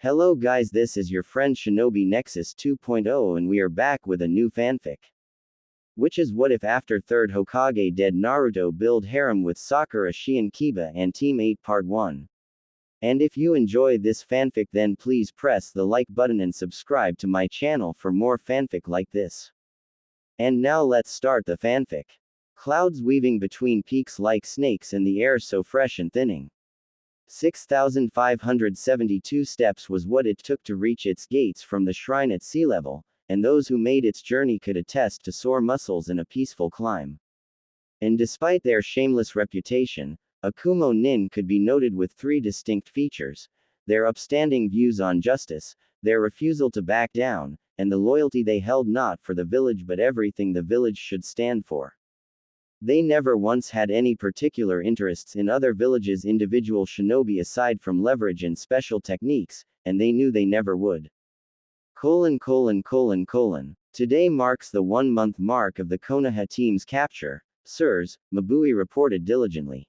Hello guys, this is your friend Shinobi Nexus 2.0 and we are back with a new fanfic. Which is what if after 3rd Hokage dead Naruto build harem with Sakura, Shion, Kiba and Team 8 Part 1. And if you enjoy this fanfic then please press the like button and subscribe to my channel for more fanfic like this. And now let's start the fanfic. Clouds weaving between peaks like snakes and the air so fresh and thinning. 6,572 steps was what it took to reach its gates from the shrine at sea level, and those who made its journey could attest to sore muscles in a peaceful climb. And despite their shameless reputation, Akumo Nin could be noted with 3 distinct features: their upstanding views on justice, their refusal to back down, and the loyalty they held not for the village but everything the village should stand for. They never once had any particular interests in other villages' individual shinobi aside from leverage and special techniques, and they knew they never would. Today marks the 1-month mark of the Konoha team's capture, sirs, Mabui reported diligently.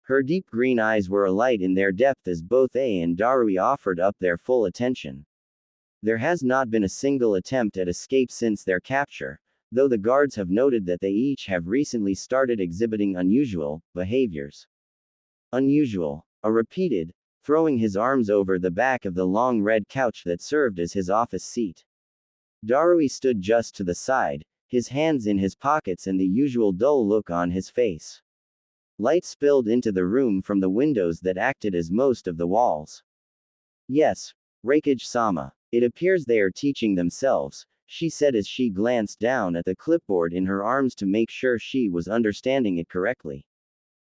Her deep green eyes were alight in their depth as both A and Darui offered up their full attention. There has not been a single attempt at escape since their capture, though the guards have noted that they each have recently started exhibiting unusual behaviors. Unusual. A repeated, throwing his arms over the back of the long red couch that served as his office seat. Darui stood just to the side, his hands in his pockets and the usual dull look on his face. Light spilled into the room from the windows that acted as most of the walls. Yes, Raikage-sama. It appears they are teaching themselves, she said as she glanced down at the clipboard in her arms to make sure she was understanding it correctly.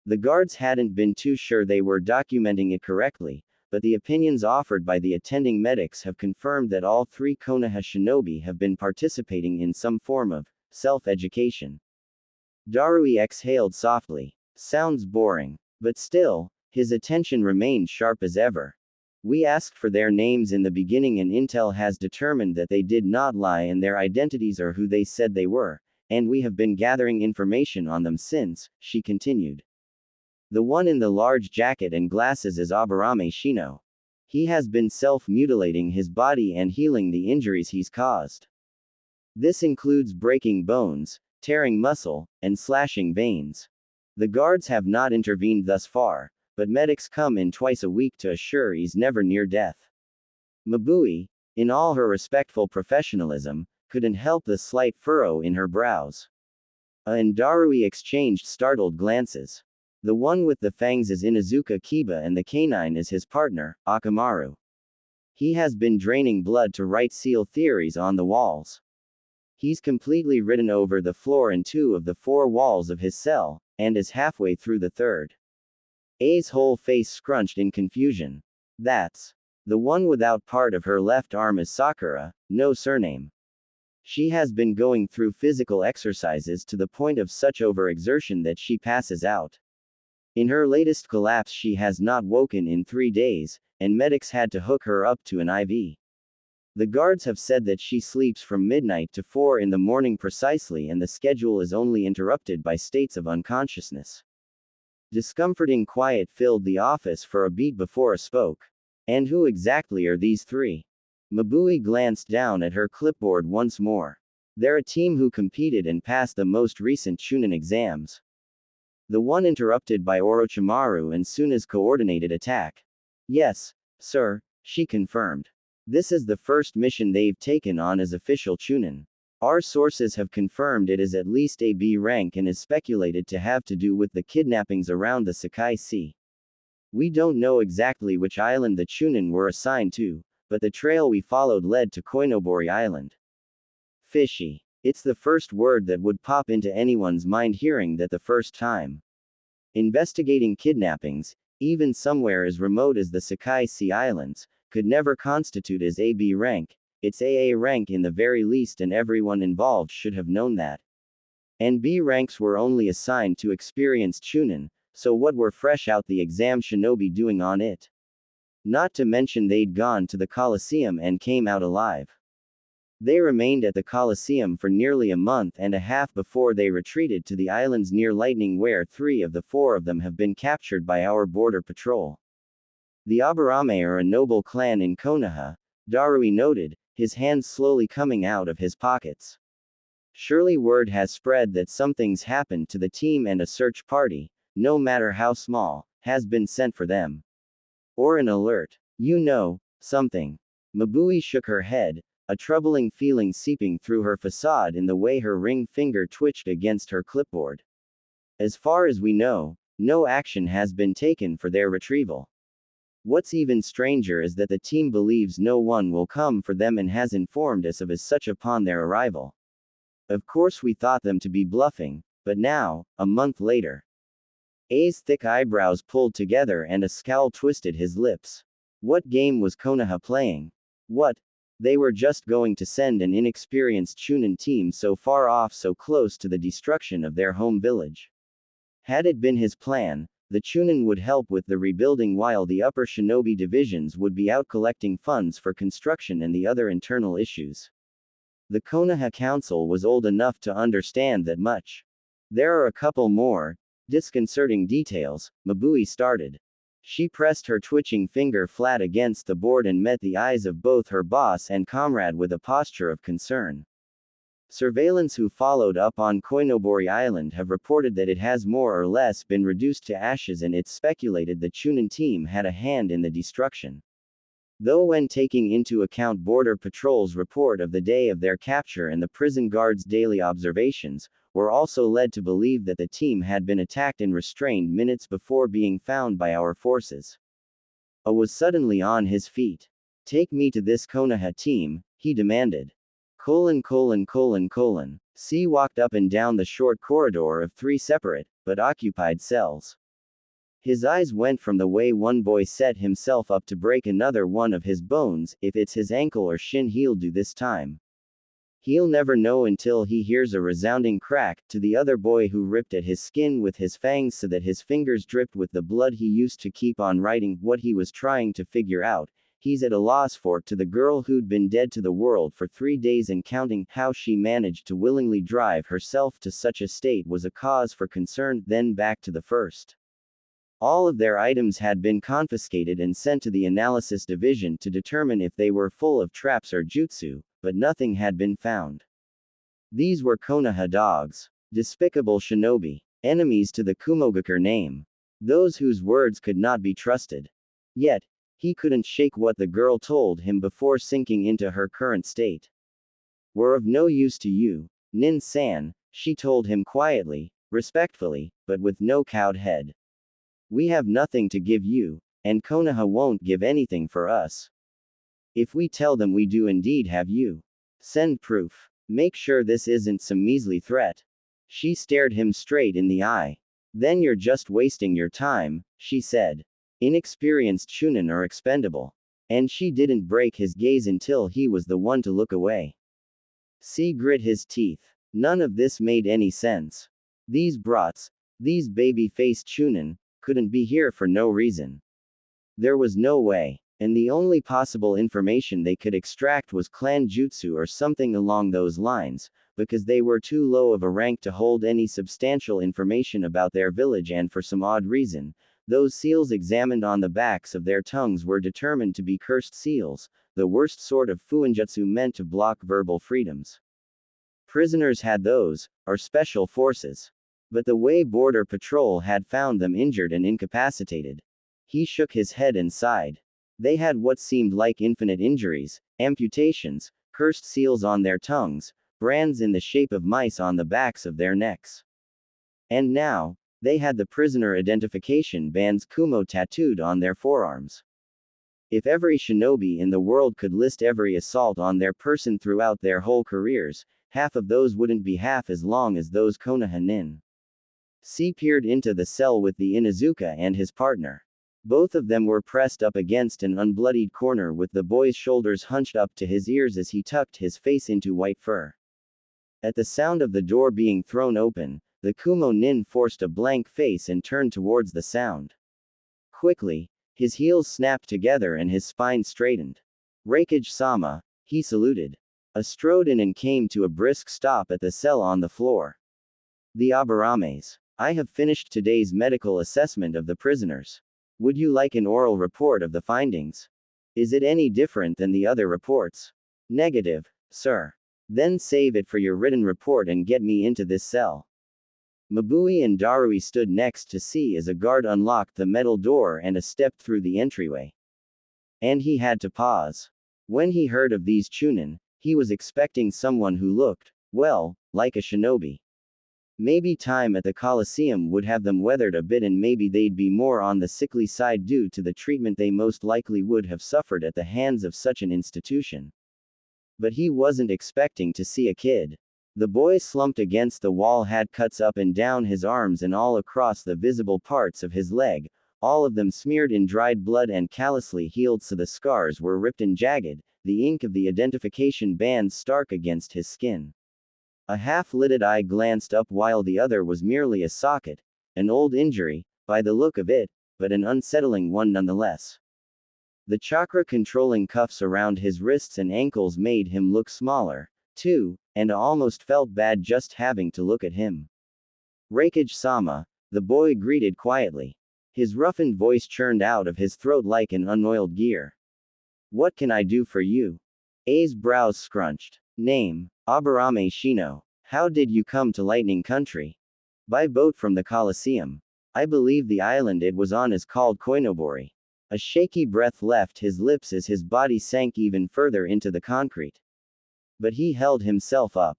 The guards hadn't been too sure they were documenting it correctly, but the opinions offered by the attending medics have confirmed that all 3 Konoha shinobi have been participating in some form of self-education. Darui exhaled softly. Sounds boring. But still, his attention remained sharp as ever. We asked for their names in the beginning and Intel has determined that they did not lie and their identities are who they said they were, and we have been gathering information on them since, she continued. The one in the large jacket and glasses is Aburame Shino. He has been self-mutilating his body and healing the injuries he's caused. This includes breaking bones, tearing muscle, and slashing veins. The guards have not intervened thus far, but medics come in twice a week to assure he's never near death. Mabui, in all her respectful professionalism, couldn't help the slight furrow in her brows. And Darui exchanged startled glances. The one with the fangs is Inuzuka Kiba and the canine is his partner, Akamaru. He has been draining blood to write seal theories on the walls. He's completely written over the floor and 2 of the 4 walls of his cell, and is halfway through the 3rd. A's whole face scrunched in confusion. That's the one without part of her left arm is Sakura, no surname. She has been going through physical exercises to the point of such overexertion that she passes out. In her latest collapse she has not woken in 3 days, and medics had to hook her up to an IV. The guards have said that she sleeps from midnight to 4 in the morning precisely and the schedule is only interrupted by states of unconsciousness. Discomforting quiet filled the office for a beat before a spoke. And who exactly are these 3? Mabui glanced down at her clipboard once more. They're a team who competed and passed the most recent Chunin exams. The one interrupted by Orochimaru and Suna's coordinated attack. Yes, sir, she confirmed. This is the first mission they've taken on as official Chunin. Our sources have confirmed it is at least a B rank and is speculated to have to do with the kidnappings around the Sakai Sea. We don't know exactly which island the Chunin were assigned to, but the trail we followed led to Koinobori Island. Fishy. It's the first word that would pop into anyone's mind hearing that the first time. Investigating kidnappings, even somewhere as remote as the Sakai Sea Islands, could never constitute as a B rank. It's AA rank in the very least and everyone involved should have known that. And B ranks were only assigned to experienced Chunin, so what were fresh out the exam shinobi doing on it? Not to mention they'd gone to the Colosseum and came out alive. They remained at the Colosseum for nearly a month and a half before they retreated to the islands near Lightning where 3 of the 4 of them have been captured by our border patrol. The Aburame are a noble clan in Konoha, Darui noted, his hands slowly coming out of his pockets. Surely word has spread that something's happened to the team and a search party, no matter how small, has been sent for them. Or an alert. You know, something. Mabui shook her head, a troubling feeling seeping through her facade in the way her ring finger twitched against her clipboard. As far as we know, no action has been taken for their retrieval. What's even stranger is that the team believes no one will come for them and has informed us of as such upon their arrival. Of course we thought them to be bluffing, but now, a month later. A's thick eyebrows pulled together and a scowl twisted his lips. What game was Konoha playing? What? They were just going to send an inexperienced Chunin team so far off so close to the destruction of their home village. Had it been his plan, the Chunin would help with the rebuilding while the upper shinobi divisions would be out collecting funds for construction and the other internal issues. The Konoha Council was old enough to understand that much. There are a couple more disconcerting details, Mabui started. She pressed her twitching finger flat against the board and met the eyes of both her boss and comrade with a posture of concern. Surveillance who followed up on Koinobori Island have reported that it has more or less been reduced to ashes, and it's speculated the Chunin team had a hand in the destruction. Though when taking into account Border Patrol's report of the day of their capture and the prison guards' daily observations, were also led to believe that the team had been attacked and restrained minutes before being found by our forces. A was suddenly on his feet. Take me to this Konoha team, he demanded. C walked up and down the short corridor of 3 separate, but occupied cells. His eyes went from the way one boy set himself up to break another one of his bones. If it's his ankle or shin he'll do this time. He'll never know until he hears a resounding crack, to the other boy who ripped at his skin with his fangs so that his fingers dripped with the blood he used to keep on writing what he was trying to figure out. He's at a loss for, to the girl who'd been dead to the world for 3 days and counting. How she managed to willingly drive herself to such a state was a cause for concern. Then back to the first. All of their items had been confiscated and sent to the analysis division to determine if they were full of traps or jutsu, but nothing had been found. These were Konoha dogs. Despicable shinobi. Enemies to the Kumogakur name. Those whose words could not be trusted. Yet, he couldn't shake what the girl told him before sinking into her current state. We're of no use to you, Nin-san, she told him quietly, respectfully, but with no cowed head. We have nothing to give you, and Konoha won't give anything for us. If we tell them we do indeed have you, send proof. Make sure this isn't some measly threat. She stared him straight in the eye. Then you're just wasting your time, she said. Inexperienced Chunin are expendable. And she didn't break his gaze until he was the one to look away. C grit his teeth. None of this made any sense. These brats, these baby-faced Chunin, couldn't be here for no reason. There was no way, and the only possible information they could extract was clan jutsu or something along those lines, because they were too low of a rank to hold any substantial information about their village, and for some odd reason, those seals examined on the backs of their tongues were determined to be cursed seals, the worst sort of fuinjutsu meant to block verbal freedoms. Prisoners had those, or special forces. But the way Border Patrol had found them injured and incapacitated. He shook his head and sighed. They had what seemed like infinite injuries, amputations, cursed seals on their tongues, brands in the shape of mice on the backs of their necks. And now, they had the prisoner identification bands Kumo tattooed on their forearms. If every shinobi in the world could list every assault on their person throughout their whole careers, half of those wouldn't be half as long as those Konoha nin. C peered into the cell with the Inuzuka and his partner. Both of them were pressed up against an unbloodied corner with the boy's shoulders hunched up to his ears as he tucked his face into white fur. At the sound of the door being thrown open, the Kumo nin forced a blank face and turned towards the sound. Quickly, his heels snapped together and his spine straightened. Raikage-sama, he saluted. Strode in and came to a brisk stop at the cell on the floor. The Aburames. I have finished today's medical assessment of the prisoners. Would you like an oral report of the findings? Is it any different than the other reports? Negative, sir. Then save it for your written report and get me into this cell. Mabui and Darui stood next to see as a guard unlocked the metal door and stepped through the entryway. And he had to pause. When he heard of these Chunin, he was expecting someone who looked, well, like a shinobi. Maybe time at the Colosseum would have them weathered a bit and maybe they'd be more on the sickly side due to the treatment they most likely would have suffered at the hands of such an institution. But he wasn't expecting to see a kid. The boy slumped against the wall had cuts up and down his arms and all across the visible parts of his leg, all of them smeared in dried blood and callously healed so the scars were ripped and jagged, the ink of the identification bands stark against his skin. A half-lidded eye glanced up while the other was merely a socket, an old injury, by the look of it, but an unsettling one nonetheless. The chakra-controlling cuffs around his wrists and ankles made him look smaller, too, and almost felt bad just having to look at him. Raikage-sama, the boy greeted quietly. His roughened voice churned out of his throat like an unoiled gear. What can I do for you? A's brows scrunched. Name, Aburame Shino. How did you come to Lightning Country? By boat from the Colosseum. I believe the island it was on is called Koinobori. A shaky breath left his lips as his body sank even further into the concrete. But he held himself up.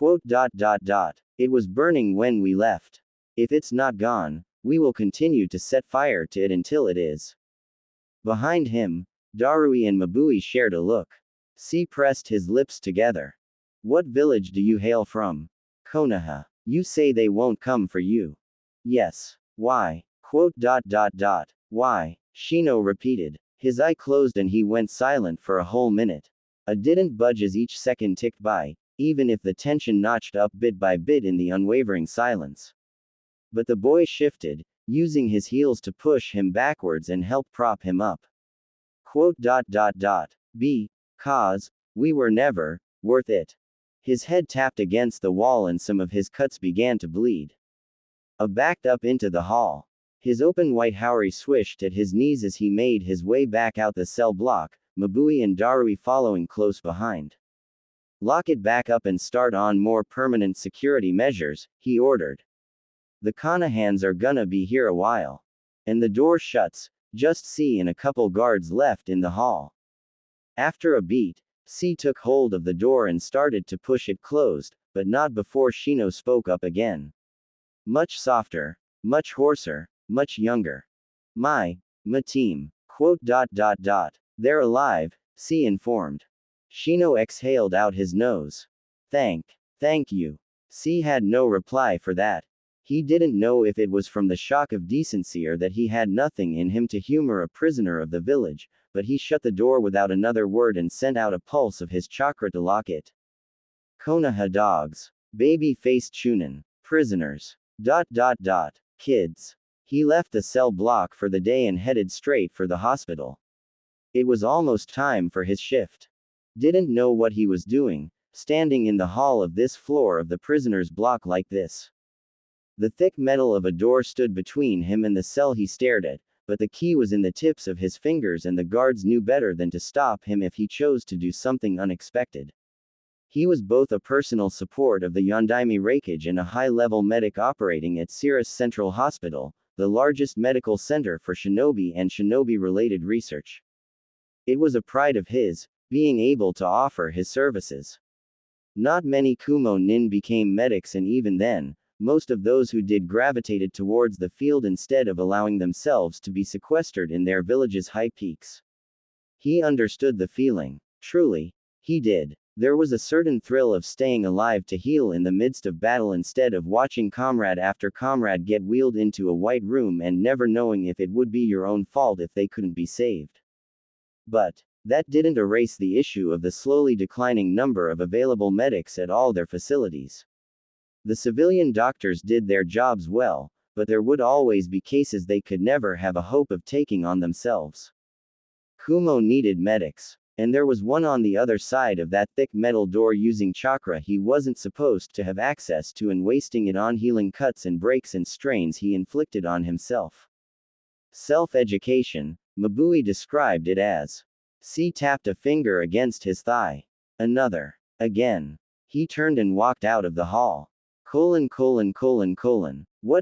It was burning when we left. If it's not gone, we will continue to set fire to it until it is. Behind him, Darui and Mabui shared a look. C pressed his lips together. What village do you hail from? Konoha. You say they won't come for you. Yes. Why? Why? Shino repeated. His eye closed and he went silent for a whole minute. I didn't budge as each second ticked by, even if the tension notched up bit by bit in the unwavering silence. But the boy shifted, using his heels to push him backwards and help prop him up. Because we were never worth it. His head tapped against the wall and some of his cuts began to bleed. Backed up into the hall. His open white haori swished at his knees as he made his way back out the cell block, Mabui and Darui following close behind. Lock it back up and start on more permanent security measures, he ordered. The Konahans are gonna be here a while. And the door shuts, just C and a couple guards left in the hall. After a beat, C took hold of the door and started to push it closed, but not before Shino spoke up again. Much softer, much hoarser, much younger. My team. They're alive, C informed. Shino exhaled out his nose. Thank you. C had no reply for that. He didn't know if it was from the shock of decency or that he had nothing in him to humor a prisoner of the village, but he shut the door without another word and sent out a pulse of his chakra to lock it. Konoha dogs. Baby-faced Chunin. Prisoners. Kids. He left the cell block for the day and headed straight for the hospital. It was almost time for his shift. Didn't know what he was doing, standing in the hall of this floor of the prisoner's block like this. The thick metal of a door stood between him and the cell he stared at, but the key was in the tips of his fingers and the guards knew better than to stop him if he chose to do something unexpected. He was both a personal support of the Yondaime Raikage and a high-level medic operating at Cirrus Central Hospital, the largest medical center for shinobi and shinobi-related research. It was a pride of his, being able to offer his services. Not many Kumo nin became medics, and even then, most of those who did gravitated towards the field instead of allowing themselves to be sequestered in their village's high peaks. He understood the feeling. Truly, he did. There was a certain thrill of staying alive to heal in the midst of battle instead of watching comrade after comrade get wheeled into a white room and never knowing if it would be your own fault if they couldn't be saved. But that didn't erase the issue of the slowly declining number of available medics at all their facilities. The civilian doctors did their jobs well, but there would always be cases they could never have a hope of taking on themselves. Kumo needed medics, and there was one on the other side of that thick metal door using chakra he wasn't supposed to have access to and wasting it on healing cuts and breaks and strains he inflicted on himself. Self-education, Mabui described it as. C tapped a finger against his thigh. Another. Again. He turned and walked out of the hall. What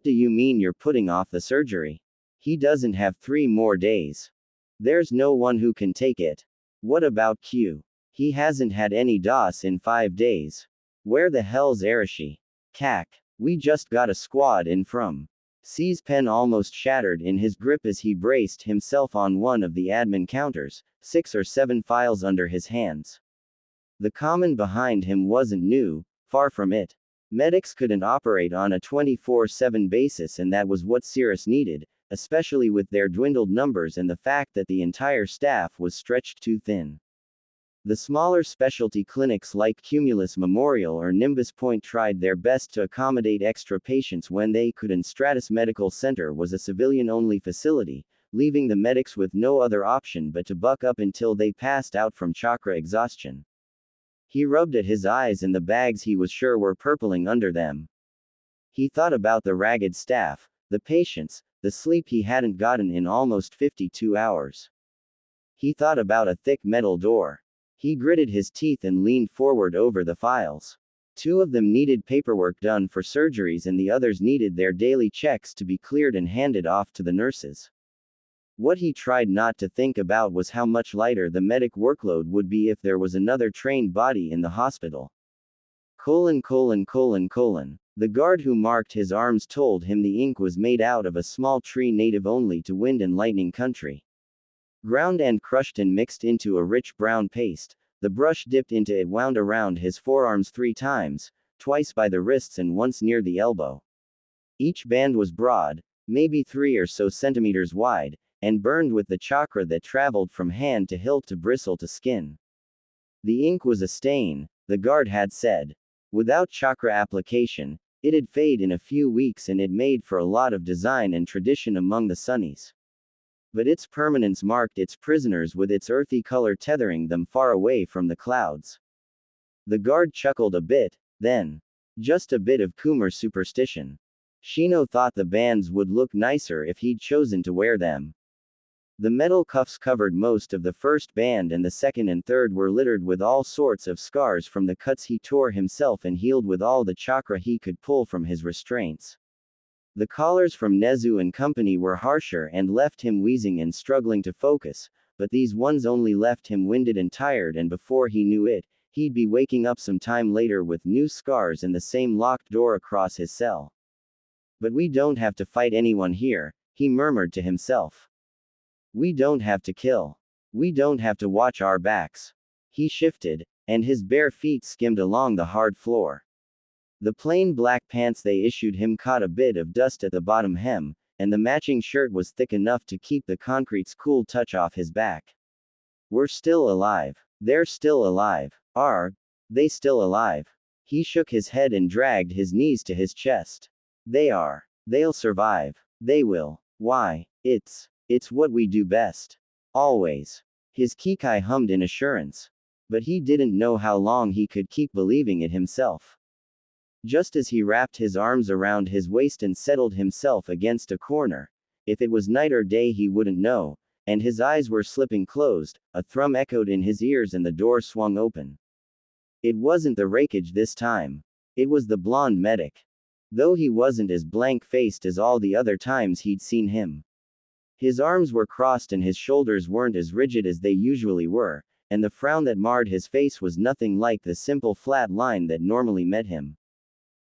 do you mean you're putting off the surgery? He doesn't have 3 more days. There's no one who can take it. What about Q? He hasn't had any DOS in 5 days. Where the hell's Arashi? Cack. We just got a squad in from. C's pen almost shattered in his grip as he braced himself on one of the admin counters, 6 or 7 files under his hands. The common behind him wasn't new, far from it. Medics couldn't operate on a 24/7 basis, and that was what Cirrus needed, especially with their dwindled numbers and the fact that the entire staff was stretched too thin. The smaller specialty clinics like Cumulus Memorial or Nimbus Point tried their best to accommodate extra patients when they could, and Stratus Medical Center was a civilian-only facility, leaving the medics with no other option but to buck up until they passed out from chakra exhaustion. He rubbed at his eyes and the bags he was sure were purpling under them. He thought about the ragged staff, the patients, the sleep he hadn't gotten in almost 52 hours. He thought about a thick metal door. He gritted his teeth and leaned forward over the files. 2 of them needed paperwork done for surgeries and the others needed their daily checks to be cleared and handed off to the nurses. What he tried not to think about was how much lighter the medic workload would be if there was another trained body in the hospital. The guard who marked his arms told him the ink was made out of a small tree native only to wind and lightning country. Ground and crushed and mixed into a rich brown paste, the brush dipped into it, wound around his forearms 3 times, twice by the wrists and once near the elbow. Each band was broad, maybe 3 or so centimeters wide, and burned with the chakra that traveled from hand to hilt to bristle to skin. The ink was a stain, the guard had said. Without chakra application, it'd fade in a few weeks, and it made for a lot of design and tradition among the Sunnis. But its permanence marked its prisoners with its earthy color, tethering them far away from the clouds. The guard chuckled a bit, then. Just a bit of Kumar superstition. Shino thought the bands would look nicer if he'd chosen to wear them. The metal cuffs covered most of the first band, and the second and third were littered with all sorts of scars from the cuts he tore himself and healed with all the chakra he could pull from his restraints. The collars from Nezu and company were harsher and left him wheezing and struggling to focus, but these ones only left him winded and tired, and before he knew it, he'd be waking up some time later with new scars and the same locked door across his cell. But we don't have to fight anyone here, he murmured to himself. We don't have to kill. We don't have to watch our backs. He shifted, and his bare feet skimmed along the hard floor. The plain black pants they issued him caught a bit of dust at the bottom hem, and the matching shirt was thick enough to keep the concrete's cool touch off his back. We're still alive. They're still alive. Are they still alive? He shook his head and dragged his knees to his chest. They are. They'll survive. They will. Why? It's what we do best. Always. His Kikai hummed in assurance. But he didn't know how long he could keep believing it himself. Just as he wrapped his arms around his waist and settled himself against a corner, if it was night or day he wouldn't know, and his eyes were slipping closed, a thrum echoed in his ears and the door swung open. It wasn't the Rakage this time. It was the blonde medic. Though he wasn't as blank-faced as all the other times he'd seen him. His arms were crossed and his shoulders weren't as rigid as they usually were, and the frown that marred his face was nothing like the simple flat line that normally met him.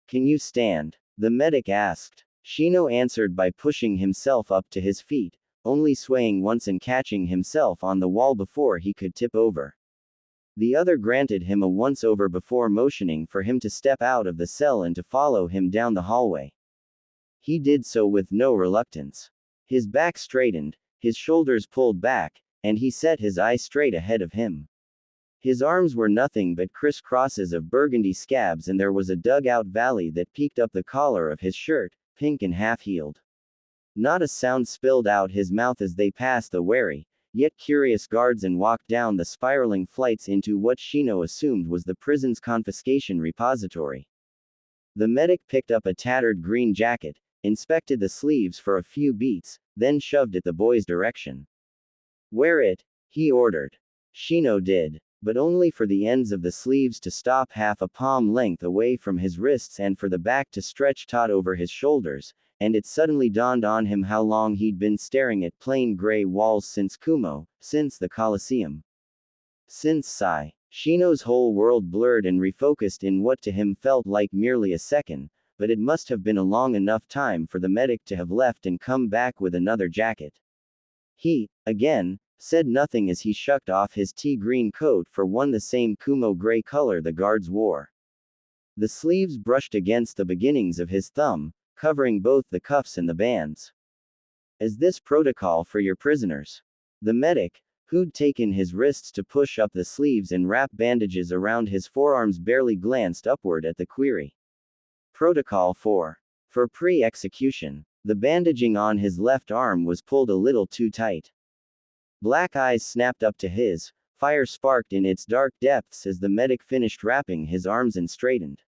Can you stand? The medic asked. Shino answered by pushing himself up to his feet, only swaying once and catching himself on the wall before he could tip over. The other granted him a once-over before motioning for him to step out of the cell and to follow him down the hallway. He did so with no reluctance. His back straightened, his shoulders pulled back, and he set his eyes straight ahead of him. His arms were nothing but crisscrosses of burgundy scabs, and there was a dug-out valley that peeked up the collar of his shirt, pink and half-healed. Not a sound spilled out his mouth as they passed the wary, yet curious guards and walked down the spiraling flights into what Shino assumed was the prison's confiscation repository. The medic picked up a tattered green jacket, inspected the sleeves for a few beats, then shoved it the boy's direction. "Wear it," he ordered. Shion did, but only for the ends of the sleeves to stop half a palm length away from his wrists and for the back to stretch taut over his shoulders, and it suddenly dawned on him how long he'd been staring at plain gray walls since Kumo, since the Colosseum. Since Sai. Shino's whole world blurred and refocused in what to him felt like merely a second, but it must have been a long enough time for the medic to have left and come back with another jacket. He, again, said nothing as he shucked off his tea-green coat for one the same Kumo gray color the guards wore. The sleeves brushed against the beginnings of his thumb, covering both the cuffs and the bands. "Is this protocol for your prisoners?" The medic, who'd taken his wrists to push up the sleeves and wrap bandages around his forearms, barely glanced upward at the query. "Protocol for pre-execution." The bandaging on his left arm was pulled a little too tight. Black eyes snapped up to his, fire sparked in its dark depths as the medic finished wrapping his arms and straightened.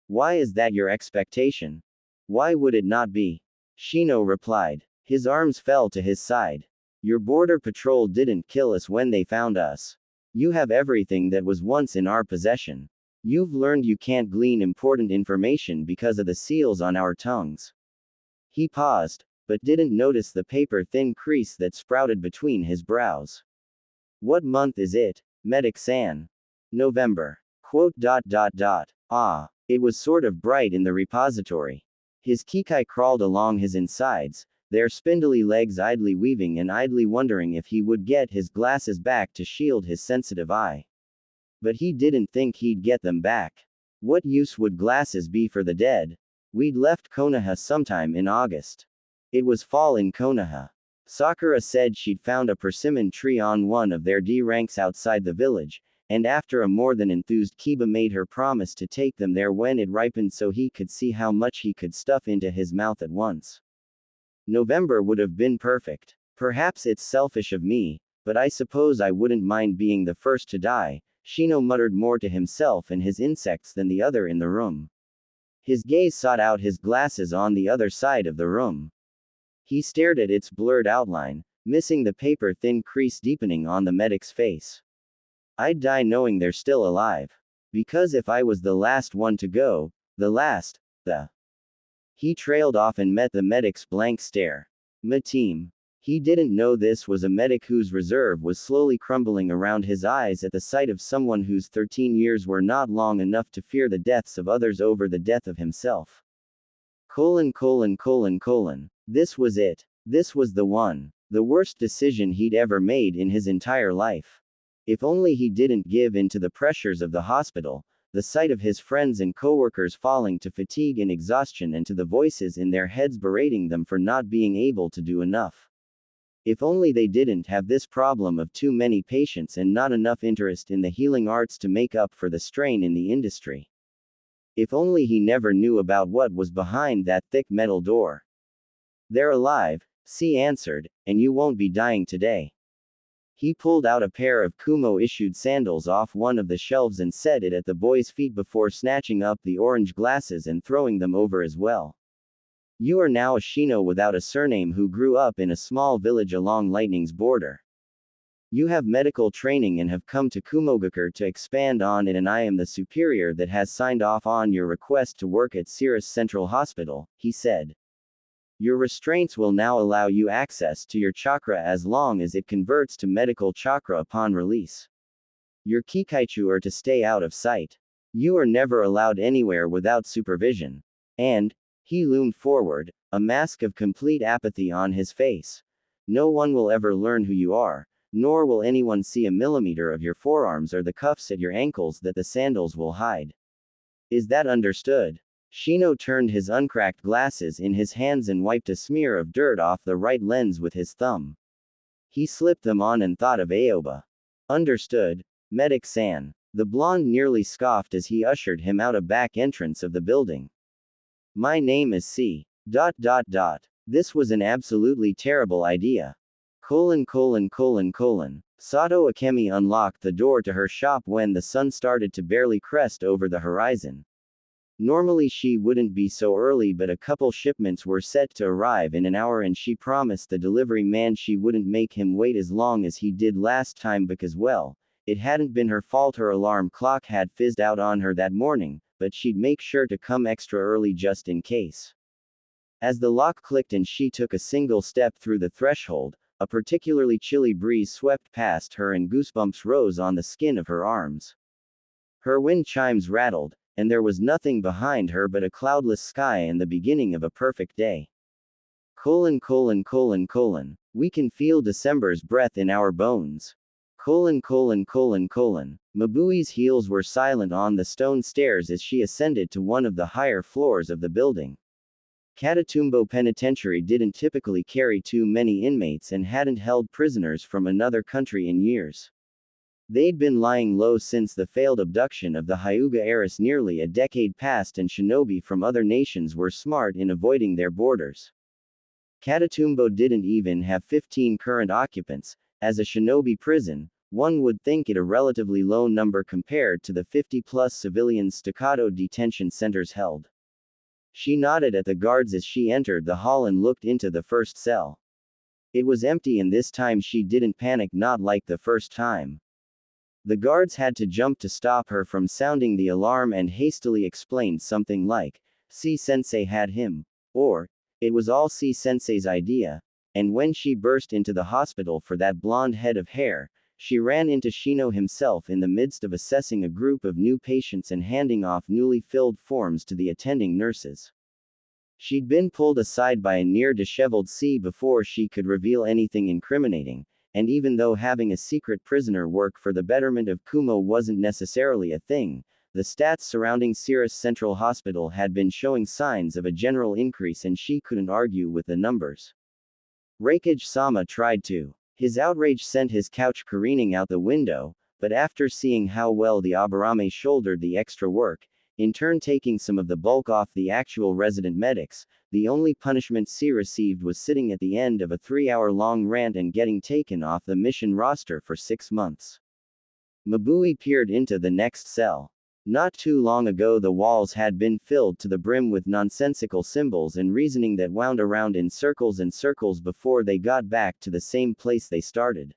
"Why is that your expectation? Why would it not be?" Shion replied. His arms fell to his side. "Your border patrol didn't kill us when they found us. You have everything that was once in our possession. You've learned you can't glean important information because of the seals on our tongues." He paused, but didn't notice the paper-thin crease that sprouted between his brows. "What month is it, Medic-san?" "November." Ah, it was sort of bright in the repository. His kikai crawled along his insides, their spindly legs idly weaving and idly wondering if he would get his glasses back to shield his sensitive eye. But he didn't think he'd get them back. What use would glasses be for the dead? We'd left Konoha sometime in August. It was fall in Konoha. Sakura said she'd found a persimmon tree on one of their D ranks outside the village, and after a more than enthused Kiba made her promise to take them there when it ripened so he could see how much he could stuff into his mouth at once. November would have been perfect. Perhaps it's selfish of me, but I suppose I wouldn't mind being the first to die, Shion muttered more to himself and his insects than the other in the room. His gaze sought out his glasses on the other side of the room. He stared at its blurred outline, missing the paper-thin crease deepening on the medic's face. "I'd die knowing they're still alive. Because if I was the last one to go, He trailed off and met the medic's blank stare. "Team." He didn't know this was a medic whose reserve was slowly crumbling around his eyes at the sight of someone whose 13 years were not long enough to fear the deaths of others over the death of himself. This was it. This was the one. The worst decision he'd ever made in his entire life. If only he didn't give in to the pressures of the hospital, the sight of his friends and coworkers falling to fatigue and exhaustion and to the voices in their heads berating them for not being able to do enough. If only they didn't have this problem of too many patients and not enough interest in the healing arts to make up for the strain in the industry. If only he never knew about what was behind that thick metal door. "They're alive," C answered, "and you won't be dying today." He pulled out a pair of Kumo-issued sandals off one of the shelves and set it at the boy's feet before snatching up the orange glasses and throwing them over as well. "You are now a Shino without a surname who grew up in a small village along Lightning's border. You have medical training and have come to Kumogakure to expand on it, and I am the superior that has signed off on your request to work at Cirrus Central Hospital," he said. "Your restraints will now allow you access to your chakra as long as it converts to medical chakra upon release. Your Kikaichu are to stay out of sight. You are never allowed anywhere without supervision. And," he loomed forward, a mask of complete apathy on his face, "no one will ever learn who you are, nor will anyone see a millimeter of your forearms or the cuffs at your ankles that the sandals will hide. Is that understood?" Shion turned his uncracked glasses in his hands and wiped a smear of dirt off the right lens with his thumb. He slipped them on and thought of Aoba. "Understood, Medic-san." The blonde nearly scoffed as he ushered him out a back entrance of the building. "My name is C. This was an absolutely terrible idea. Sato Akemi unlocked the door to her shop when the sun started to barely crest over the horizon. Normally she wouldn't be so early, but a couple shipments were set to arrive in an hour and she promised the delivery man she wouldn't make him wait as long as he did last time because, well, it hadn't been her fault her alarm clock had fizzed out on her that morning, but she'd make sure to come extra early just in case. As the lock clicked and she took a single step through the threshold, a particularly chilly breeze swept past her and goosebumps rose on the skin of her arms. Her wind chimes rattled, and there was nothing behind her but a cloudless sky and the beginning of a perfect day. We can feel December's breath in our bones. Mabui's heels were silent on the stone stairs as she ascended to one of the higher floors of the building. Catatumbo Penitentiary didn't typically carry too many inmates and hadn't held prisoners from another country in years. They'd been lying low since the failed abduction of the Hyuga heiress nearly a decade past, and shinobi from other nations were smart in avoiding their borders. Catatumbo didn't even have 15 current occupants. As a shinobi prison, one would think it a relatively low number compared to the 50-plus civilian staccato detention centers held. She nodded at the guards as she entered the hall and looked into the first cell. It was empty, and this time she didn't panic, not like the first time. The guards had to jump to stop her from sounding the alarm and hastily explained something like, "C-sensei had him," or, "It was all C-sensei's idea," and when she burst into the hospital for that blonde head of hair, she ran into Shino himself in the midst of assessing a group of new patients and handing off newly filled forms to the attending nurses. She'd been pulled aside by a near-disheveled C before she could reveal anything incriminating, and even though having a secret prisoner work for the betterment of Kumo wasn't necessarily a thing, the stats surrounding Cirrus Central Hospital had been showing signs of a general increase and she couldn't argue with the numbers. Reikage-sama tried to. His outrage sent his couch careening out the window, but after seeing how well the Aburame shouldered the extra work, in turn taking some of the bulk off the actual resident medics, the only punishment C received was sitting at the end of a 3-hour-long rant and getting taken off the mission roster for 6 months. Mabui peered into the next cell. Not too long ago the walls had been filled to the brim with nonsensical symbols and reasoning that wound around in circles and circles before they got back to the same place they started.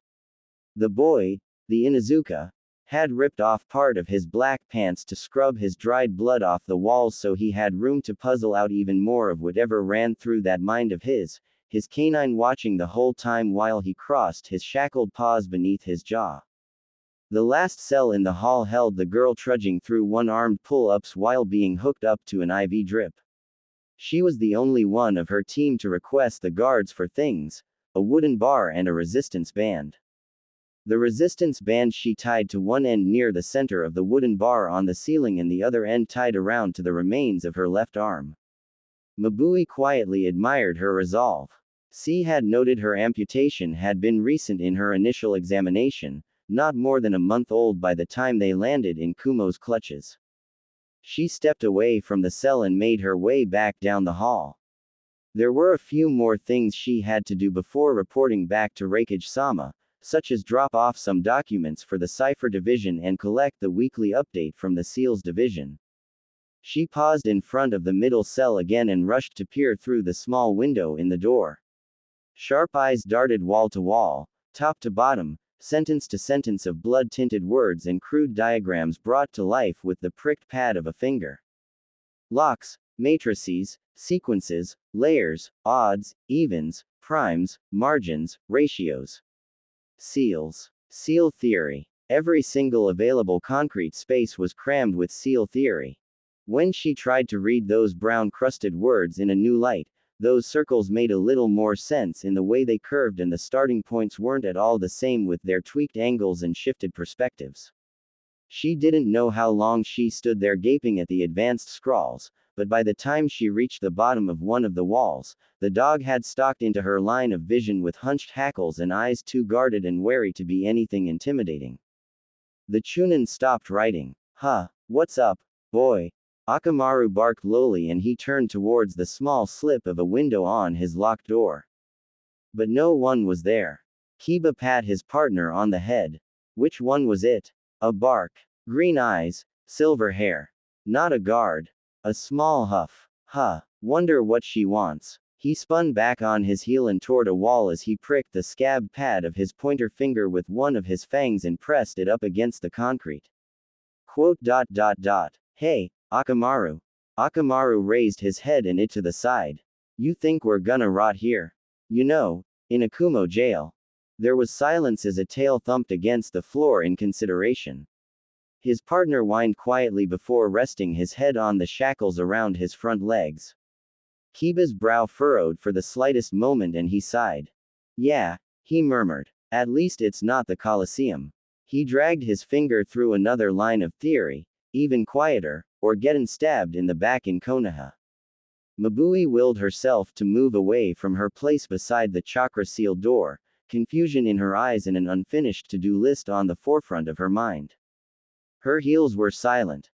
The boy, the Inuzuka, had ripped off part of his black pants to scrub his dried blood off the walls so he had room to puzzle out even more of whatever ran through that mind of his canine watching the whole time while he crossed his shackled paws beneath his jaw. The last cell in the hall held the girl trudging through one-armed pull-ups while being hooked up to an IV drip. She was the only one of her team to request the guards for things: a wooden bar and a resistance band. The resistance band she tied to one end near the center of the wooden bar on the ceiling and the other end tied around to the remains of her left arm. Mabui quietly admired her resolve. C had noted her amputation had been recent in her initial examination, not more than a month old by the time they landed in Kumo's clutches. She stepped away from the cell and made her way back down the hall. There were a few more things she had to do before reporting back to Reikage-sama, such as drop off some documents for the Cipher Division and collect the weekly update from the Seals Division. She paused in front of the middle cell again and rushed to peer through the small window in the door. Sharp eyes darted wall to wall, top to bottom, sentence to sentence of blood-tinted words and crude diagrams brought to life with the pricked pad of a finger. Locks, matrices, sequences, layers, odds, evens, primes, margins, ratios. Seals. Seal theory. Every single available concrete space was crammed with seal theory. When she tried to read those brown-crusted words in a new light, those circles made a little more sense in the way they curved and the starting points weren't at all the same with their tweaked angles and shifted perspectives. She didn't know how long she stood there gaping at the advanced scrawls, but by the time she reached the bottom of one of the walls, the dog had stalked into her line of vision with hunched hackles and eyes too guarded and wary to be anything intimidating. The Chunin stopped writing. "Huh, what's up, boy?" Akamaru barked lowly and he turned towards the small slip of a window on his locked door. But no one was there. Kiba pat his partner on the head. Which one was it? A bark. Green eyes, silver hair. Not a guard. A small huff. Huh. Wonder what she wants. He spun back on his heel and toward a wall as he pricked the scabbed pad of his pointer finger with one of his fangs and pressed it up against the concrete. Quote. Hey, Akamaru. Akamaru raised his head and it to the side. You think we're gonna rot here? You know, in a Kumo jail. There was silence as a tail thumped against the floor in consideration. His partner whined quietly before resting his head on the shackles around his front legs. Kiba's brow furrowed for the slightest moment and he sighed. Yeah, he murmured. At least it's not the Colosseum. He dragged his finger through another line of theory, even quieter, or getting stabbed in the back in Konoha. Mabui willed herself to move away from her place beside the chakra-sealed door, confusion in her eyes and an unfinished to-do list on the forefront of her mind. Her heels were silent.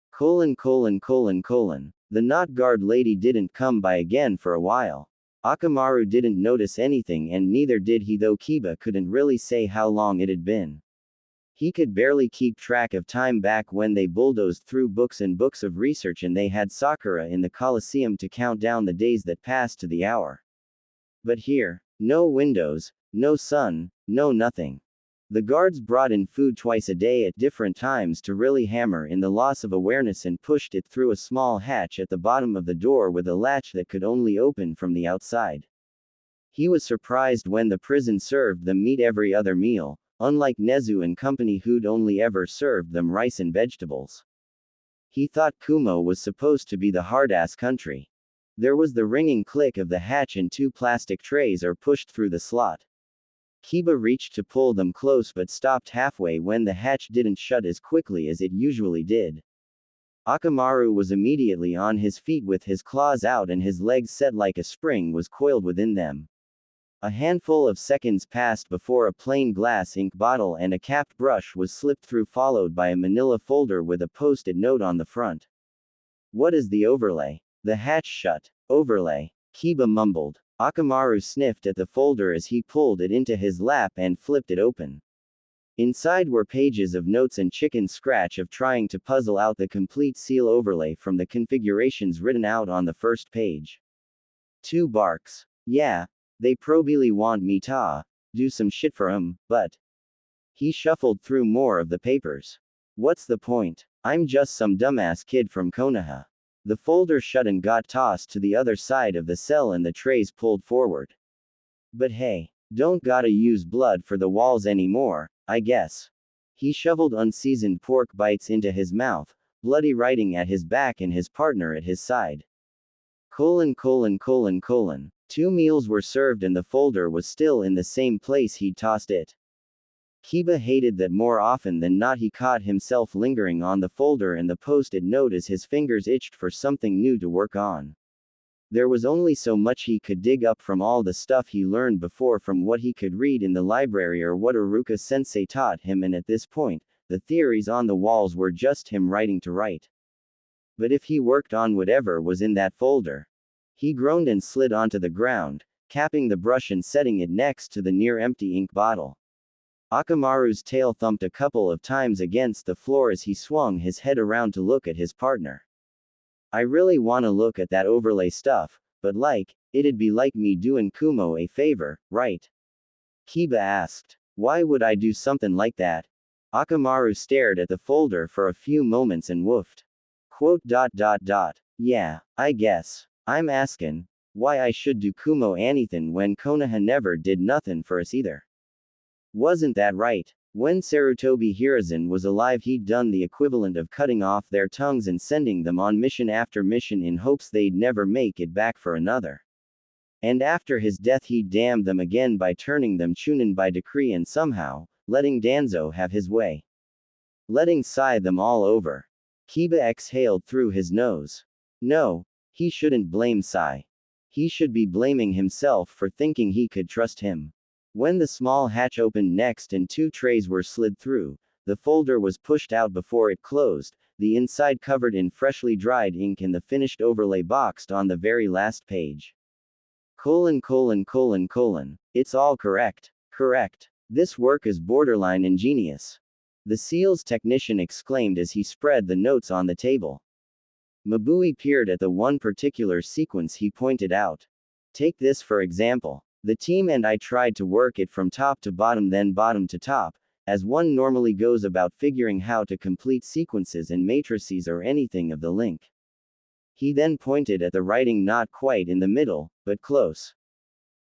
The knot guard lady didn't come by again for a while. Akamaru didn't notice anything and neither did he, though Kiba couldn't really say how long it had been. He could barely keep track of time back when they bulldozed through books and books of research and they had Sakura in the Colosseum to count down the days that passed to the hour. But here, no windows, no sun, no nothing. The guards brought in food twice a day at different times to really hammer in the loss of awareness and pushed it through a small hatch at the bottom of the door with a latch that could only open from the outside. He was surprised when the prison served them meat every other meal, unlike Nezu and company who'd only ever served them rice and vegetables. He thought Kumo was supposed to be the hard-ass country. There was the ringing click of the hatch and two plastic trays are pushed through the slot. Kiba reached to pull them close but stopped halfway when the hatch didn't shut as quickly as it usually did. Akamaru was immediately on his feet with his claws out and his legs set like a spring was coiled within them. A handful of seconds passed before a plain glass ink bottle and a capped brush was slipped through, followed by a manila folder with a post-it note on the front. What is the overlay? The hatch shut. Overlay. Kiba mumbled. Akamaru sniffed at the folder as he pulled it into his lap and flipped it open. Inside were pages of notes and chicken scratch of trying to puzzle out the complete seal overlay from the configurations written out on the first page. 2 barks. Yeah, they probably want me to do some shit for 'em, but. He shuffled through more of the papers. What's the point? I'm just some dumbass kid from Konoha. The folder shut and got tossed to the other side of the cell and the trays pulled forward. But hey, don't gotta use blood for the walls anymore, I guess. He shoveled unseasoned pork bites into his mouth, bloody writing at his back and his partner at his side. 2 meals were served and the folder was still in the same place he'd tossed it. Kiba hated that more often than not he caught himself lingering on the folder and the post-it note as his fingers itched for something new to work on. There was only so much he could dig up from all the stuff he learned before, from what he could read in the library or what Iruka-sensei taught him, and at this point, the theories on the walls were just him writing to write. But if he worked on whatever was in that folder. He groaned and slid onto the ground, capping the brush and setting it next to the near-empty ink bottle. Akamaru's tail thumped a couple of times against the floor as he swung his head around to look at his partner. I really wanna look at that overlay stuff, but it'd be like me doing Kumo a favor, right? Kiba asked. Why would I do something like that? Akamaru stared at the folder for a few moments and woofed. Quote. Yeah, I guess. I'm askin' why I should do Kumo anything when Konoha never did nothing for us either. Wasn't that right? When Sarutobi Hiruzen was alive he'd done the equivalent of cutting off their tongues and sending them on mission after mission in hopes they'd never make it back for another. And after his death he'd damned them again by turning them chunin by decree and somehow, letting Danzo have his way. Letting Sai them all over. Kiba exhaled through his nose. No, he shouldn't blame Sai. He should be blaming himself for thinking he could trust him. When the small hatch opened next and 2 trays were slid through, the folder was pushed out before it closed, the inside covered in freshly dried ink and the finished overlay boxed on the very last page. It's all correct. Correct. This work is borderline ingenious. The seals technician exclaimed as he spread the notes on the table. Mabui peered at the one particular sequence he pointed out. Take this for example. The team and I tried to work it from top to bottom then bottom to top, as one normally goes about figuring how to complete sequences and matrices or anything of the link. He then pointed at the writing not quite in the middle, but close.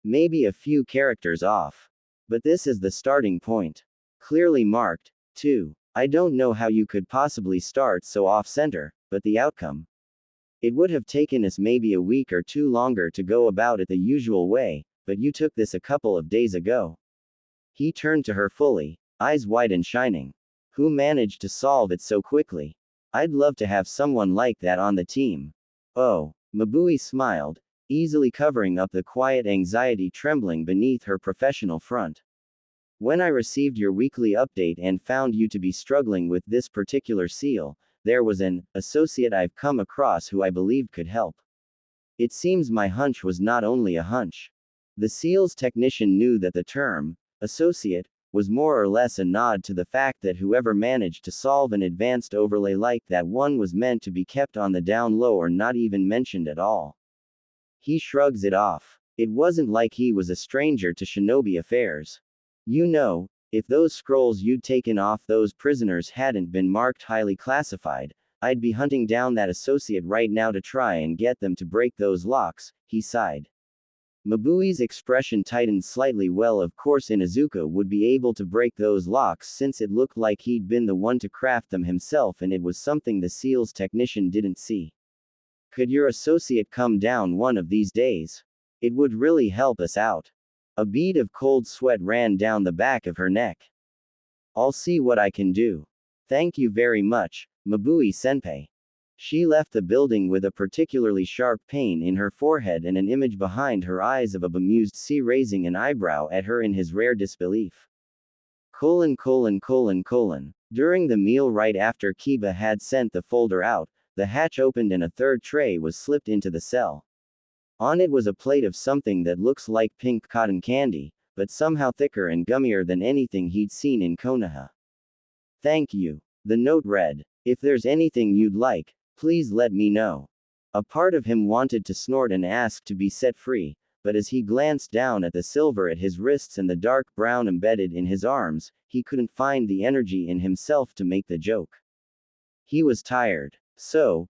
Maybe a few characters off. But this is the starting point. Clearly marked, too. I don't know how you could possibly start so off-center, but the outcome. It would have taken us maybe a week or two longer to go about it the usual way, but you took this a couple of days ago. He turned to her fully, eyes wide and shining. Who managed to solve it so quickly? I'd love to have someone like that on the team. Oh, Mabui smiled, easily covering up the quiet anxiety trembling beneath her professional front. When I received your weekly update and found you to be struggling with this particular seal, there was an associate I've come across who I believed could help. It seems my hunch was not only a hunch. The seal's technician knew that the term, associate, was more or less a nod to the fact that whoever managed to solve an advanced overlay like that one was meant to be kept on the down low or not even mentioned at all. He shrugs it off. It wasn't like he was a stranger to shinobi affairs. You know, if those scrolls you'd taken off those prisoners hadn't been marked highly classified, I'd be hunting down that associate right now to try and get them to break those locks, he sighed. Mabui's expression tightened slightly. Well, of course Inuzuka would be able to break those locks since it looked like he'd been the one to craft them himself and it was something the seal's technician didn't see. Could your associate come down one of these days? It would really help us out. A bead of cold sweat ran down the back of her neck. I'll see what I can do. Thank you very much, Mabui-senpai. She left the building with a particularly sharp pain in her forehead and an image behind her eyes of a bemused sea raising an eyebrow at her in his rare disbelief. During the meal right after Kiba had sent the folder out, the hatch opened and a third tray was slipped into the cell. On it was a plate of something that looks like pink cotton candy, but somehow thicker and gummier than anything he'd seen in Konoha. Thank you. The note read. If there's anything you'd like, please let me know. A part of him wanted to snort and ask to be set free, but as he glanced down at the silver at his wrists and the dark brown embedded in his arms, he couldn't find the energy in himself to make the joke. He was tired. So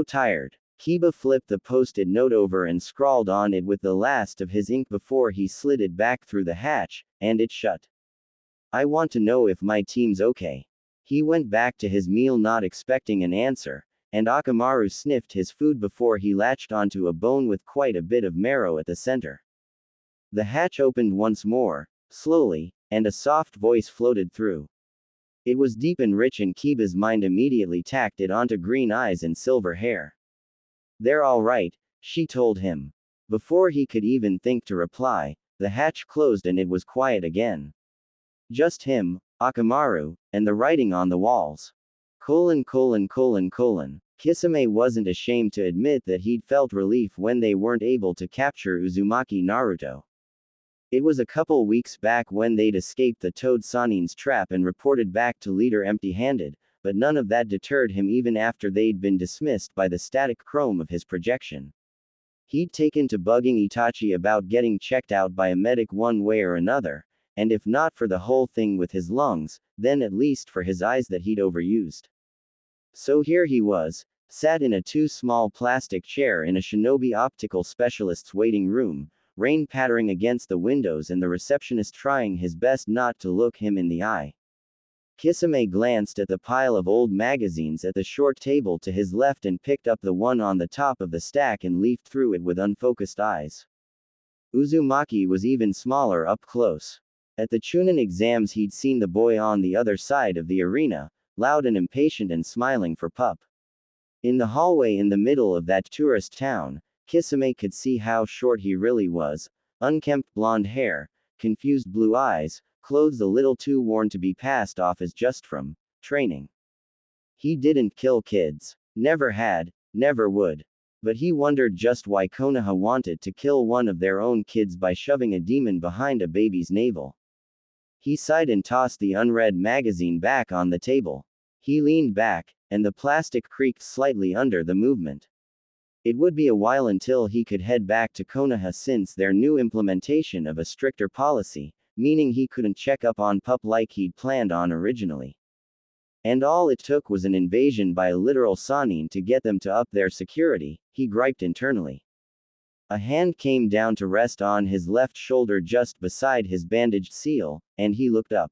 tired. Kiba flipped the post-it note over and scrawled on it with the last of his ink before he slid it back through the hatch, and it shut. I want to know if my team's okay. He went back to his meal not expecting an answer, and Akamaru sniffed his food before he latched onto a bone with quite a bit of marrow at the center. The hatch opened once more, slowly, and a soft voice floated through. It was deep and rich and Kiba's mind immediately tacked it onto green eyes and silver hair. They're all right, she told him. Before he could even think to reply, the hatch closed and it was quiet again. Just him, Akamaru, and the writing on the walls. Kisame wasn't ashamed to admit that he'd felt relief when they weren't able to capture Uzumaki Naruto. It was a couple weeks back when they'd escaped the Toad Sanin's trap and reported back to leader empty-handed, but none of that deterred him even after they'd been dismissed by the static chrome of his projection. He'd taken to bugging Itachi about getting checked out by a medic one way or another, and if not for the whole thing with his lungs, then at least for his eyes that he'd overused. So here he was, sat in a too small plastic chair in a shinobi optical specialist's waiting room, rain pattering against the windows and the receptionist trying his best not to look him in the eye. Kisame glanced at the pile of old magazines at the short table to his left and picked up the one on the top of the stack and leafed through it with unfocused eyes. Uzumaki was even smaller up close. At the Chunin exams he'd seen the boy on the other side of the arena, loud and impatient and smiling for pup. In the hallway in the middle of that tourist town, Kisame could see how short he really was, unkempt blonde hair, confused blue eyes, clothes a little too worn to be passed off as just from training. He didn't kill kids. Never had, never would. But he wondered just why Konoha wanted to kill one of their own kids by shoving a demon behind a baby's navel. He sighed and tossed the unread magazine back on the table. He leaned back, and the plastic creaked slightly under the movement. It would be a while until he could head back to Konoha since their new implementation of a stricter policy, meaning he couldn't check up on Pup like he'd planned on originally. And all it took was an invasion by a literal Sannin to get them to up their security, he griped internally. A hand came down to rest on his left shoulder just beside his bandaged seal, and he looked up.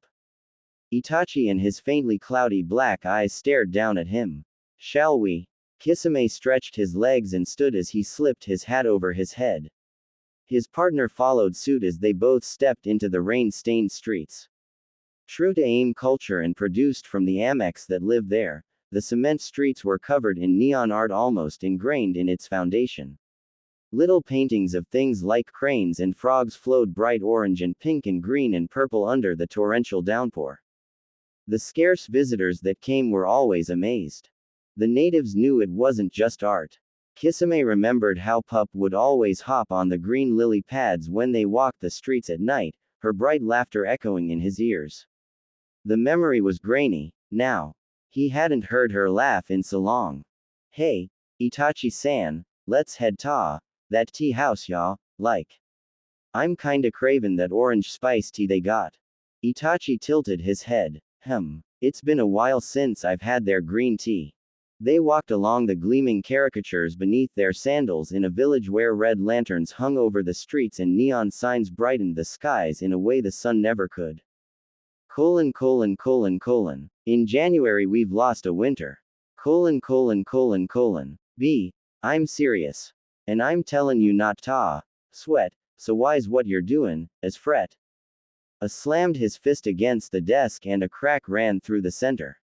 Itachi and his faintly cloudy black eyes stared down at him. Shall we? Kisame stretched his legs and stood as he slipped his hat over his head. His partner followed suit as they both stepped into the rain-stained streets. True to AIM culture and produced from the Amex that lived there, the cement streets were covered in neon art almost ingrained in its foundation. Little paintings of things like cranes and frogs flowed bright orange and pink and green and purple under the torrential downpour. The scarce visitors that came were always amazed. The natives knew it wasn't just art. Kisame remembered how Pup would always hop on the green lily pads when they walked the streets at night, her bright laughter echoing in his ears. The memory was grainy, now. He hadn't heard her laugh in so long. Hey, Itachi-san, let's head to that tea house ya, like. I'm kinda cravin' that orange spice tea they got. Itachi tilted his head. It's been a while since I've had their green tea. They walked along the gleaming caricatures beneath their sandals in a village where red lanterns hung over the streets and neon signs brightened the skies in a way the sun never could. In January we've lost a winter. B. I'm serious. And I'm tellin' you not ta. Sweat, so why's what you're doin', as fret. A slammed his fist against the desk and a crack ran through the center.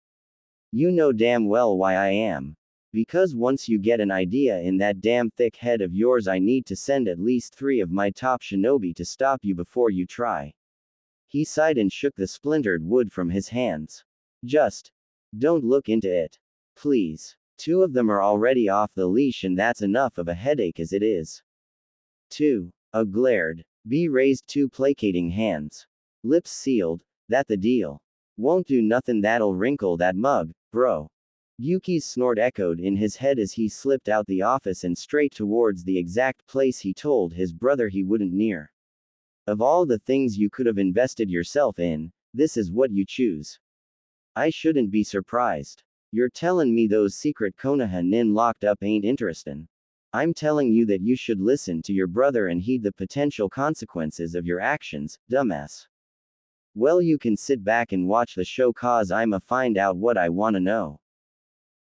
You know damn well why I am. Because once you get an idea in that damn thick head of yours I need to send at least 3 of my top shinobi to stop you before you try. He sighed and shook the splintered wood from his hands. Just don't look into it. Please. 2 of them are already off the leash and that's enough of a headache as it is. 2. A glared. B raised 2 placating hands. Lips sealed. That the deal. Won't do nothin' that'll wrinkle that mug, bro. Yuki's snort echoed in his head as he slipped out the office and straight towards the exact place he told his brother he wouldn't near. Of all the things you could have invested yourself in, this is what you choose. I shouldn't be surprised. You're tellin' me those secret Konoha nin locked up ain't interestin'. I'm telling you that you should listen to your brother and heed the potential consequences of your actions, dumbass. Well, you can sit back and watch the show cause I'ma find out what I wanna know.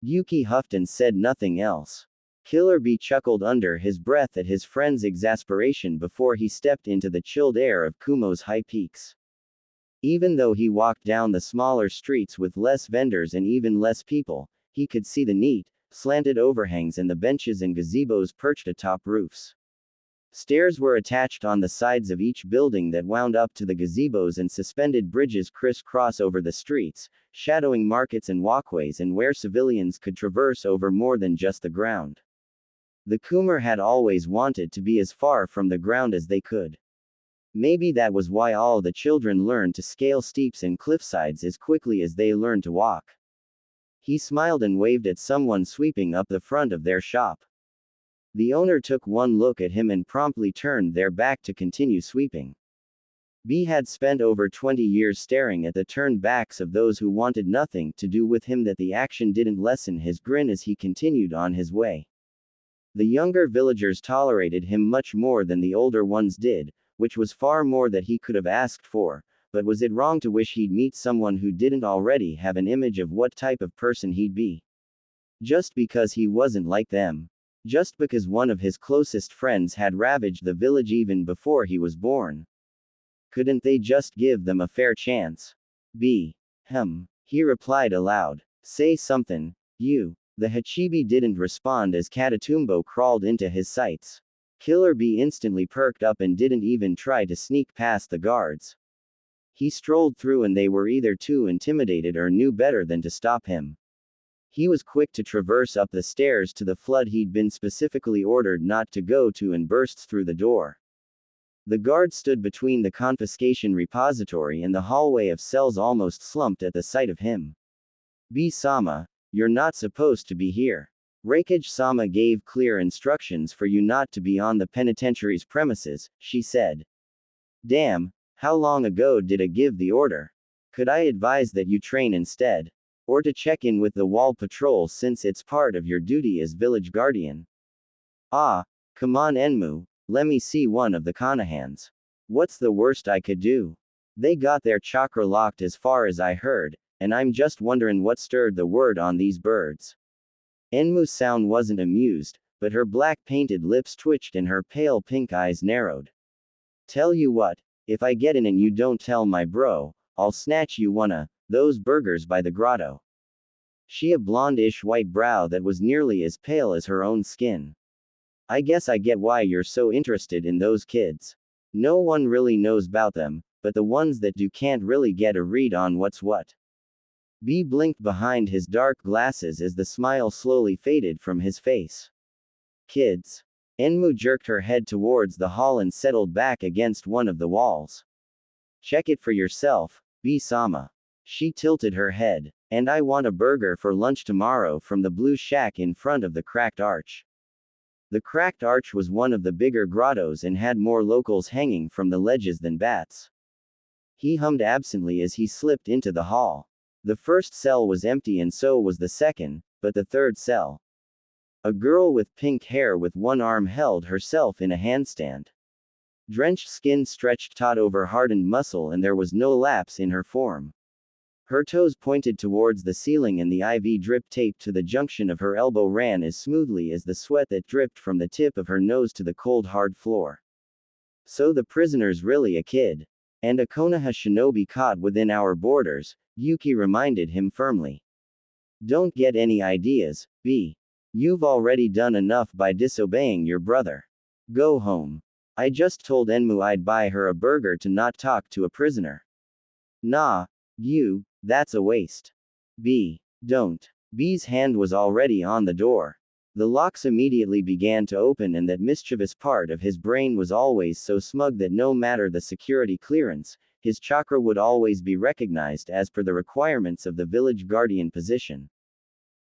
Yuki huffed and said nothing else. Killer Bee chuckled under his breath at his friend's exasperation before he stepped into the chilled air of Kumo's high peaks. Even though he walked down the smaller streets with less vendors and even less people, he could see the neat, slanted overhangs and the benches and gazebos perched atop roofs. Stairs were attached on the sides of each building that wound up to the gazebos and suspended bridges crisscross over the streets, shadowing markets and walkways and where civilians could traverse over more than just the ground. The Kumar had always wanted to be as far from the ground as they could. Maybe that was why all the children learned to scale steeps and cliffsides as quickly as they learned to walk. He smiled and waved at someone sweeping up the front of their shop. The owner took one look at him and promptly turned their back to continue sweeping. B had spent over 20 years staring at the turned backs of those who wanted nothing to do with him that the action didn't lessen his grin as he continued on his way. The younger villagers tolerated him much more than the older ones did, which was far more that he could have asked for, but was it wrong to wish he'd meet someone who didn't already have an image of what type of person he'd be? Just because he wasn't like them. Just because one of his closest friends had ravaged the village even before he was born. Couldn't they just give them a fair chance? B. He replied aloud. Say something, you. The Hachibi didn't respond as Katatumbo crawled into his sights. Killer Bee instantly perked up and didn't even try to sneak past the guards. He strolled through and they were either too intimidated or knew better than to stop him. He was quick to traverse up the stairs to the flood he'd been specifically ordered not to go to and burst through the door. The guard stood between the confiscation repository and the hallway of cells almost slumped at the sight of him. B-sama, You're not supposed to be here. Raikage-sama gave clear instructions for you not to be on the penitentiary's premises, she said. Damn, how long ago did I give the order? Could I advise that you train instead? Or to check in with the wall patrol since it's part of your duty as village guardian? Ah, come on Enmu, let me see one of the Konahans. What's the worst I could do? They got their chakra locked as far as I heard, and I'm just wondering what stirred the word on these birds. Enmu's sound wasn't amused, but her black painted lips twitched and her pale pink eyes narrowed. Tell you what, if I get in and you don't tell my bro, I'll snatch you those burgers by the grotto. She a blonde-ish white brow that was nearly as pale as her own skin. I guess I get why you're so interested in those kids. No one really knows about them, but the ones that do can't really get a read on what's what. B blinked behind his dark glasses as the smile slowly faded from his face. Kids. Enmu jerked her head towards the hall and settled back against one of the walls. Check it for yourself, B-sama. She tilted her head. And I want a burger for lunch tomorrow from the blue shack in front of the cracked arch. The cracked arch was one of the bigger grottos and had more locals hanging from the ledges than bats. He hummed absently as he slipped into the hall. The first cell was empty and so was the second, but the third cell. A girl with pink hair with one arm held herself in a handstand. Drenched skin stretched taut over hardened muscle and there was no lapse in her form. Her toes pointed towards the ceiling and the IV drip taped to the junction of her elbow ran as smoothly as the sweat that dripped from the tip of her nose to the cold hard floor. So the prisoner's really a kid. And a Konoha shinobi caught within our borders, Yuki reminded him firmly. Don't get any ideas, B. You've already done enough by disobeying your brother. Go home. I just told Enmu I'd buy her a burger to not talk to a prisoner. Nah, you, that's a waste. B. Don't. B's hand was already on the door. The locks immediately began to open and that mischievous part of his brain was always so smug that no matter the security clearance, his chakra would always be recognized as per the requirements of the village guardian position.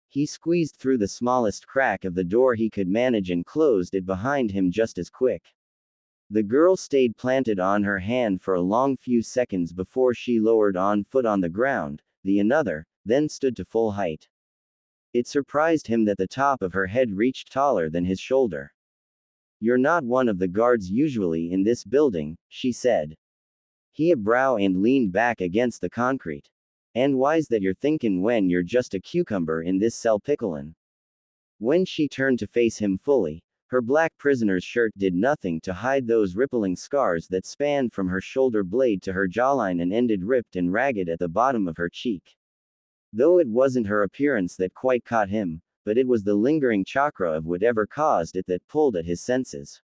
He squeezed through the smallest crack of the door he could manage and closed it behind him just as quick. The girl stayed planted on her hand for a long few seconds before she lowered on foot on the ground, the another, then stood to full height. It surprised him that the top of her head reached taller than his shoulder. You're not one of the guards usually in this building, she said. He a brow and leaned back against the concrete. And why's that you're thinkin' when you're just a cucumber in this cell picklin'? When she turned to face him fully, her black prisoner's shirt did nothing to hide those rippling scars that spanned from her shoulder blade to her jawline and ended ripped and ragged at the bottom of her cheek. Though it wasn't her appearance that quite caught him, but it was the lingering chakra of whatever caused it that pulled at his senses.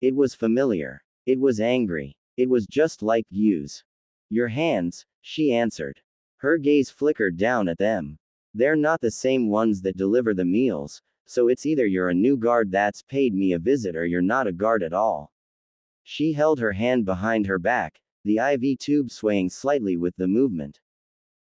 It was familiar. It was angry. It was just like Yu's. Your hands, she answered. Her gaze flickered down at them. They're not the same ones that deliver the meals, so it's either you're a new guard that's paid me a visit or you're not a guard at all. She held her hand behind her back, the IV tube swaying slightly with the movement.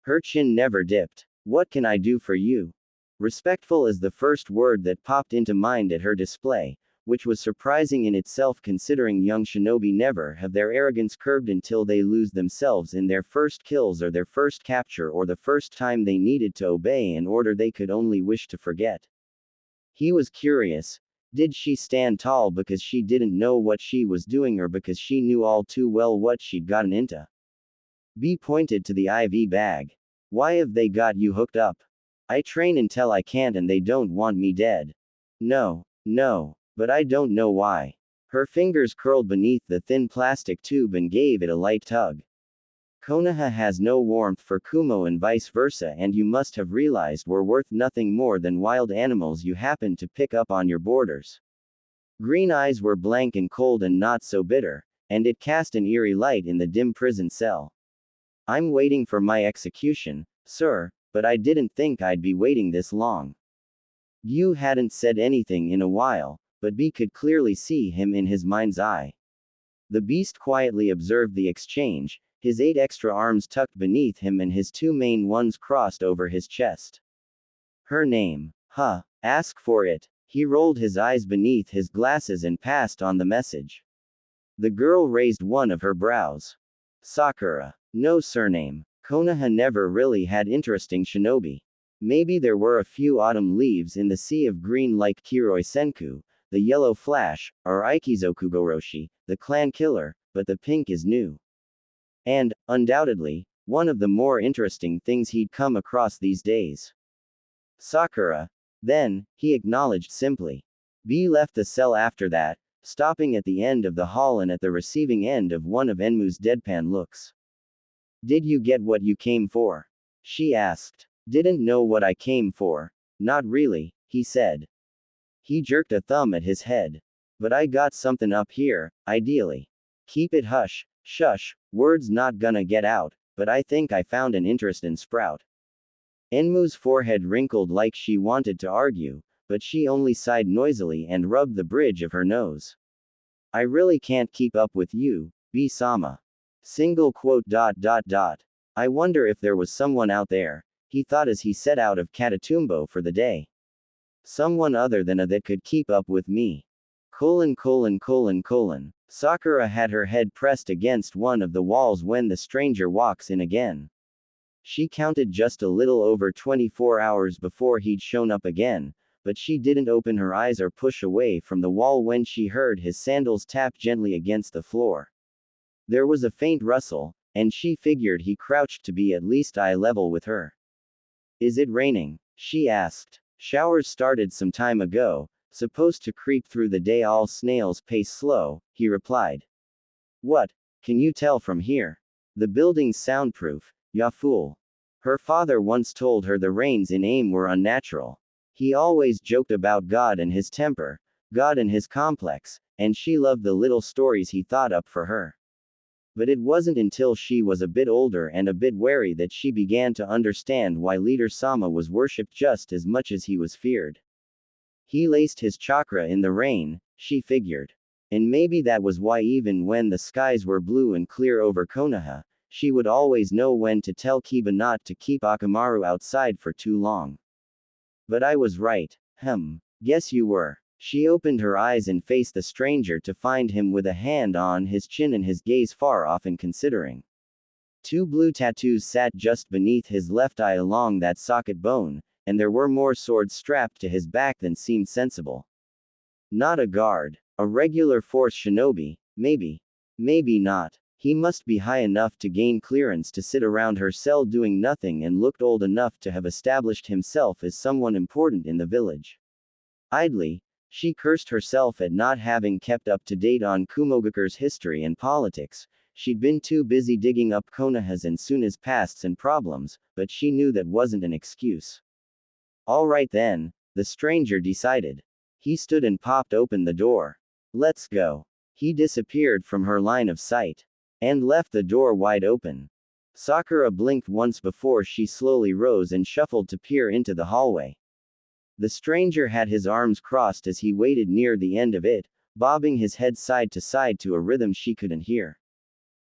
Her chin never dipped. What can I do for you? Respectful is the first word that popped into mind at her display, which was surprising in itself considering young shinobi never have their arrogance curbed until they lose themselves in their first kills or their first capture or the first time they needed to obey an order they could only wish to forget. He was curious. Did she stand tall because she didn't know what she was doing or because she knew all too well what she'd gotten into? B pointed to the IV bag. Why have they got you hooked up? I train until I can't and they don't want me dead. No, but I don't know why. Her fingers curled beneath the thin plastic tube and gave it a light tug. Konoha has no warmth for Kumo and vice versa, and you must have realized we're worth nothing more than wild animals you happen to pick up on your borders. Green eyes were blank and cold and not so bitter, and it cast an eerie light in the dim prison cell. I'm waiting for my execution, sir, but I didn't think I'd be waiting this long. Yu hadn't said anything in a while, but B could clearly see him in his mind's eye. The beast quietly observed the exchange, his 8 extra arms tucked beneath him and his 2 main ones crossed over his chest. Her name. Huh. Ask for it. He rolled his eyes beneath his glasses and passed on the message. The girl raised one of her brows. Sakura. No surname. Konoha never really had interesting shinobi. Maybe there were a few autumn leaves in the sea of green like Kiroi Senku, the yellow flash, or Ikizokugoroshi, the clan killer, but the pink is new. And, undoubtedly, one of the more interesting things he'd come across these days. Sakura. Then, he acknowledged simply. B left the cell after that, stopping at the end of the hall and at the receiving end of one of Enmu's deadpan looks. Did you get what you came for? She asked. Didn't know what I came for. Not really, he said. He jerked a thumb at his head. But I got something up here, ideally. Keep it hush, shush, word's not gonna get out, but I think I found an interest in Sprout. Enmu's forehead wrinkled like she wanted to argue, but she only sighed noisily and rubbed the bridge of her nose. I really can't keep up with you, B-sama. Single quote. I wonder if there was someone out there, he thought as he set out of Katatumbo for the day. Someone other than a that could keep up with me. Sakura had her head pressed against one of the walls when the stranger walks in again. She counted just a little over 24 hours before he'd shown up again, but she didn't open her eyes or push away from the wall when she heard his sandals tap gently against the floor. There was a faint rustle, and she figured he crouched to be at least eye level with her. Is it raining? She asked. Showers started some time ago, supposed to creep through the day all snails pace slow, he replied. What? Can you tell from here? The building's soundproof, ya fool. Her father once told her the rains in AIM were unnatural. He always joked about God and his temper, God and his complex, and she loved the little stories he thought up for her. But it wasn't until she was a bit older and a bit wary that she began to understand why Leader Sama was worshipped just as much as he was feared. He laced his chakra in the rain, she figured. And maybe that was why even when the skies were blue and clear over Konoha, she would always know when to tell Kiba not to keep Akamaru outside for too long. But I was right. Guess you were. She opened her eyes and faced the stranger to find him with a hand on his chin and his gaze far off and considering. 2 blue tattoos sat just beneath his left eye along that socket bone, and there were more swords strapped to his back than seemed sensible. Not a guard. A regular force shinobi, maybe. Maybe not. He must be high enough to gain clearance to sit around her cell doing nothing and looked old enough to have established himself as someone important in the village. Idly, she cursed herself at not having kept up to date on Kumogakure's history and politics. She'd been too busy digging up Konoha's and Suna's pasts and problems, but she knew that wasn't an excuse. All right then, the stranger decided. He stood and popped open the door. Let's go. He disappeared from her line of sight. And left the door wide open. Sakura blinked once before she slowly rose and shuffled to peer into the hallway. The stranger had his arms crossed as he waited near the end of it, bobbing his head side to side to a rhythm she couldn't hear.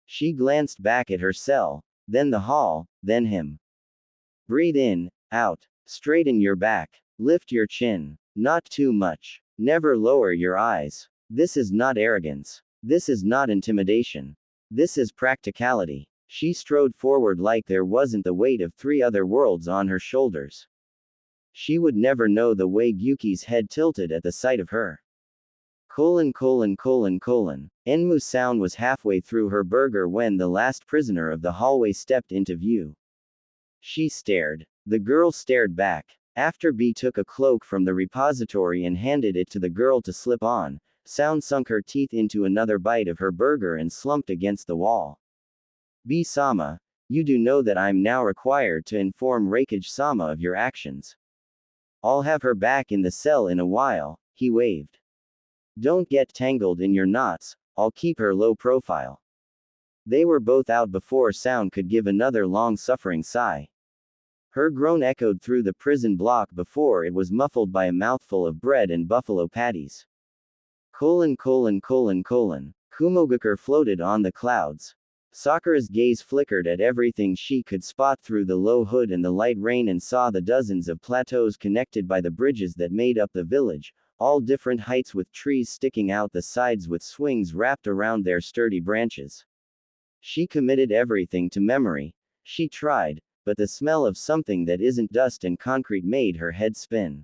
She glanced back at her cell, then the hall, then him. Breathe in, out, straighten your back, lift your chin, not too much, never lower your eyes. This is not arrogance. This is not intimidation. This is practicality. She strode forward like there wasn't the weight of 3 other worlds on her shoulders. She would never know the way Gyuki's head tilted at the sight of her. Enmu's sound was halfway through her burger when the last prisoner of the hallway stepped into view. She stared. The girl stared back. After B took a cloak from the repository and handed it to the girl to slip on, Sound sunk her teeth into another bite of her burger and slumped against the wall. B-sama, you do know that I'm now required to inform Raikage-sama of your actions. I'll have her back in the cell in a while, he waved. Don't get tangled in your knots, I'll keep her low profile. They were both out before Sound could give another long-suffering sigh. Her groan echoed through the prison block before it was muffled by a mouthful of bread and buffalo patties. Kumogakure floated on the clouds. Sakura's gaze flickered at everything she could spot through the low hood and the light rain and saw the dozens of plateaus connected by the bridges that made up the village, all different heights with trees sticking out the sides with swings wrapped around their sturdy branches. She committed everything to memory. She tried, but the smell of something that isn't dust and concrete made her head spin.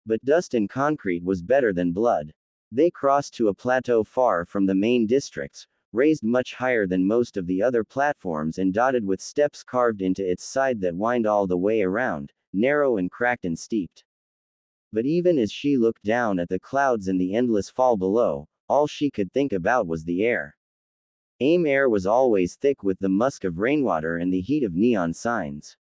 But dust and concrete was better than blood. They crossed to a plateau far from the main districts, raised much higher than most of the other platforms and dotted with steps carved into its side that wind all the way around, narrow and cracked and steeped. But even as she looked down at the clouds and the endless fall below, all she could think about was the air. Air was always thick with the musk of rainwater and the heat of neon signs.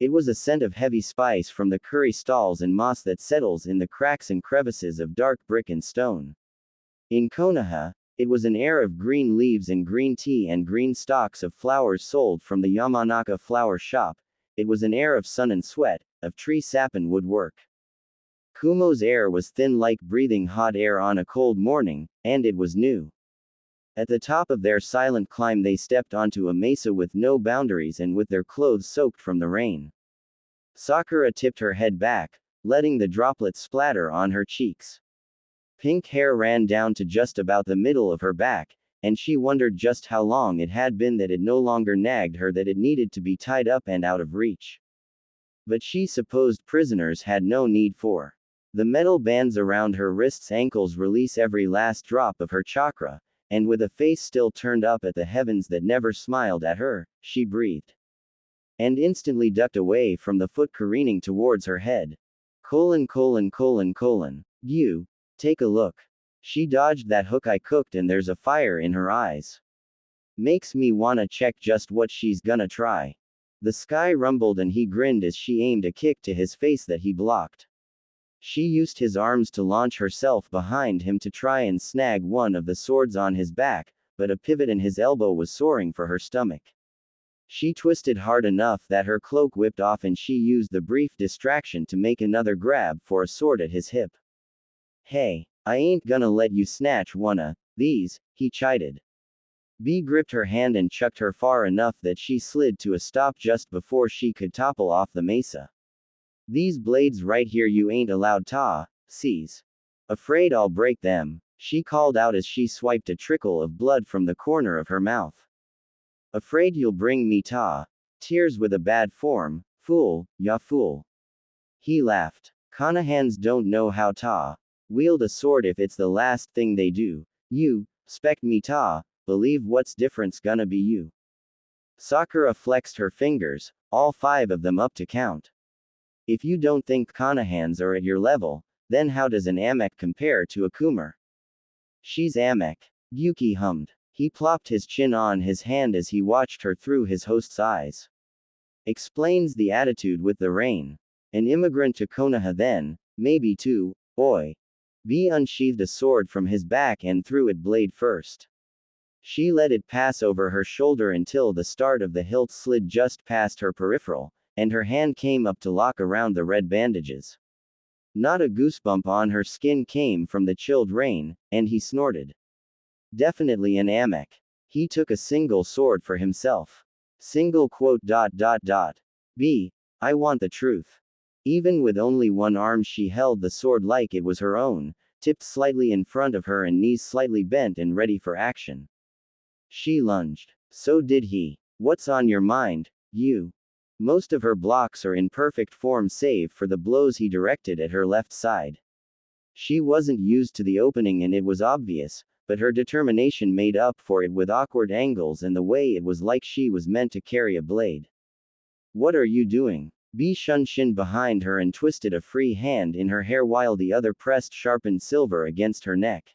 It was a scent of heavy spice from the curry stalls and moss that settles in the cracks and crevices of dark brick and stone. In Konoha, it was an air of green leaves and green tea and green stalks of flowers sold from the Yamanaka flower shop. It was an air of sun and sweat, of tree sap and woodwork. Kumo's air was thin like breathing hot air on a cold morning, and it was new. At the top of their silent climb they stepped onto a mesa with no boundaries and with their clothes soaked from the rain. Sakura tipped her head back, letting the droplets splatter on her cheeks. Pink hair ran down to just about the middle of her back, and she wondered just how long it had been that it no longer nagged her that it needed to be tied up and out of reach. But she supposed prisoners had no need for. The metal bands around her wrists' ankles release every last drop of her chakra, and with a face still turned up at the heavens that never smiled at her, she breathed. And instantly ducked away from the foot careening towards her head. You. Take a look. She dodged that hook I cooked and there's a fire in her eyes. Makes me wanna check just what she's gonna try. The sky rumbled and he grinned as she aimed a kick to his face that he blocked. She used his arms to launch herself behind him to try and snag one of the swords on his back, but a pivot and his elbow was soaring for her stomach. She twisted hard enough that her cloak whipped off and she used the brief distraction to make another grab for a sword at his hip. Hey, I ain't gonna let you snatch one of these, he chided. B gripped her hand and chucked her far enough that she slid to a stop just before she could topple off the mesa. These blades right here you ain't allowed to seize. Afraid I'll break them, she called out as she swiped a trickle of blood from the corner of her mouth. Afraid you'll bring me to tears with a bad form, fool, ya fool. He laughed. Konohans don't know how to wield a sword if it's the last thing they do. You, expect me to believe what's different's gonna be you. Sakura flexed her fingers, all 5 of them up to count. If you don't think Konohans are at your level, then how does an Amek compare to a Kumer? She's Amek. Yuki hummed. He plopped his chin on his hand as he watched her through his host's eyes. Explains the attitude with the rain. An immigrant to Konoha then, maybe too, oi. B unsheathed a sword from his back and threw it blade first. She let it pass over her shoulder until the start of the hilt slid just past her peripheral, and her hand came up to lock around the red bandages. Not a goosebump on her skin came from the chilled rain, and he snorted. Definitely an Amek. He took a single sword for himself. Single quote. B. I want the truth. Even with only one arm she held the sword like it was her own, tipped slightly in front of her and knees slightly bent and ready for action. She lunged. So did he. What's on your mind, you? Most of her blocks are in perfect form save for the blows he directed at her left side. She wasn't used to the opening and it was obvious, but her determination made up for it with awkward angles and the way it was like she was meant to carry a blade. What are you doing? B shunshined behind her and twisted a free hand in her hair while the other pressed sharpened silver against her neck.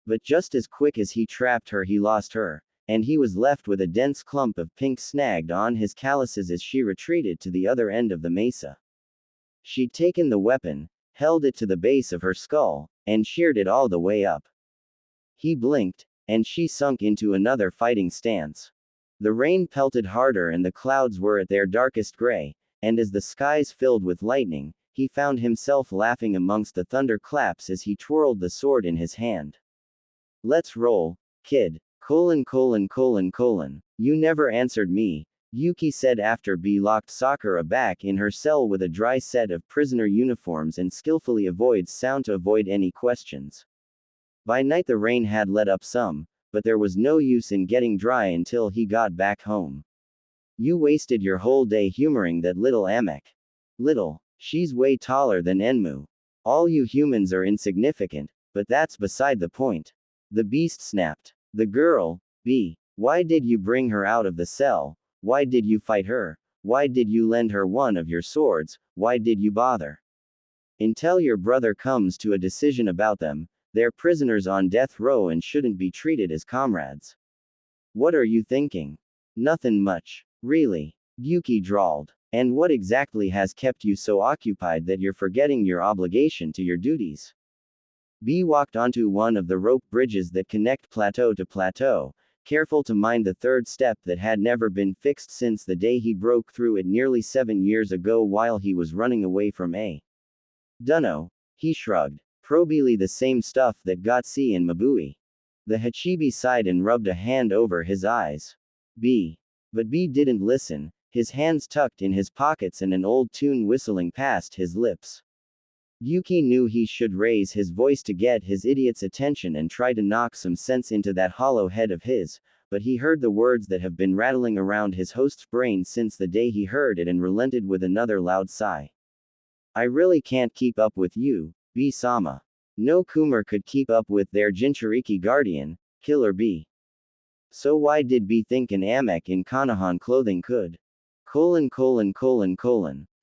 But just as quick as he trapped her he lost her, and he was left with a dense clump of pink snagged on his calluses as she retreated to the other end of the mesa. She'd taken the weapon, held it to the base of her skull, and sheared it all the way up. He blinked, and she sunk into another fighting stance. The rain pelted harder and the clouds were at their darkest gray, and as the skies filled with lightning, he found himself laughing amongst the thunder claps as he twirled the sword in his hand. Let's roll, kid, You never answered me, Yuki said after B locked Sakura back in her cell with a dry set of prisoner uniforms and skillfully avoids sound to avoid any questions. By night the rain had let up some, but there was no use in getting dry until he got back home. You wasted your whole day humoring that little Amek. Little. She's way taller than Enmu. All you humans are insignificant, but that's beside the point. The beast snapped. The girl, B. Why did you bring her out of the cell? Why did you fight her? Why did you lend her one of your swords? Why did you bother? Until your brother comes to a decision about them, they're prisoners on death row and shouldn't be treated as comrades. What are you thinking? Nothing much. Really. Yuki drawled. And what exactly has kept you so occupied that you're forgetting your obligation to your duties? B walked onto one of the rope bridges that connect plateau to plateau, careful to mind the third step that had never been fixed since the day he broke through it nearly 7 years ago while he was running away from A. Dunno. He shrugged. Probably the same stuff that got C in Mabui. The Hachibi sighed and rubbed a hand over his eyes. B. But B didn't listen, his hands tucked in his pockets and an old tune whistling past his lips. Yuki knew he should raise his voice to get his idiot's attention and try to knock some sense into that hollow head of his, but he heard the words that have been rattling around his host's brain since the day he heard it and relented with another loud sigh. I really can't keep up with you, B-sama. No Kumar could keep up with their Jinchuriki guardian, Killer B. So why did B think an Amek in Konohan clothing could?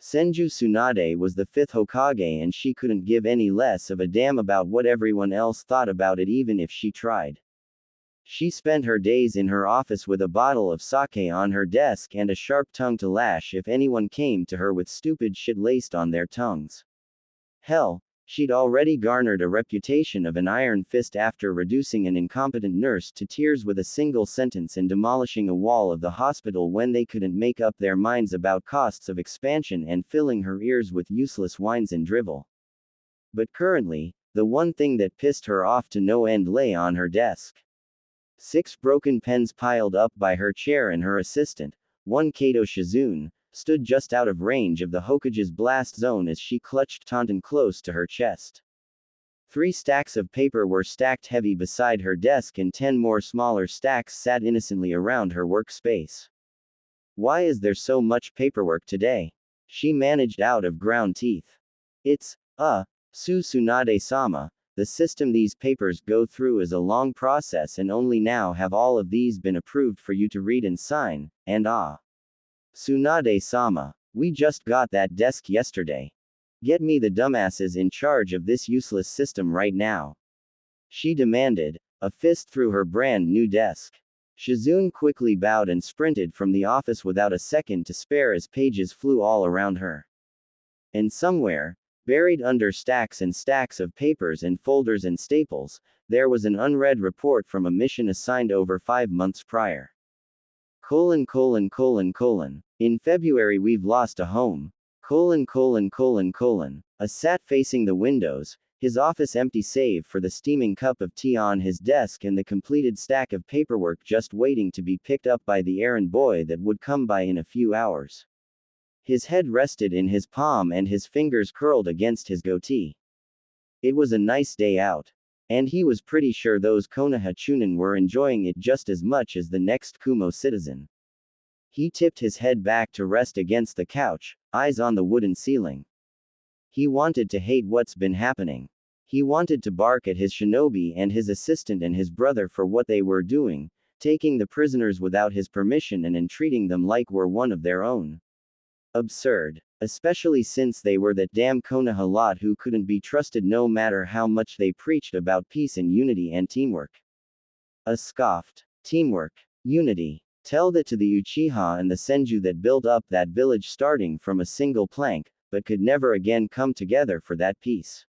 Senju Tsunade was the 5th Hokage and she couldn't give any less of a damn about what everyone else thought about it even if she tried. She spent her days in her office with a bottle of sake on her desk and a sharp tongue to lash if anyone came to her with stupid shit laced on their tongues. Hell, she'd already garnered a reputation of an iron fist after reducing an incompetent nurse to tears with a single sentence and demolishing a wall of the hospital when they couldn't make up their minds about costs of expansion and filling her ears with useless whines and drivel. But currently, the one thing that pissed her off to no end lay on her desk. 6 broken pens piled up by her chair and her assistant, one Kato Shizune, stood just out of range of the Hokage's blast zone as she clutched Taunton close to her chest. 3 stacks of paper were stacked heavy beside her desk and 10 more smaller stacks sat innocently around her workspace. Why is there so much paperwork today? She managed out of ground teeth. It's, Tsunade-sama, the system these papers go through is a long process and only now have all of these been approved for you to read and sign, and Tsunade-sama, we just got that desk yesterday. Get me the dumbasses in charge of this useless system right now. She demanded, a fist through her brand new desk. Shizune quickly bowed and sprinted from the office without a second to spare as pages flew all around her. And somewhere, buried under stacks and stacks of papers and folders and staples, there was an unread report from a mission assigned over 5 months prior. In February we've lost a home. A sat facing the windows, his office empty save for the steaming cup of tea on his desk and the completed stack of paperwork just waiting to be picked up by the errand boy that would come by in a few hours. His head rested in his palm and his fingers curled against his goatee. It was a nice day out. And he was pretty sure those Konoha Chunin were enjoying it just as much as the next Kumo citizen. He tipped his head back to rest against the couch, eyes on the wooden ceiling. He wanted to hate what's been happening. He wanted to bark at his shinobi and his assistant and his brother for what they were doing, taking the prisoners without his permission and entreating them like were one of their own. Absurd. Especially since they were that damn Konoha lot who couldn't be trusted no matter how much they preached about peace and unity and teamwork. Scoffed. Teamwork. Unity. Tell that to the Uchiha and the Senju that built up that village starting from a single plank, but could never again come together for that peace.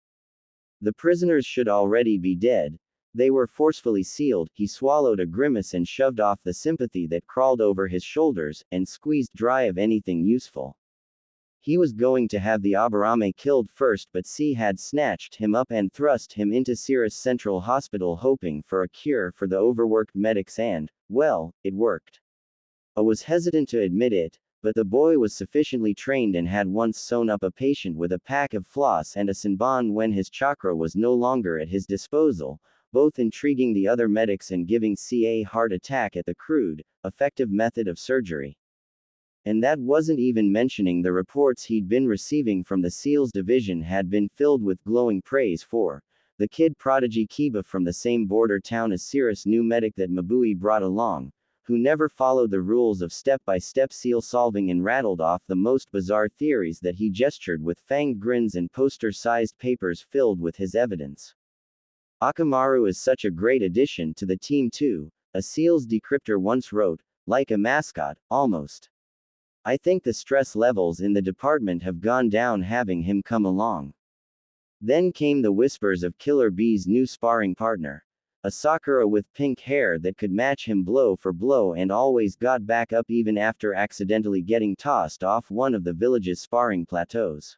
The prisoners should already be dead. They were forcefully sealed. He swallowed a grimace and shoved off the sympathy that crawled over his shoulders, and squeezed dry of anything useful. He was going to have the Aburame killed first, but C had snatched him up and thrust him into Cirrus Central Hospital hoping for a cure for the overworked medics and, well, it worked. I was hesitant to admit it, but the boy was sufficiently trained and had once sewn up a patient with a pack of floss and a Senbon when his chakra was no longer at his disposal, both intriguing the other medics and giving C a heart attack at the crude, effective method of surgery. And that wasn't even mentioning the reports he'd been receiving from the SEALs division had been filled with glowing praise for the kid prodigy Kiba from the same border town as Cirrus new medic that Mabui brought along, who never followed the rules of step-by-step SEAL solving and rattled off the most bizarre theories that he gestured with fanged grins and poster-sized papers filled with his evidence. Akamaru is such a great addition to the team too, a SEALs decryptor once wrote, like a mascot, almost. I think the stress levels in the department have gone down having him come along. Then came the whispers of Killer Bee's new sparring partner. A Sakura with pink hair that could match him blow for blow and always got back up even after accidentally getting tossed off one of the village's sparring plateaus.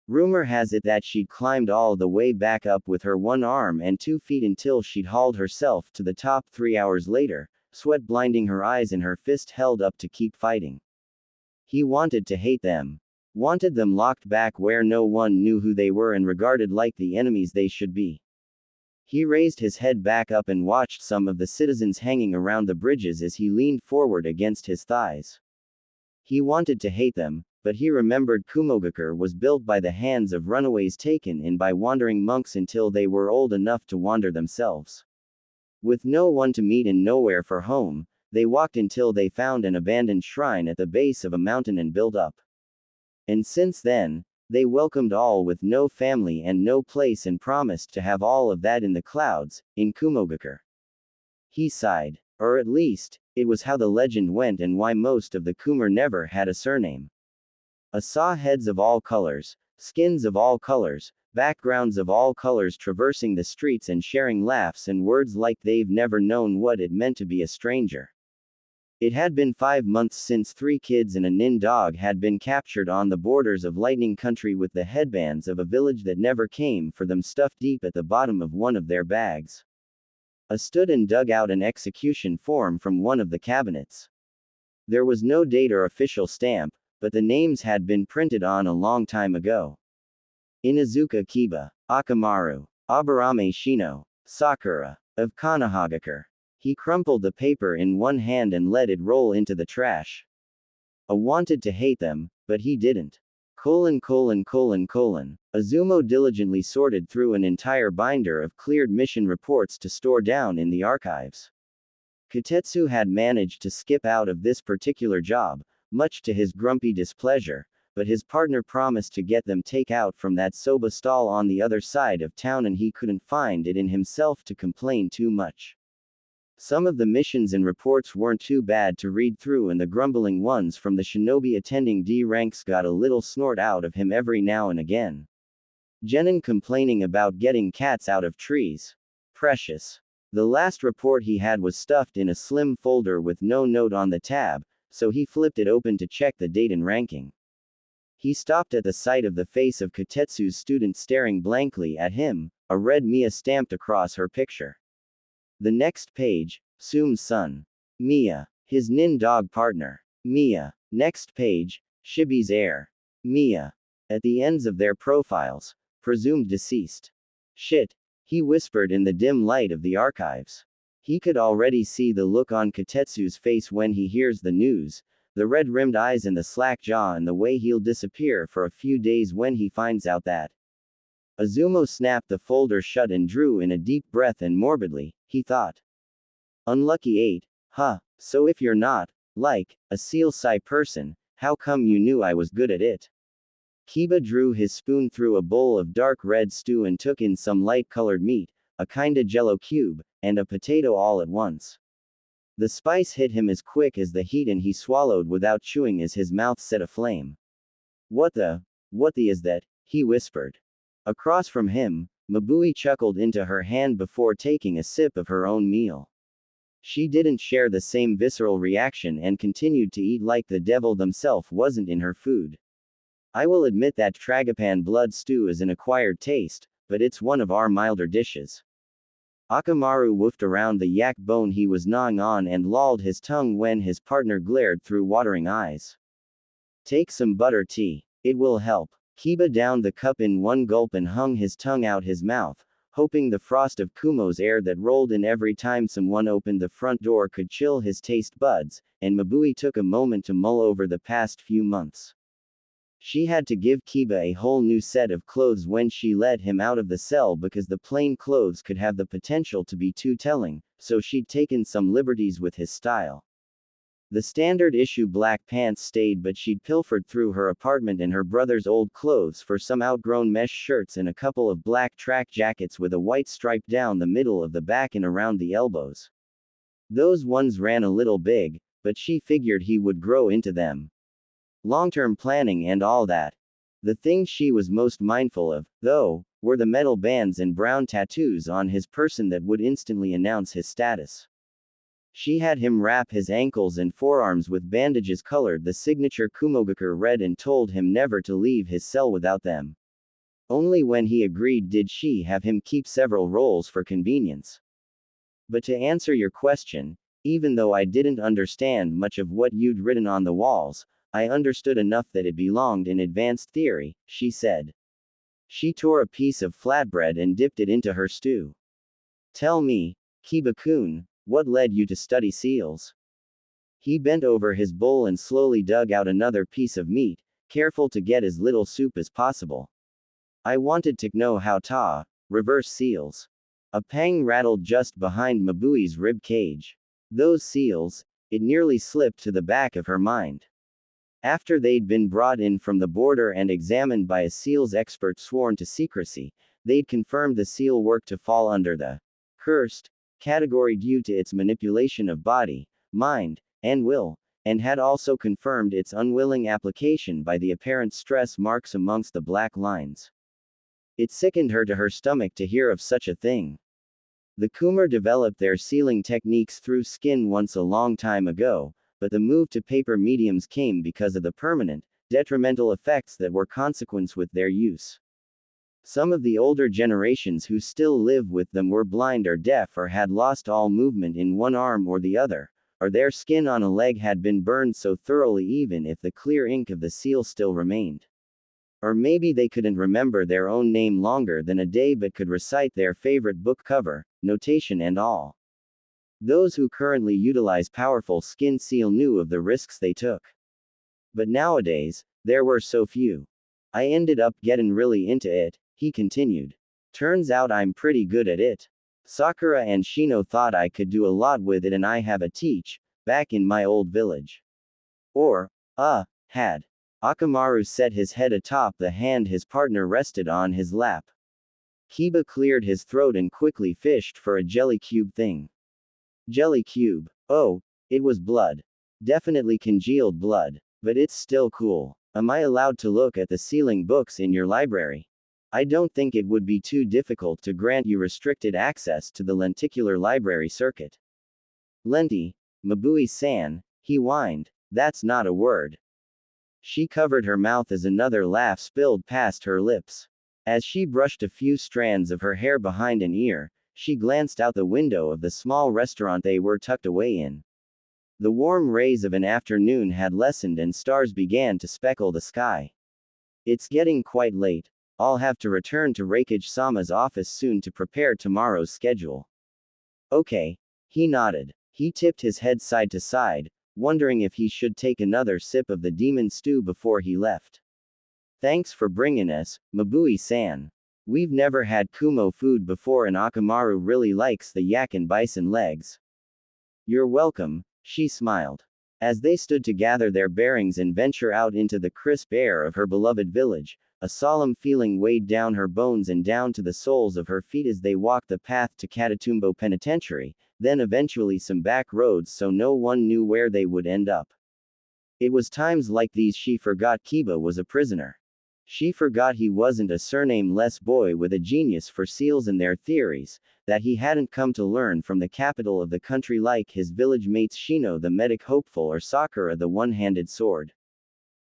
Rumor has it that she'd climbed all the way back up with her 1 arm and 2 feet until she'd hauled herself to the top 3 hours later, sweat blinding her eyes and her fist held up to keep fighting. He wanted to hate them. Wanted them locked back where no one knew who they were and regarded like the enemies they should be. He raised his head back up and watched some of the citizens hanging around the bridges as he leaned forward against his thighs. He wanted to hate them, but he remembered Kumogakure was built by the hands of runaways taken in by wandering monks until they were old enough to wander themselves. With no one to meet and nowhere for home, they walked until they found an abandoned shrine at the base of a mountain and built up. And since then, they welcomed all with no family and no place and promised to have all of that in the clouds, in Kumogakure. He sighed. Or at least, it was how the legend went and why most of the Kumar never had a surname. I saw heads of all colors, skins of all colors, backgrounds of all colors traversing the streets and sharing laughs and words like they've never known what it meant to be a stranger. It had been 5 months since 3 kids and a nin dog had been captured on the borders of Lightning Country with the headbands of a village that never came for them stuffed deep at the bottom of one of their bags. I stood and dug out an execution form from one of the cabinets. There was no date or official stamp, but the names had been printed on a long time ago. Inuzuka Kiba, Akamaru, Aburame Shino, Sakura, of Konohagakure. He crumpled the paper in one hand and let it roll into the trash. I wanted to hate them, but he didn't. Azumo diligently sorted through an entire binder of cleared mission reports to store down in the archives. Kotetsu had managed to skip out of this particular job, much to his grumpy displeasure, but his partner promised to get them take out from that soba stall on the other side of town and he couldn't find it in himself to complain too much. Some of the missions and reports weren't too bad to read through and the grumbling ones from the shinobi attending D ranks got a little snort out of him every now and again. Genin complaining about getting cats out of trees. Precious. The last report he had was stuffed in a slim folder with no note on the tab, so he flipped it open to check the date and ranking. He stopped at the sight of the face of Kotetsu's student staring blankly at him, a red Mia stamped across her picture. The next page, Sum's son. Mia. His nin dog partner. Mia. Next page, Shibi's heir. Mia. At the ends of their profiles, presumed deceased. Shit, he whispered in the dim light of the archives. He could already see the look on Kotetsu's face when he hears the news, the red-rimmed eyes and the slack jaw and the way he'll disappear for a few days when he finds out that. Azumo snapped the folder shut and drew in a deep breath and morbidly, he thought. Unlucky 8, huh, so if you're not, like, a seal psi person, how come you knew I was good at it? Kiba drew his spoon through a bowl of dark red stew and took in some light-colored meat, a kinda jello cube, and a potato all at once. The spice hit him as quick as the heat and he swallowed without chewing as his mouth set aflame. What the is that? He whispered. Across from him, Mabui chuckled into her hand before taking a sip of her own meal. She didn't share the same visceral reaction and continued to eat like the devil themself wasn't in her food. I will admit that Tragopan blood stew is an acquired taste, but it's one of our milder dishes. Akamaru woofed around the yak bone he was gnawing on and lolled his tongue when his partner glared through watering eyes. Take some butter tea. It will help. Kiba downed the cup in one gulp and hung his tongue out his mouth, hoping the frost of Kumo's air that rolled in every time someone opened the front door could chill his taste buds, and Mabui took a moment to mull over the past few months. She had to give Kiba a whole new set of clothes when she let him out of the cell because the plain clothes could have the potential to be too telling, so she'd taken some liberties with his style. The standard issue black pants stayed, but she'd pilfered through her apartment and her brother's old clothes for some outgrown mesh shirts and a couple of black track jackets with a white stripe down the middle of the back and around the elbows. Those ones ran a little big, but she figured he would grow into them. Long-term planning and all that. The thing she was most mindful of, though, were the metal bands and brown tattoos on his person that would instantly announce his status. She had him wrap his ankles and forearms with bandages colored the signature Kumogakur red and told him never to leave his cell without them. Only when he agreed did she have him keep several rolls for convenience. But to answer your question, even though I didn't understand much of what you'd written on the walls, I understood enough that it belonged in advanced theory, she said. She tore a piece of flatbread and dipped it into her stew. Tell me, Kiba-kun, what led you to study seals? He bent over his bowl and slowly dug out another piece of meat, careful to get as little soup as possible. I wanted to know how to reverse seals. A pang rattled just behind Mabui's rib cage. Those seals, it nearly slipped to the back of her mind. After they'd been brought in from the border and examined by a seals expert sworn to secrecy, they'd confirmed the seal worked to fall under the cursed category due to its manipulation of body, mind, and will, and had also confirmed its unwilling application by the apparent stress marks amongst the black lines. It sickened her to her stomach to hear of such a thing. The Kumar developed their sealing techniques through skin once a long time ago, but the move to paper mediums came because of the permanent, detrimental effects that were consequent with their use. Some of the older generations who still live with them were blind or deaf or had lost all movement in one arm or the other, or their skin on a leg had been burned so thoroughly even if the clear ink of the seal still remained. Or maybe they couldn't remember their own name longer than a day but could recite their favorite book cover, notation and all. Those who currently utilize powerful skin seal knew of the risks they took. But nowadays, there were so few. I ended up getting really into it, he continued. Turns out I'm pretty good at it. Sakura and Shino thought I could do a lot with it and I have a teach, back in my old village. Or, had. Akamaru set his head atop the hand his partner rested on his lap. Kiba cleared his throat and quickly fished for a jelly cube thing. Jelly cube. Oh, it was blood. Definitely congealed blood. But it's still cool. Am I allowed to look at the sealing books in your library? I don't think it would be too difficult to grant you restricted access to the lenticular library circuit. Lenti, Mabui-san, he whined, that's not a word. She covered her mouth as another laugh spilled past her lips. As she brushed a few strands of her hair behind an ear, she glanced out the window of the small restaurant they were tucked away in. The warm rays of an afternoon had lessened and stars began to speckle the sky. It's getting quite late. I'll have to return to Reikage-sama's office soon to prepare tomorrow's schedule. Okay. He nodded. He tipped his head side to side, wondering if he should take another sip of the demon stew before he left. Thanks for bringing us, Mabui-san. We've never had Kumo food before and Akamaru really likes the yak and bison legs. You're welcome, she smiled. As they stood to gather their bearings and venture out into the crisp air of her beloved village, a solemn feeling weighed down her bones and down to the soles of her feet as they walked the path to Katatumbo Penitentiary, then eventually some back roads so no one knew where they would end up. It was times like these she forgot Kiba was a prisoner. She forgot he wasn't a surname-less boy with a genius for seals and their theories, that he hadn't come to learn from the capital of the country like his village mates Shino the medic hopeful or Sakura the one-handed sword.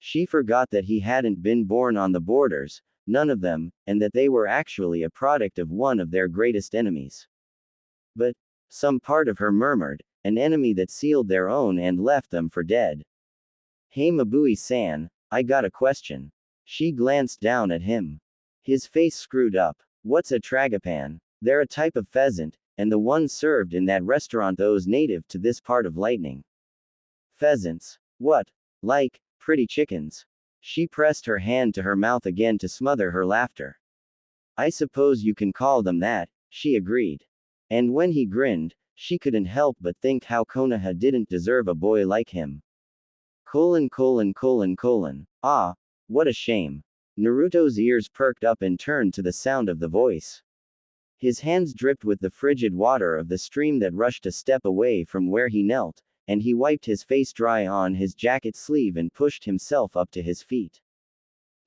She forgot that he hadn't been born on the borders, none of them, and that they were actually a product of one of their greatest enemies. But, some part of her murmured, an enemy that sealed their own and left them for dead. Hey Mabui-san, I got a question. She glanced down at him. His face screwed up. What's a tragapan? They're a type of pheasant, and the ones served in that restaurant those native to this part of Lightning. Pheasants? What? Like, pretty chickens? She pressed her hand to her mouth again to smother her laughter. I suppose you can call them that, she agreed. And when he grinned, she couldn't help but think how Konoha didn't deserve a boy like him. Ah, what a shame. Naruto's ears perked up and turned to the sound of the voice. His hands dripped with the frigid water of the stream that rushed a step away from where he knelt, and he wiped his face dry on his jacket sleeve and pushed himself up to his feet.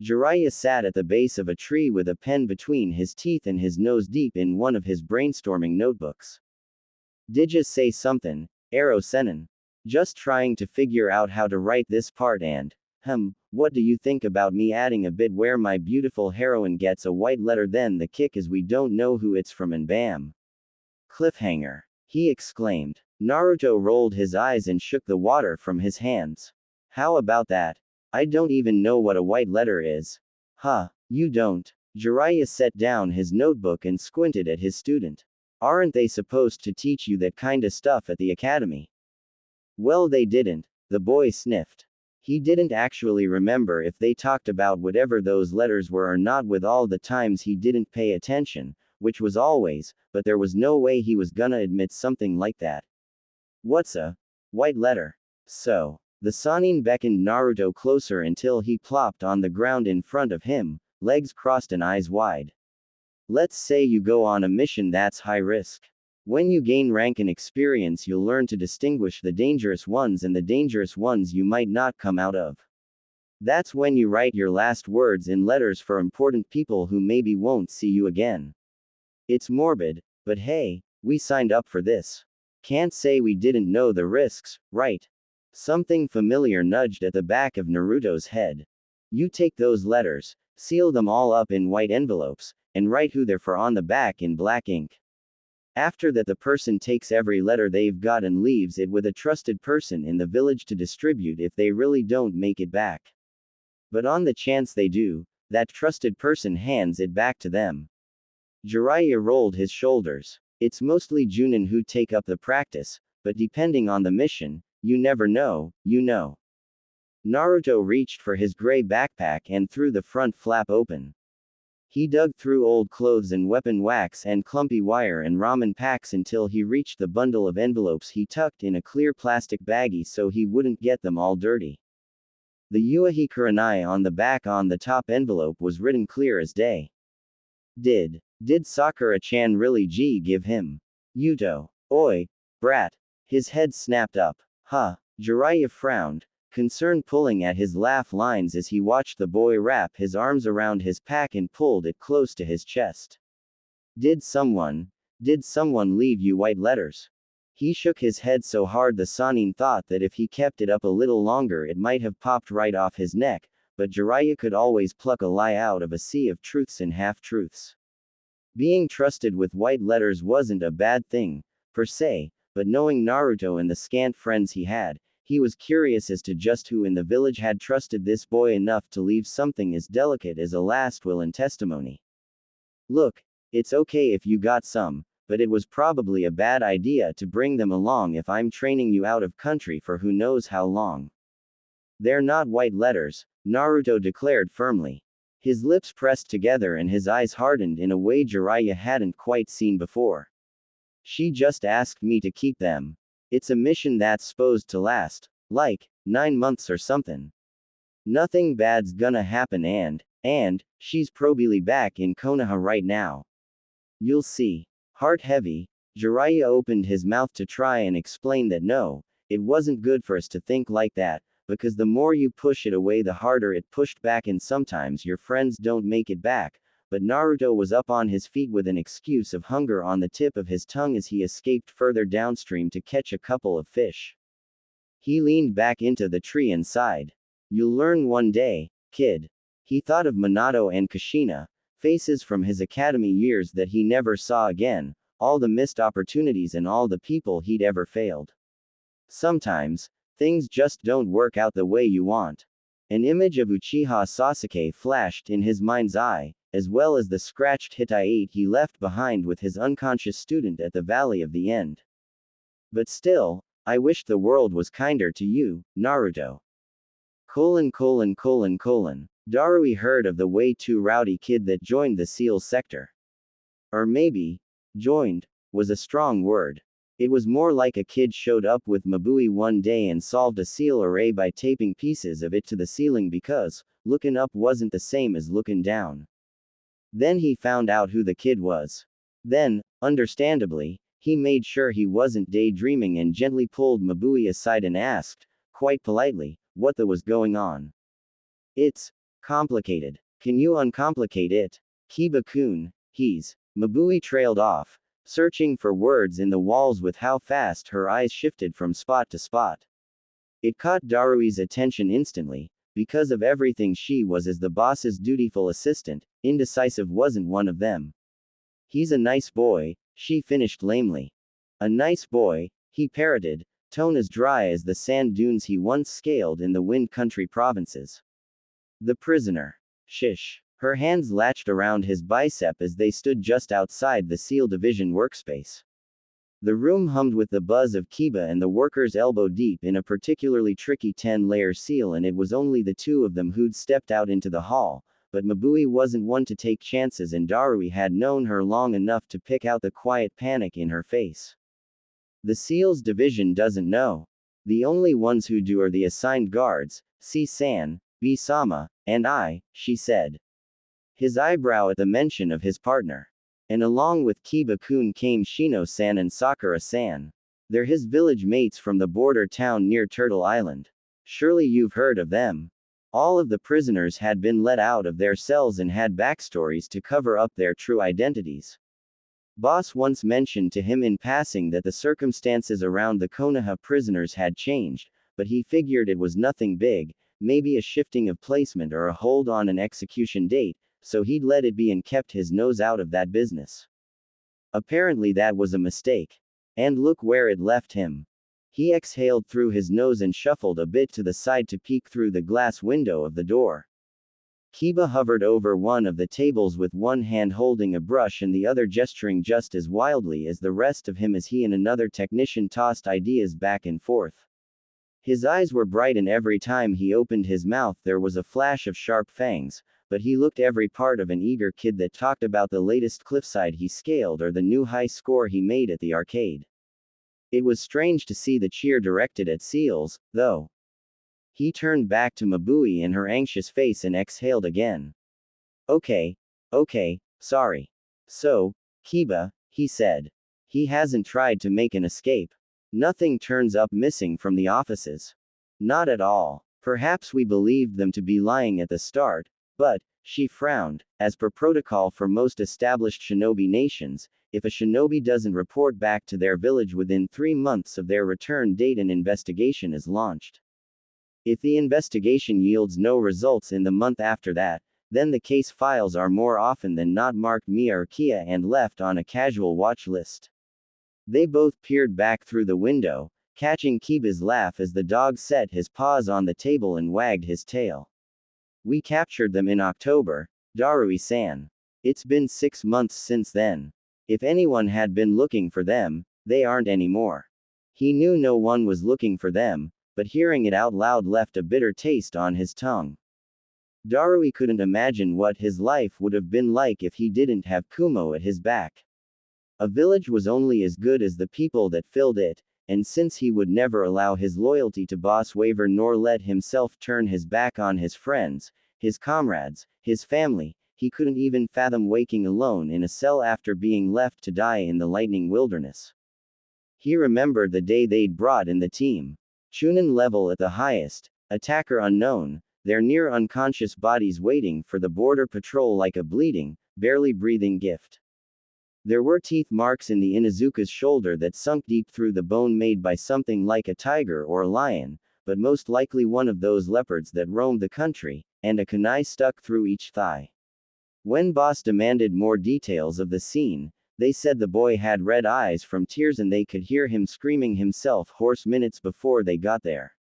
Jiraiya sat at the base of a tree with a pen between his teeth and his nose deep in one of his brainstorming notebooks. Didja say something, Ero Senin? Just trying to figure out how to write this part and, what do you think about me adding a bit where my beautiful heroine gets a white letter then the kick is we don't know who it's from and bam. Cliffhanger. He exclaimed. Naruto rolled his eyes and shook the water from his hands. How about that? I don't even know what a white letter is. Huh, you don't. Jiraiya set down his notebook and squinted at his student. Aren't they supposed to teach you that kinda stuff at the academy? Well, they didn't, the boy sniffed. He didn't actually remember if they talked about whatever those letters were or not with all the times he didn't pay attention, which was always, but there was no way he was gonna admit something like that. What's a white letter? So, the Sannin beckoned Naruto closer until he plopped on the ground in front of him, legs crossed and eyes wide. Let's say you go on a mission that's high risk. When you gain rank and experience, you'll learn to distinguish the dangerous ones and the dangerous ones you might not come out of. That's when you write your last words in letters for important people who maybe won't see you again. It's morbid, but hey, we signed up for this. Can't say we didn't know the risks, right? Something familiar nudged at the back of Naruto's head. You take those letters, seal them all up in white envelopes, and write who they're for on the back in black ink. After that, the person takes every letter they've got and leaves it with a trusted person in the village to distribute if they really don't make it back. But on the chance they do, that trusted person hands it back to them. Jiraiya rolled his shoulders. It's mostly Junin who take up the practice, but depending on the mission, you never know, you know. Naruto reached for his gray backpack and threw the front flap open. He dug through old clothes and weapon wax and clumpy wire and ramen packs until he reached the bundle of envelopes he tucked in a clear plastic baggie so he wouldn't get them all dirty. The Yuahi Kurenai on the back on the top envelope was written clear as day. Did Sakura-chan really give him? Yuto. Oi, brat. His head snapped up. Huh. Jiraiya frowned, concern pulling at his laugh lines as he watched the boy wrap his arms around his pack and pulled it close to his chest. Did someone leave you white letters? He shook his head so hard the Sannin thought that if he kept it up a little longer it might have popped right off his neck, but Jiraiya could always pluck a lie out of a sea of truths and half-truths. Being trusted with white letters wasn't a bad thing, per se, but knowing Naruto and the scant friends he had, he was curious as to just who in the village had trusted this boy enough to leave something as delicate as a last will and testimony. Look, it's okay if you got some, but it was probably a bad idea to bring them along if I'm training you out of country for who knows how long. They're not white letters, Naruto declared firmly. His lips pressed together and his eyes hardened in a way Jiraiya hadn't quite seen before. She just asked me to keep them. It's a mission that's supposed to last, like, 9 months or something. Nothing bad's gonna happen and, she's probably back in Konoha right now. You'll see. Heart heavy, Jiraiya opened his mouth to try and explain that no, it wasn't good for us to think like that, because the more you push it away the harder it pushed back and sometimes your friends don't make it back, but Naruto was up on his feet with an excuse of hunger on the tip of his tongue as he escaped further downstream to catch a couple of fish. He leaned back into the tree and sighed. You'll learn one day, kid. He thought of Minato and Kushina, faces from his academy years that he never saw again, all the missed opportunities and all the people he'd ever failed. Sometimes, things just don't work out the way you want. An image of Uchiha Sasuke flashed in his mind's eye, as well as the scratched Hittite he left behind with his unconscious student at the Valley of the End. But still, I wish the world was kinder to you, Naruto. Darui heard of the way too rowdy kid that joined the SEAL sector. Or maybe, joined, was a strong word. It was more like a kid showed up with Mabui one day and solved a SEAL array by taping pieces of it to the ceiling because, looking up wasn't the same as looking down. Then he found out who the kid was. Then, understandably, he made sure he wasn't daydreaming and gently pulled Mabui aside and asked, quite politely, what was going on. It's complicated. Can you uncomplicate it? Kiba-kun, Mabui trailed off, searching for words in the walls with how fast her eyes shifted from spot to spot. It caught Darui's attention instantly, because of everything she was as the boss's dutiful assistant, indecisive wasn't one of them. He's a nice boy, she finished lamely. A nice boy, he parroted, tone as dry as the sand dunes he once scaled in the Wind Country provinces. The prisoner. Shish. Her hands latched around his bicep as they stood just outside the SEAL Division workspace. The room hummed with the buzz of Kiba and the workers elbow deep in a particularly tricky 10-layer seal, and it was only the two of them who'd stepped out into the hall, but Mabui wasn't one to take chances and Darui had known her long enough to pick out the quiet panic in her face. The SEALs Division doesn't know. The only ones who do are the assigned guards, C-san, B-sama, and I, she said. His eyebrow at the mention of his partner. And along with Kiba-kun came Shino-san and Sakura-san. They're his village mates from the border town near Turtle Island. Surely you've heard of them. All of the prisoners had been let out of their cells and had backstories to cover up their true identities. Boss once mentioned to him in passing that the circumstances around the Konoha prisoners had changed, but he figured it was nothing big, maybe a shifting of placement or a hold on an execution date, so he'd let it be and kept his nose out of that business. Apparently that was a mistake. And look where it left him. He exhaled through his nose and shuffled a bit to the side to peek through the glass window of the door. Kiba hovered over one of the tables with one hand holding a brush and the other gesturing just as wildly as the rest of him as he and another technician tossed ideas back and forth. His eyes were bright and every time he opened his mouth there was a flash of sharp fangs, but he looked every part of an eager kid that talked about the latest cliffside he scaled or the new high score he made at the arcade. It was strange to see the cheer directed at SEALs, though. He turned back to Mabui and her anxious face and exhaled again. Okay, sorry. So, Kiba, he said. He hasn't tried to make an escape. Nothing turns up missing from the offices. Not at all. Perhaps we believed them to be lying at the start, but, she frowned, as per protocol for most established shinobi nations, if a shinobi doesn't report back to their village within 3 months of their return date, an investigation is launched. If the investigation yields no results in the month after that, then the case files are more often than not marked Mia or Kia and left on a casual watch list. They both peered back through the window, catching Kiba's laugh as the dog set his paws on the table and wagged his tail. We captured them in October, Darui-san. It's been 6 months since then. If anyone had been looking for them, they aren't anymore. He knew no one was looking for them, but hearing it out loud left a bitter taste on his tongue. Darui couldn't imagine what his life would have been like if he didn't have Kumo at his back. A village was only as good as the people that filled it, and since he would never allow his loyalty to Boss waver nor let himself turn his back on his friends, his comrades, his family, he couldn't even fathom waking alone in a cell after being left to die in the lightning wilderness. He remembered the day they'd brought in the team. Chunin level at the highest, attacker unknown, their near unconscious bodies waiting for the border patrol like a bleeding, barely breathing gift. There were teeth marks in the Inuzuka's shoulder that sunk deep through the bone made by something like a tiger or a lion, but most likely one of those leopards that roamed the country, and a kunai stuck through each thigh. When boss demanded more details of the scene, they said the boy had red eyes from tears and they could hear him screaming himself hoarse minutes before they got there.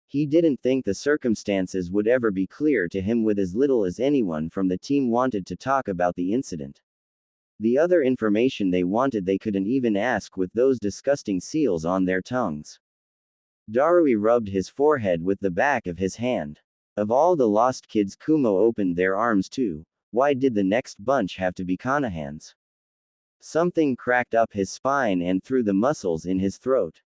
He didn't think the circumstances would ever be clear to him with as little as anyone from the team wanted to talk about the incident. The other information they wanted they couldn't even ask with those disgusting seals on their tongues. Darui rubbed his forehead with the back of his hand. Of all the lost kids Kumo opened their arms to, why did the next bunch have to be Kanahans? Something cracked up his spine and through the muscles in his throat.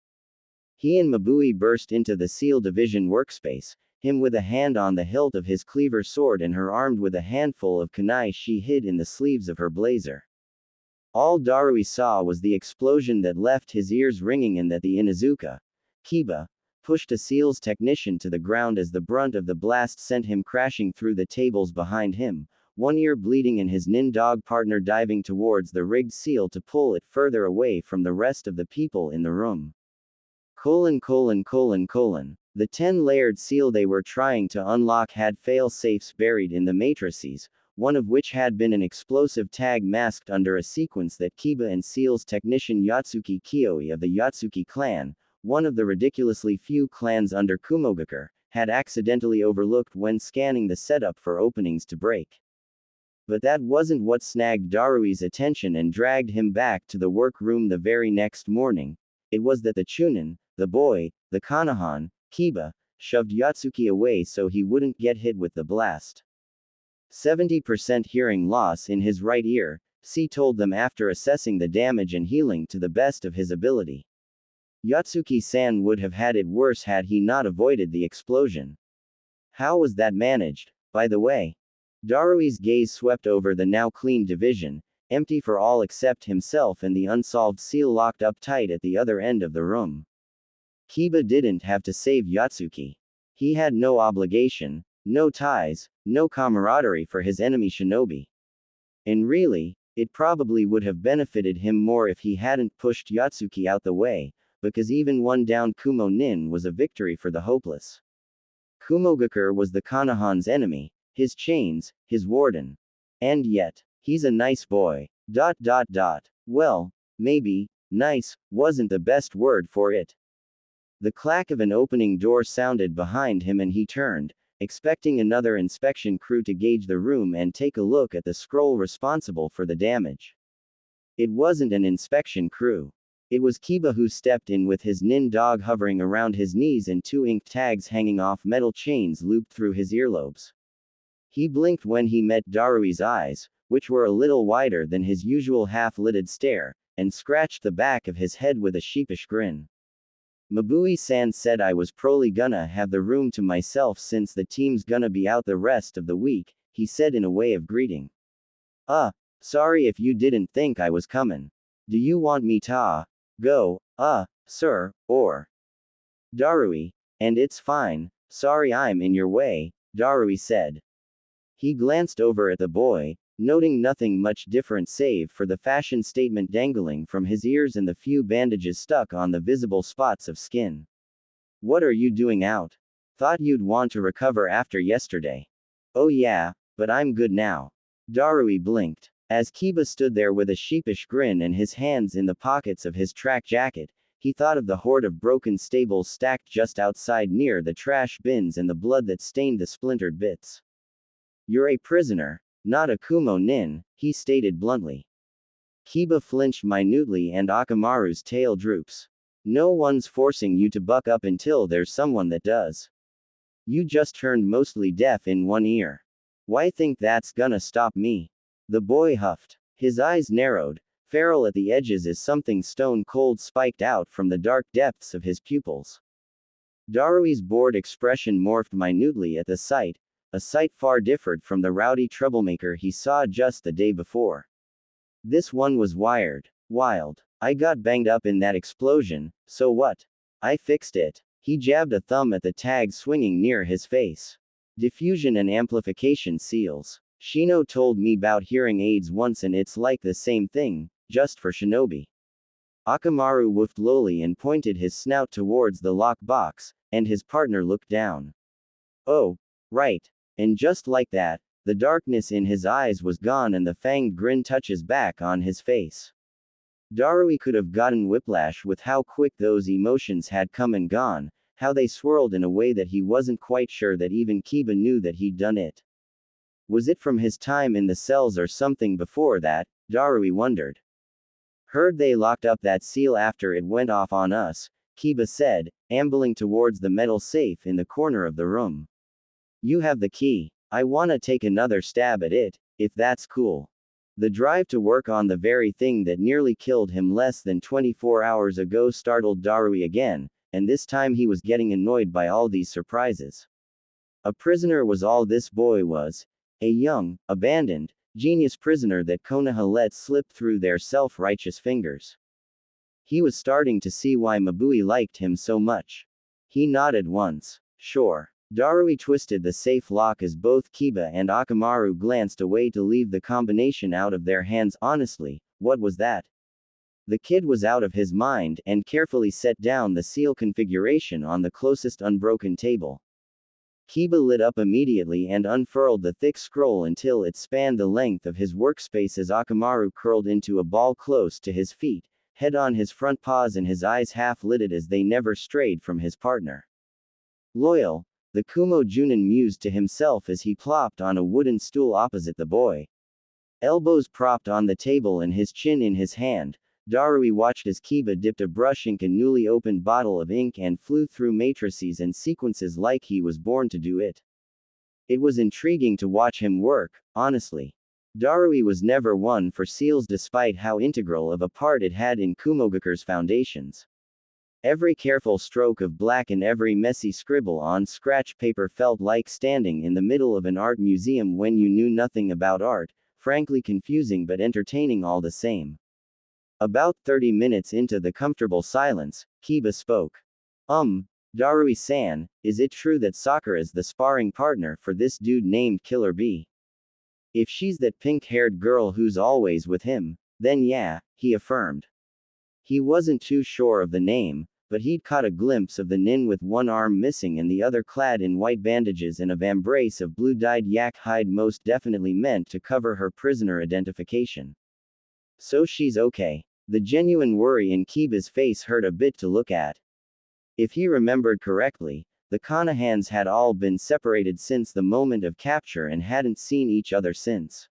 He and Mabui burst into the SEAL Division workspace, him with a hand on the hilt of his cleaver sword and her armed with a handful of kunai she hid in the sleeves of her blazer. All Darui saw was the explosion that left his ears ringing and that the Inuzuka, Kiba, pushed a SEAL's technician to the ground as the brunt of the blast sent him crashing through the tables behind him, one ear bleeding and his nin dog partner diving towards the rigged SEAL to pull it further away from the rest of the people in the room. The 10-layered seal they were trying to unlock had fail-safes buried in the matrices, one of which had been an explosive tag masked under a sequence that Kiba and SEAL's technician Yatsuki Kioi of the Yatsuki clan, one of the ridiculously few clans under Kumogakure, had accidentally overlooked when scanning the setup for openings to break. But that wasn't what snagged Darui's attention and dragged him back to the workroom the very next morning. It was that the Chunin, the boy, the Kanahan, Kiba, shoved Yatsuki away so he wouldn't get hit with the blast. 70% hearing loss in his right ear, C told them after assessing the damage and healing to the best of his ability. Yatsuki-san would have had it worse had he not avoided the explosion. How was that managed, by the way? Darui's gaze swept over the now clean division, empty for all except himself and the unsolved seal locked up tight at the other end of the room. Kiba didn't have to save Yatsuki. He had no obligation, no ties, no camaraderie for his enemy shinobi. And really, it probably would have benefited him more if he hadn't pushed Yatsuki out the way, because even one down Kumo Nin was a victory for the hopeless. Kumogakure was the Kanahan's enemy, his chains, his warden. And yet, he's a nice boy. Well, maybe, nice, wasn't the best word for it. The clack of an opening door sounded behind him and he turned, expecting another inspection crew to gauge the room and take a look at the scroll responsible for the damage. It wasn't an inspection crew. It was Kiba who stepped in with his nin dog hovering around his knees and 2 ink tags hanging off metal chains looped through his earlobes. He blinked when he met Darui's eyes, which were a little wider than his usual half-lidded stare, and scratched the back of his head with a sheepish grin. Mabui-san said I was probably gonna have the room to myself since the team's gonna be out the rest of the week, he said in a way of greeting. Sorry if you didn't think I was comin'. Do you want me to go, sir, or? Darui, and it's fine, sorry I'm in your way, Darui said. He glanced over at the boy, noting nothing much different save for the fashion statement dangling from his ears and the few bandages stuck on the visible spots of skin. What are you doing out? Thought you'd want to recover after yesterday. Oh yeah, but I'm good now. Darui blinked. As Kiba stood there with a sheepish grin and his hands in the pockets of his track jacket, he thought of the horde of broken stables stacked just outside near the trash bins and the blood that stained the splintered bits. You're a prisoner, not a Kumo Nin, he stated bluntly. Kiba flinched minutely and Akamaru's tail droops. No one's forcing you to buck up until there's someone that does. You just turned mostly deaf in one ear. Why think that's gonna stop me? The boy huffed. His eyes narrowed, feral at the edges as something stone cold spiked out from the dark depths of his pupils. Darui's bored expression morphed minutely at the sight, a sight far different from the rowdy troublemaker he saw just the day before. This one was wild. I got banged up in that explosion, so what? I fixed it. He jabbed a thumb at the tag swinging near his face. Diffusion and amplification seals. Shino told me 'bout hearing aids once and it's like the same thing, just for shinobi. Akamaru woofed lowly and pointed his snout towards the lock box, and his partner looked down. Oh, right. And just like that, the darkness in his eyes was gone and the fanged grin touches back on his face. Darui could have gotten whiplash with how quick those emotions had come and gone, how they swirled in a way that he wasn't quite sure that even Kiba knew that he'd done it. Was it from his time in the cells or something before that? Darui wondered. Heard they locked up that seal after it went off on us, Kiba said, ambling towards the metal safe in the corner of the room. You have the key. I wanna take another stab at it, if that's cool. The drive to work on the very thing that nearly killed him less than 24 hours ago startled Darui again, and this time he was getting annoyed by all these surprises. A prisoner was all this boy was. A young, abandoned, genius prisoner that Konoha let slip through their self-righteous fingers. He was starting to see why Mabui liked him so much. He nodded once. Sure. Darui twisted the safe lock as both Kiba and Akamaru glanced away to leave the combination out of their hands. Honestly, what was that? The kid was out of his mind and carefully set down the seal configuration on the closest unbroken table. Kiba lit up immediately and unfurled the thick scroll until it spanned the length of his workspace as Akamaru curled into a ball close to his feet, head on his front paws and his eyes half-lidded as they never strayed from his partner. Loyal, the Kumo Junin mused to himself as he plopped on a wooden stool opposite the boy. Elbows propped on the table and his chin in his hand, Darui watched as Kiba dipped a brush ink a newly opened bottle of ink and flew through matrices and sequences like he was born to do it. It was intriguing to watch him work, honestly. Darui was never one for seals despite how integral of a part it had in Kumogakure's foundations. Every careful stroke of black and every messy scribble on scratch paper felt like standing in the middle of an art museum when you knew nothing about art, frankly confusing but entertaining all the same. About 30 minutes into the comfortable silence, Kiba spoke. Darui-san, is it true that Sakura's the sparring partner for this dude named Killer Bee? If she's that pink-haired girl who's always with him, then yeah, he affirmed. He wasn't too sure of the name, but he'd caught a glimpse of the nin with one arm missing and the other clad in white bandages and a vambrace of blue-dyed yak hide most definitely meant to cover her prisoner identification. So she's okay. The genuine worry in Kiba's face hurt a bit to look at. If he remembered correctly, the Konohans had all been separated since the moment of capture and hadn't seen each other since.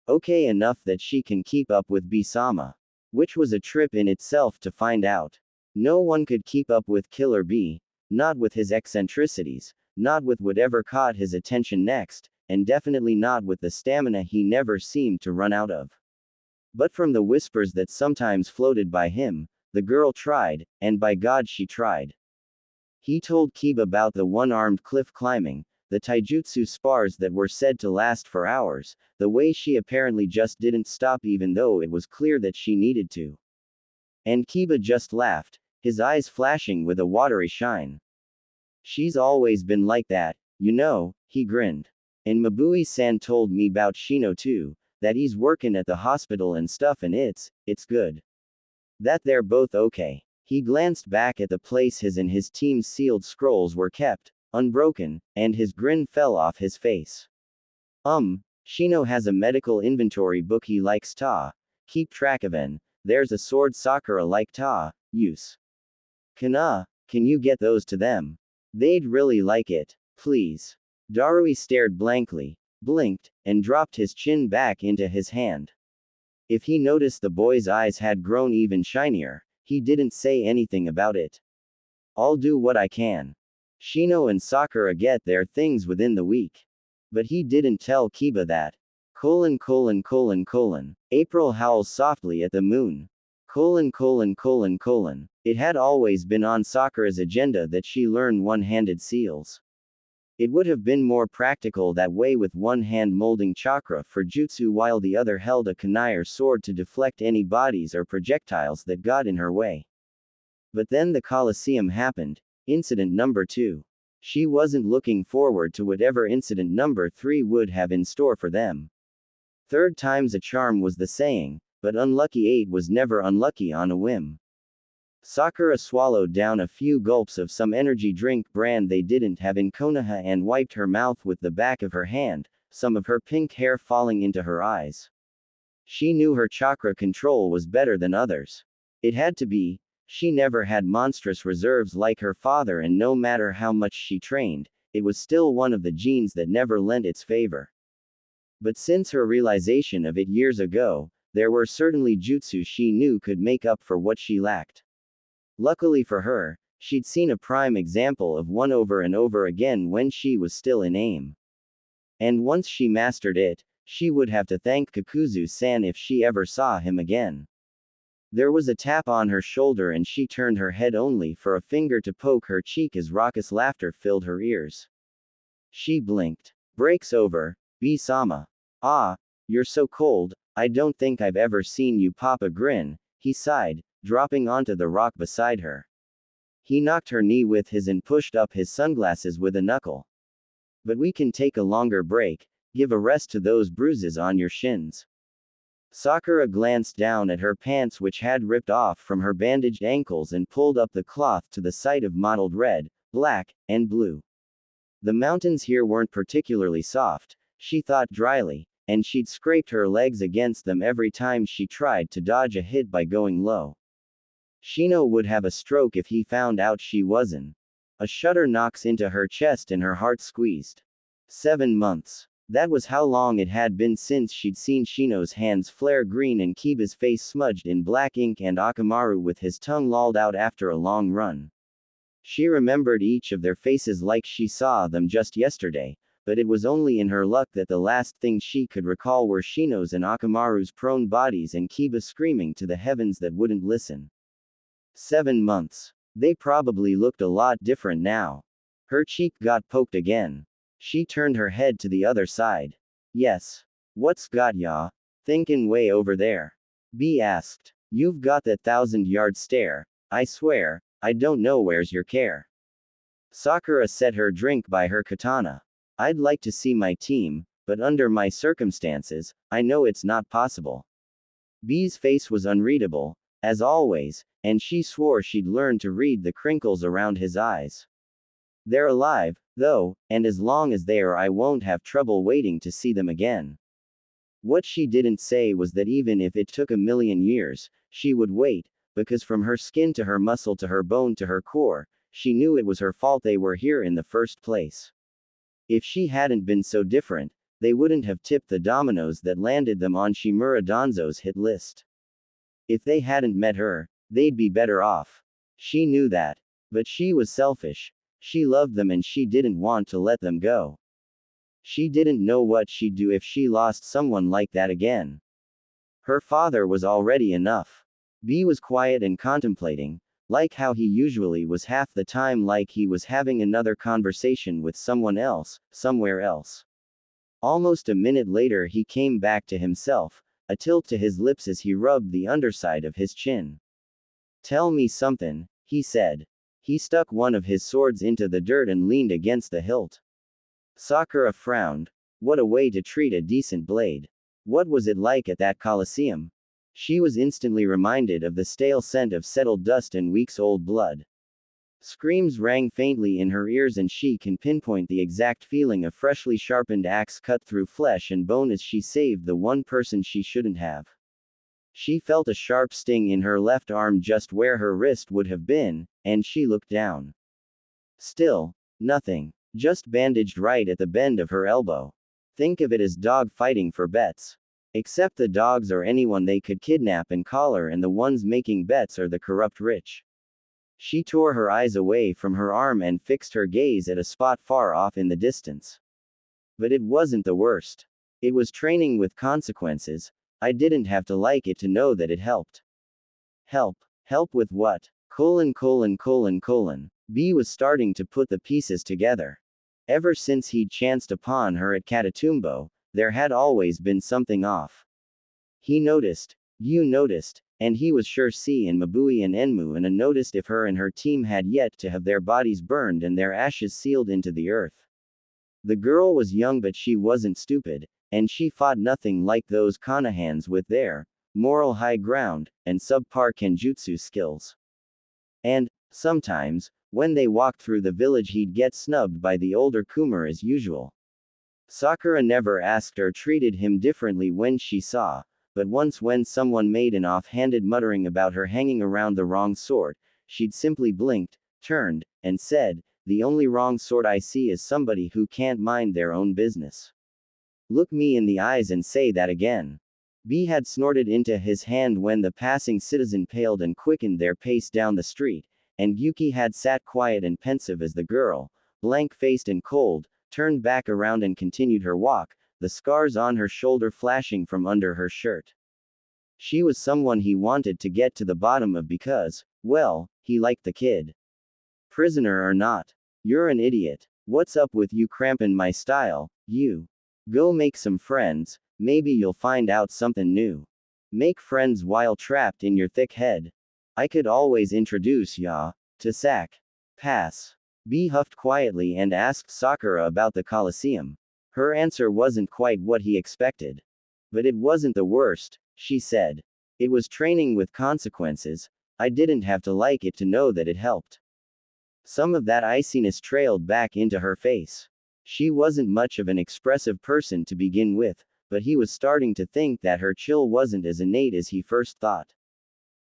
Okay enough that she can keep up with Bee-sama. Which was a trip in itself to find out. No one could keep up with Killer Bee, not with his eccentricities, not with whatever caught his attention next, and definitely not with the stamina he never seemed to run out of. But from the whispers that sometimes floated by him, the girl tried, and by God she tried. He told Kiba about the one-armed cliff climbing, the taijutsu spars that were said to last for hours, the way she apparently just didn't stop even though it was clear that she needed to. And Kiba just laughed, his eyes flashing with a watery shine. She's always been like that, you know, he grinned. And Mabui-san told me about Shino too, that he's working at the hospital and stuff and it's good. That they're both okay. He glanced back at the place his and his team's sealed scrolls were kept, unbroken, and his grin fell off his face. Shino has a medical inventory book he likes to keep track of and there's a sword Sakura like to use. Can you get those to them? They'd really like it, please. Darui stared blankly, blinked, and dropped his chin back into his hand. If he noticed the boy's eyes had grown even shinier, he didn't say anything about it. I'll do what I can. Shino and Sakura get their things within the week. But he didn't tell Kiba that. April howls softly at the moon. It had always been on Sakura's agenda that she learn one-handed seals. It would have been more practical that way with one hand molding chakra for jutsu while the other held a kunai or sword to deflect any bodies or projectiles that got in her way. But then the Colosseum happened, incident number 2. She wasn't looking forward to whatever incident number 3 would have in store for them. Third time's a charm was the saying, but unlucky 8 was never unlucky on a whim. Sakura swallowed down a few gulps of some energy drink brand they didn't have in Konoha and wiped her mouth with the back of her hand, some of her pink hair falling into her eyes. She knew her chakra control was better than others. It had to be. She never had monstrous reserves like her father, and no matter how much she trained, it was still one of the genes that never lent its favor. But since her realization of it years ago, there were certainly jutsu she knew could make up for what she lacked. Luckily for her, she'd seen a prime example of one over and over again when she was still in AIM. And once she mastered it, she would have to thank Kakuzu-san if she ever saw him again. There was a tap on her shoulder and she turned her head only for a finger to poke her cheek as raucous laughter filled her ears. She blinked. Break's over, B-sama. Ah, you're so cold, I don't think I've ever seen you pop a grin, he sighed, dropping onto the rock beside her. He knocked her knee with his and pushed up his sunglasses with a knuckle. But we can take a longer break, give a rest to those bruises on your shins. Sakura glanced down at her pants, which had ripped off from her bandaged ankles, and pulled up the cloth to the sight of mottled red, black, and blue. The mountains here weren't particularly soft, she thought dryly, and she'd scraped her legs against them every time she tried to dodge a hit by going low. Shino would have a stroke if he found out she wasn't. A shudder knocks into her chest and her heart squeezed. 7 months. That was how long it had been since she'd seen Shino's hands flare green and Kiba's face smudged in black ink and Akamaru with his tongue lolled out after a long run. She remembered each of their faces like she saw them just yesterday, but it was only in her luck that the last thing she could recall were Shino's and Akamaru's prone bodies and Kiba screaming to the heavens that wouldn't listen. 7 months. They probably looked a lot different now. Her cheek got poked again. She turned her head to the other side. Yes. What's got ya? Thinkin' way over there? B asked. You've got that 1,000-yard stare. I swear, I don't know where's your care. Sakura set her drink by her katana. I'd like to see my team, but under my circumstances, I know it's not possible. B's face was unreadable, as always, and she swore she'd learned to read the crinkles around his eyes. They're alive, though, and as long as they are, I won't have trouble waiting to see them again. What she didn't say was that even if it took 1,000,000 years, she would wait, because from her skin to her muscle to her bone to her core, she knew it was her fault they were here in the first place. If she hadn't been so different, they wouldn't have tipped the dominoes that landed them on Shimura Danzo's hit list. If they hadn't met her, they'd be better off. She knew that. But she was selfish. She loved them and she didn't want to let them go. She didn't know what she'd do if she lost someone like that again. Her father was already enough. B was quiet and contemplating, like how he usually was half the time, like he was having another conversation with someone else, somewhere else. Almost a minute later he came back to himself, a tilt to his lips as he rubbed the underside of his chin. Tell me something, he said. He stuck one of his swords into the dirt and leaned against the hilt. Sakura frowned. What a way to treat a decent blade. What was it like at that Colosseum? She was instantly reminded of the stale scent of settled dust and weeks-old blood. Screams rang faintly in her ears, and she can pinpoint the exact feeling a freshly sharpened axe cut through flesh and bone as she saved the one person she shouldn't have. She felt a sharp sting in her left arm just where her wrist would have been, and she looked down. Still, nothing. Just bandaged right at the bend of her elbow. Think of it as dog fighting for bets. Except the dogs are anyone they could kidnap and collar, and the ones making bets are the corrupt rich. She tore her eyes away from her arm and fixed her gaze at a spot far off in the distance. But it wasn't the worst. It was training with consequences. I didn't have to like it to know that it helped. Help. Help with what? B was starting to put the pieces together. Ever since he'd chanced upon her at Katatumbo, there had always been something off. He noticed. You noticed. And he was sure C and Mabui and Enmu and noticed if her and her team had yet to have their bodies burned and their ashes sealed into the earth. The girl was young, but she wasn't stupid, and she fought nothing like those Konohans with their moral high ground and subpar kenjutsu skills. And, sometimes, when they walked through the village he'd get snubbed by the older Kumar as usual. Sakura never asked or treated him differently when she saw, but once when someone made an offhanded muttering about her hanging around the wrong sort, she'd simply blinked, turned, and said, "The only wrong sort I see is somebody who can't mind their own business. Look me in the eyes and say that again." B had snorted into his hand when the passing citizen paled and quickened their pace down the street, and Yuki had sat quiet and pensive as the girl, blank-faced and cold, turned back around and continued her walk, the scars on her shoulder flashing from under her shirt. She was someone he wanted to get to the bottom of because, well, he liked the kid. Prisoner or not. You're an idiot. What's up with you cramping my style, you? Go make some friends, maybe you'll find out something new. Make friends while trapped in your thick head. I could always introduce ya to Sak. Pass. B huffed quietly and asked Sakura about the Colosseum. Her answer wasn't quite what he expected. But it wasn't the worst, she said. It was training with consequences. I didn't have to like it to know that it helped. Some of that iciness trailed back into her face. She wasn't much of an expressive person to begin with, but he was starting to think that her chill wasn't as innate as he first thought.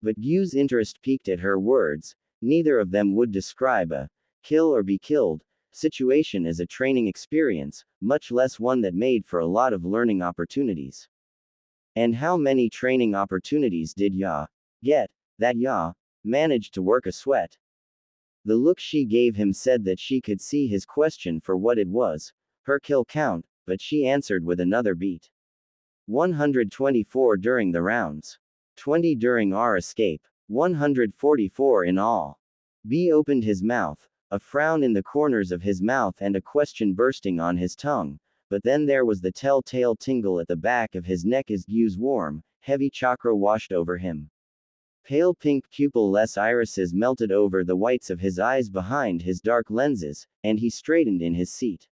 But Gyu's interest piqued at her words. Neither of them would describe a kill or be killed situation as a training experience, much less one that made for a lot of learning opportunities. And how many training opportunities did ya get, that ya managed to work a sweat? The look she gave him said that she could see his question for what it was, her kill count, but she answered with another beat. 124 during the rounds. 20 during our escape. 144 in all. B opened his mouth, a frown in the corners of his mouth and a question bursting on his tongue, but then there was the telltale tingle at the back of his neck as Gyu's warm, heavy chakra washed over him. Pale pink pupil-less irises melted over the whites of his eyes behind his dark lenses, and he straightened in his seat.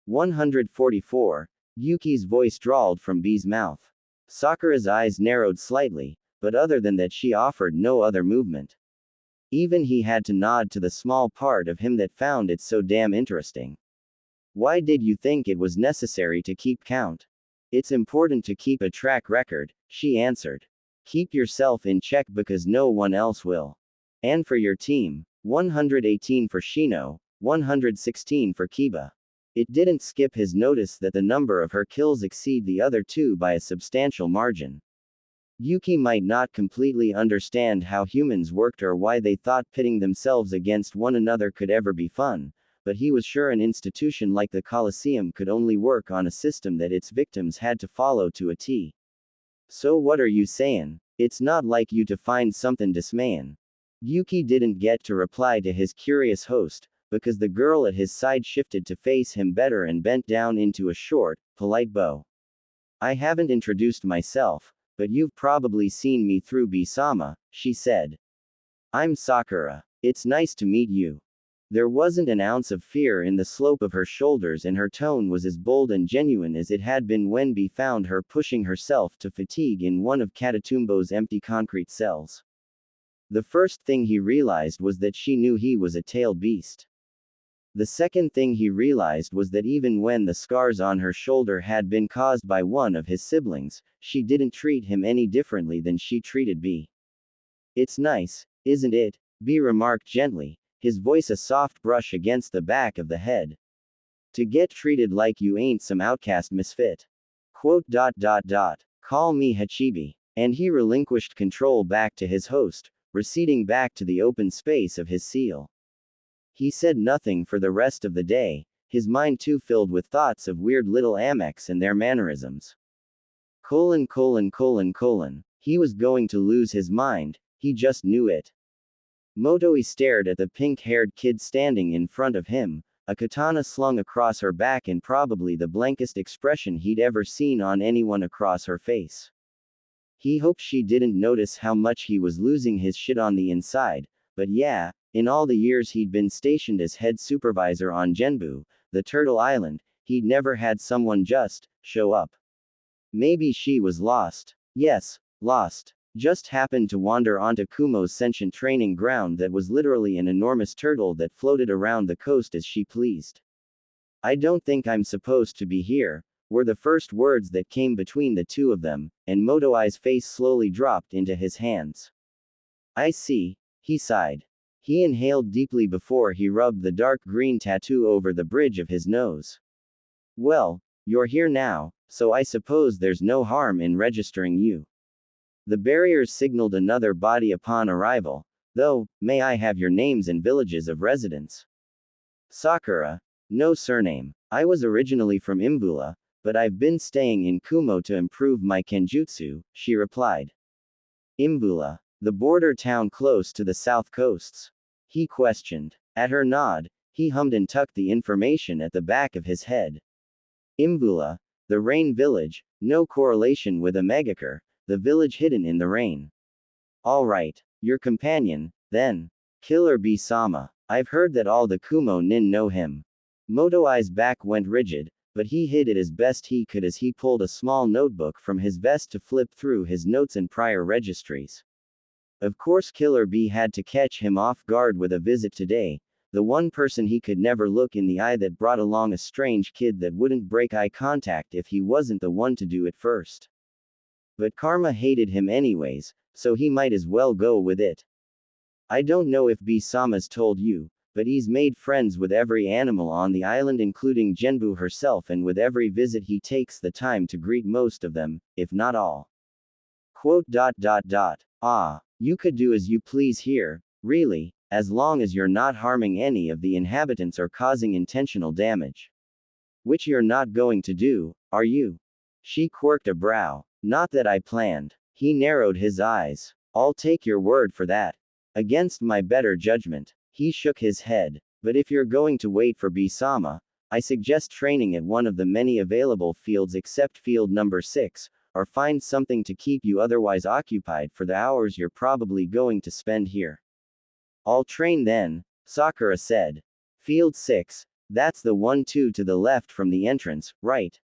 144. Yuki's voice drawled from B's mouth. Sakura's eyes narrowed slightly, but other than that she offered no other movement. Even he had to nod to the small part of him that found it so damn interesting. Why did you think it was necessary to keep count? It's important to keep a track record, she answered. Keep yourself in check because no one else will. And for your team, 118 for Shino, 116 for Kiba. It didn't skip his notice that the number of her kills exceed the other two by a substantial margin. Yuki might not completely understand how humans worked or why they thought pitting themselves against one another could ever be fun, but he was sure an institution like the Colosseum could only work on a system that its victims had to follow to a T. So what are you saying? It's not like you to find something dismayin'. Yuki didn't get to reply to his curious host, because the girl at his side shifted to face him better and bent down into a short, polite bow. I haven't introduced myself, but you've probably seen me through B-sama, she said. I'm Sakura. It's nice to meet you. There wasn't an ounce of fear in the slope of her shoulders and her tone was as bold and genuine as it had been when B found her pushing herself to fatigue in one of Katatumbo's empty concrete cells. The first thing he realized was that she knew he was a tailed beast. The second thing he realized was that even when the scars on her shoulder had been caused by one of his siblings, she didn't treat him any differently than she treated B. It's nice, isn't it? B remarked gently, his voice a soft brush against the back of the head. To get treated like you ain't some outcast misfit. Quote. Call me Hachibi. And he relinquished control back to his host, receding back to the open space of his seal. He said nothing for the rest of the day, his mind too filled with thoughts of weird little Amex and their mannerisms. He was going to lose his mind, he just knew it. Motoi stared at the pink-haired kid standing in front of him, a katana slung across her back and probably the blankest expression he'd ever seen on anyone across her face. He hoped she didn't notice how much he was losing his shit on the inside, but yeah, in all the years he'd been stationed as head supervisor on Genbu, the Turtle Island, he'd never had someone just show up. Maybe she was lost. Yes, lost. just happened to wander onto Kumo's sentient training ground that was literally an enormous turtle that floated around the coast as she pleased. I don't think I'm supposed to be here, were the first words that came between the two of them, and Motoi's face slowly dropped into his hands. I see, he sighed. He inhaled deeply before he rubbed the dark green tattoo over the bridge of his nose. Well, you're here now, so I suppose there's no harm in registering you. The barriers signaled another body upon arrival, though, may I have your names and villages of residence? Sakura. No surname. I was originally from Imvula, but I've been staying in Kumo to improve my kenjutsu, she replied. Imvula. The border town close to the south coasts? He questioned. At her nod, he hummed and tucked the information at the back of his head. Imvula. The rain village, no correlation with Amegakure, the village hidden in the rain. Alright, your companion, then. Killer B-sama. I've heard that all the Kumo nin know him. Motoi's back went rigid, but he hid it as best he could as he pulled a small notebook from his vest to flip through his notes and prior registries. Of course Killer B had to catch him off guard with a visit today, the one person he could never look in the eye that brought along a strange kid that wouldn't break eye contact if he wasn't the one to do it first. But karma hated him anyways, so he might as well go with it. I don't know if B-sama's told you, but he's made friends with every animal on the island including Genbu herself, and with every visit he takes the time to greet most of them, if not all. Ah, you could do as you please here, really, as long as you're not harming any of the inhabitants or causing intentional damage. Which you're not going to do, are you? She quirked a brow. Not that I planned. He narrowed his eyes. I'll take your word for that. Against my better judgment. He shook his head. But if you're going to wait for B-sama, I suggest training at one of the many available fields except field number 6, or find something to keep you otherwise occupied for the hours you're probably going to spend here. I'll train then, Sakura said. Field 6, that's the 1-2 to the left from the entrance, right?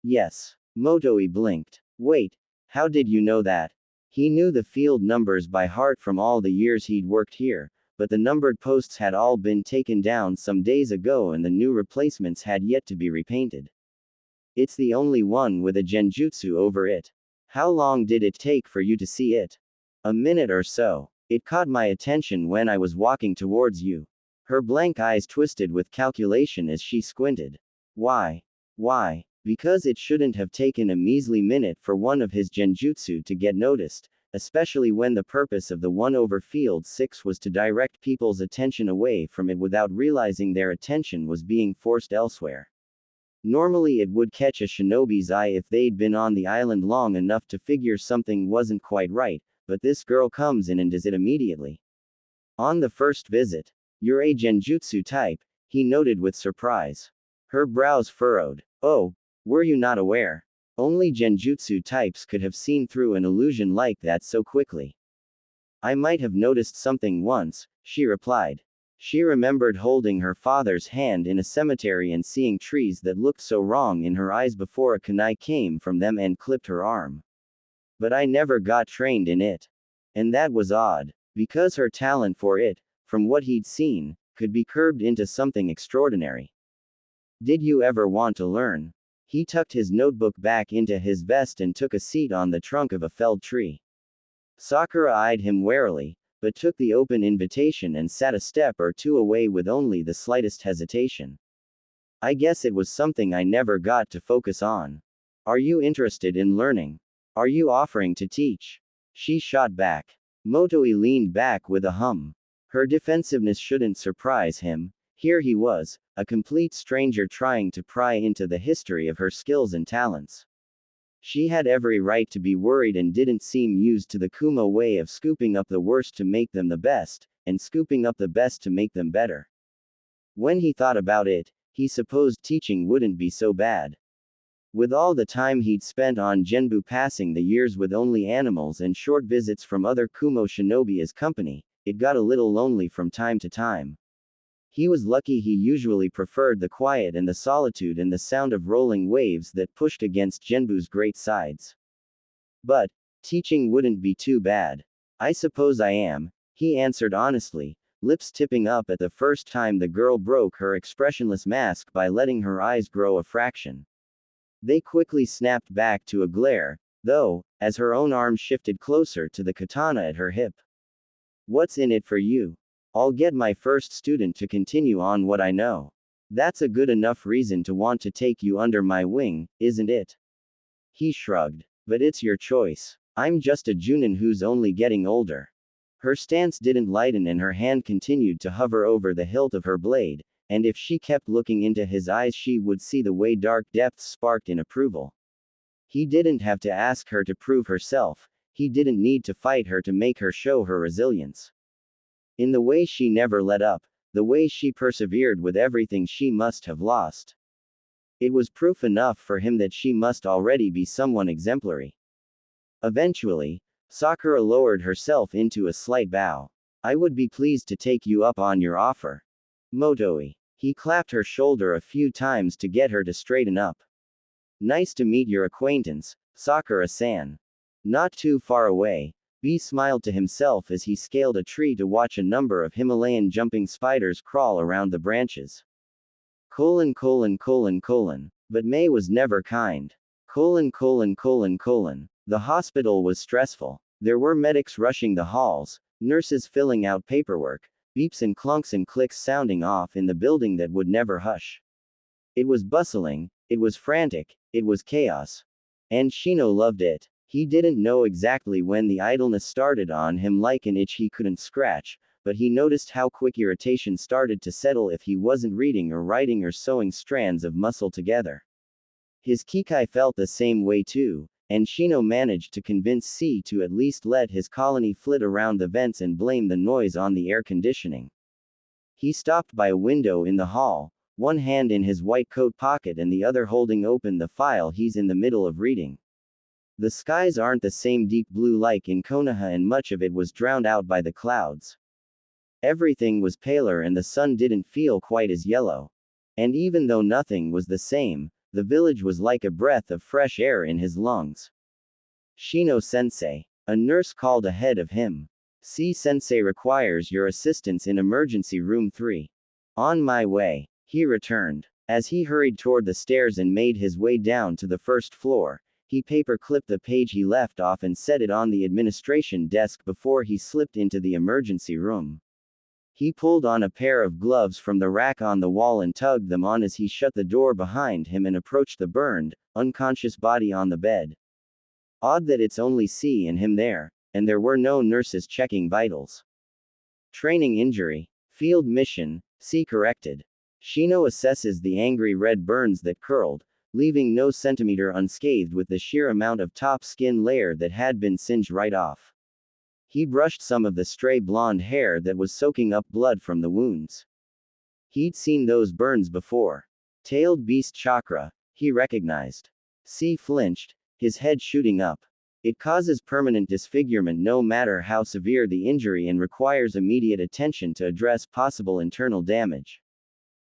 Yes. Motoi blinked. Wait, how did you know that? He knew the field numbers by heart from all the years he'd worked here, but the numbered posts had all been taken down some days ago and the new replacements had yet to be repainted. It's the only one with a genjutsu over it. How long did it take for you to see it? A minute or so. It caught my attention when I was walking towards you. Her blank eyes twisted with calculation as she squinted. Why? Why? Because it shouldn't have taken a measly minute for one of his genjutsu to get noticed, especially when the purpose of the one over field 6 was to direct people's attention away from it without realizing their attention was being forced elsewhere. Normally it would catch a shinobi's eye if they'd been on the island long enough to figure something wasn't quite right, but this girl comes in and does it immediately. On the first visit. You're a genjutsu type, he noted with surprise. Her brows furrowed. Oh, were you not aware? Only genjutsu types could have seen through an illusion like that so quickly. I might have noticed something once, she replied. She remembered holding her father's hand in a cemetery and seeing trees that looked so wrong in her eyes before a kunai came from them and clipped her arm. But I never got trained in it. And that was odd, because her talent for it, from what he'd seen, could be curbed into something extraordinary. Did you ever want to learn? He tucked his notebook back into his vest and took a seat on the trunk of a felled tree. Sakura eyed him warily, but took the open invitation and sat a step or two away with only the slightest hesitation. I guess it was something I never got to focus on. Are you interested in learning? Are you offering to teach? She shot back. Motoi leaned back with a hum. Her defensiveness shouldn't surprise him. Here he was, a complete stranger trying to pry into the history of her skills and talents. She had every right to be worried and didn't seem used to the Kumo way of scooping up the worst to make them the best, and scooping up the best to make them better. When he thought about it, he supposed teaching wouldn't be so bad. With all the time he'd spent on Genbu passing the years with only animals and short visits from other Kumo shinobi as company, it got a little lonely from time to time. He was lucky he usually preferred the quiet and the solitude and the sound of rolling waves that pushed against Genbu's great sides. But, Teaching wouldn't be too bad. I suppose I am, he answered honestly, lips tipping up at the first time the girl broke her expressionless mask by letting her eyes grow a fraction. They quickly snapped back to a glare, though, as her own arm shifted closer to the katana at her hip. What's in it for you? I'll get my first student to continue on what I know. That's a good enough reason to want to take you under my wing, isn't it? He shrugged. But it's your choice. I'm just a Junin who's only getting older. Her stance didn't lighten and her hand continued to hover over the hilt of her blade, and if she kept looking into his eyes she would see the way dark depths sparked in approval. He didn't have to ask her to prove herself, he didn't need to fight her to make her show her resilience. In the way she never let up, the way she persevered with everything she must have lost. It was proof enough for him that she must already be someone exemplary. Eventually, Sakura lowered herself into a slight bow. I would be pleased to take you up on your offer. Motoi. He clapped her shoulder a few times to get her to straighten up. Nice to meet your acquaintance, Sakura-san. Not too far away, B smiled to himself as he scaled a tree to watch a number of Himalayan jumping spiders crawl around the branches. But May was never kind. The hospital was stressful. There were medics rushing the halls, nurses filling out paperwork, beeps and clunks and clicks sounding off in the building that would never hush. It was bustling, it was frantic, it was chaos. And Shino loved it. He didn't know exactly when the idleness started on him like an itch he couldn't scratch, but he noticed how quick irritation started to settle if he wasn't reading or writing or sewing strands of muscle together. His Kikai felt the same way too, and Shino managed to convince C to at least let his colony flit around the vents and blame the noise on the air conditioning. He stopped by a window in the hall, one hand in his white coat pocket and the other holding open the file he's in the middle of reading. The skies aren't the same deep blue like in Konoha and much of it was drowned out by the clouds. Everything was paler and the sun didn't feel quite as yellow. And even though nothing was the same, the village was like a breath of fresh air in his lungs. Shino-sensei. A nurse called ahead of him. C-sensei requires your assistance in emergency room 3. On my way, he returned. As he hurried toward the stairs and made his way down to the first floor, he paper-clipped the page he left off and set it on the administration desk before he slipped into the emergency room. He pulled on a pair of gloves from the rack on the wall and tugged them on as he shut the door behind him and approached the burned, unconscious body on the bed. Odd that it's only C and him there, and there were no nurses checking vitals. Training injury. Field mission, C corrected. Shino assesses the angry red burns that curled, leaving no centimeter unscathed with the sheer amount of top skin layer that had been singed right off. He brushed some of the stray blonde hair that was soaking up blood from the wounds. He'd seen those burns before. Tailed beast chakra, he recognized. C flinched, his head shooting up. It causes permanent disfigurement no matter how severe the injury and requires immediate attention to address possible internal damage.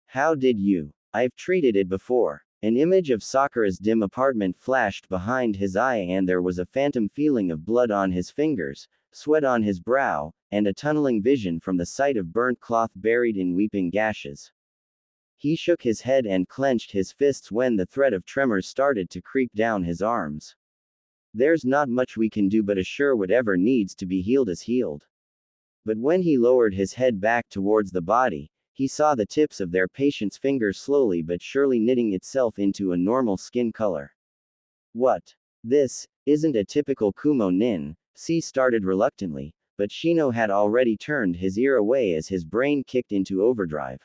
How did you? I've treated it before. An image of Sakura's dim apartment flashed behind his eye and there was a phantom feeling of blood on his fingers, sweat on his brow, and a tunneling vision from the sight of burnt cloth buried in weeping gashes. He shook his head and clenched his fists when the threat of tremors started to creep down his arms. There's not much we can do but assure whatever needs to be healed is healed. But when he lowered his head back towards the body, he saw the tips of their patient's fingers slowly but surely knitting itself into a normal skin color. What? This isn't a typical Kumo nin, C started reluctantly, but Shino had already turned his ear away as his brain kicked into overdrive.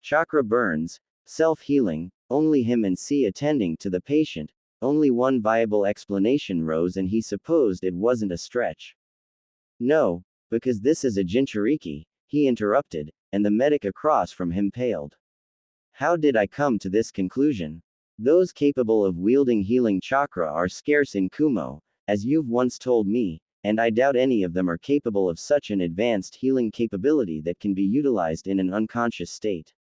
Chakra burns, self-healing, only him and C attending to the patient, only one viable explanation rose and he supposed it wasn't a stretch. No, because this is a Jinchuriki, he interrupted, and the medic across from him paled. How did I come to this conclusion? Those capable of wielding healing chakra are scarce in Kumo, as you've once told me, and I doubt any of them are capable of such an advanced healing capability that can be utilized in an unconscious state.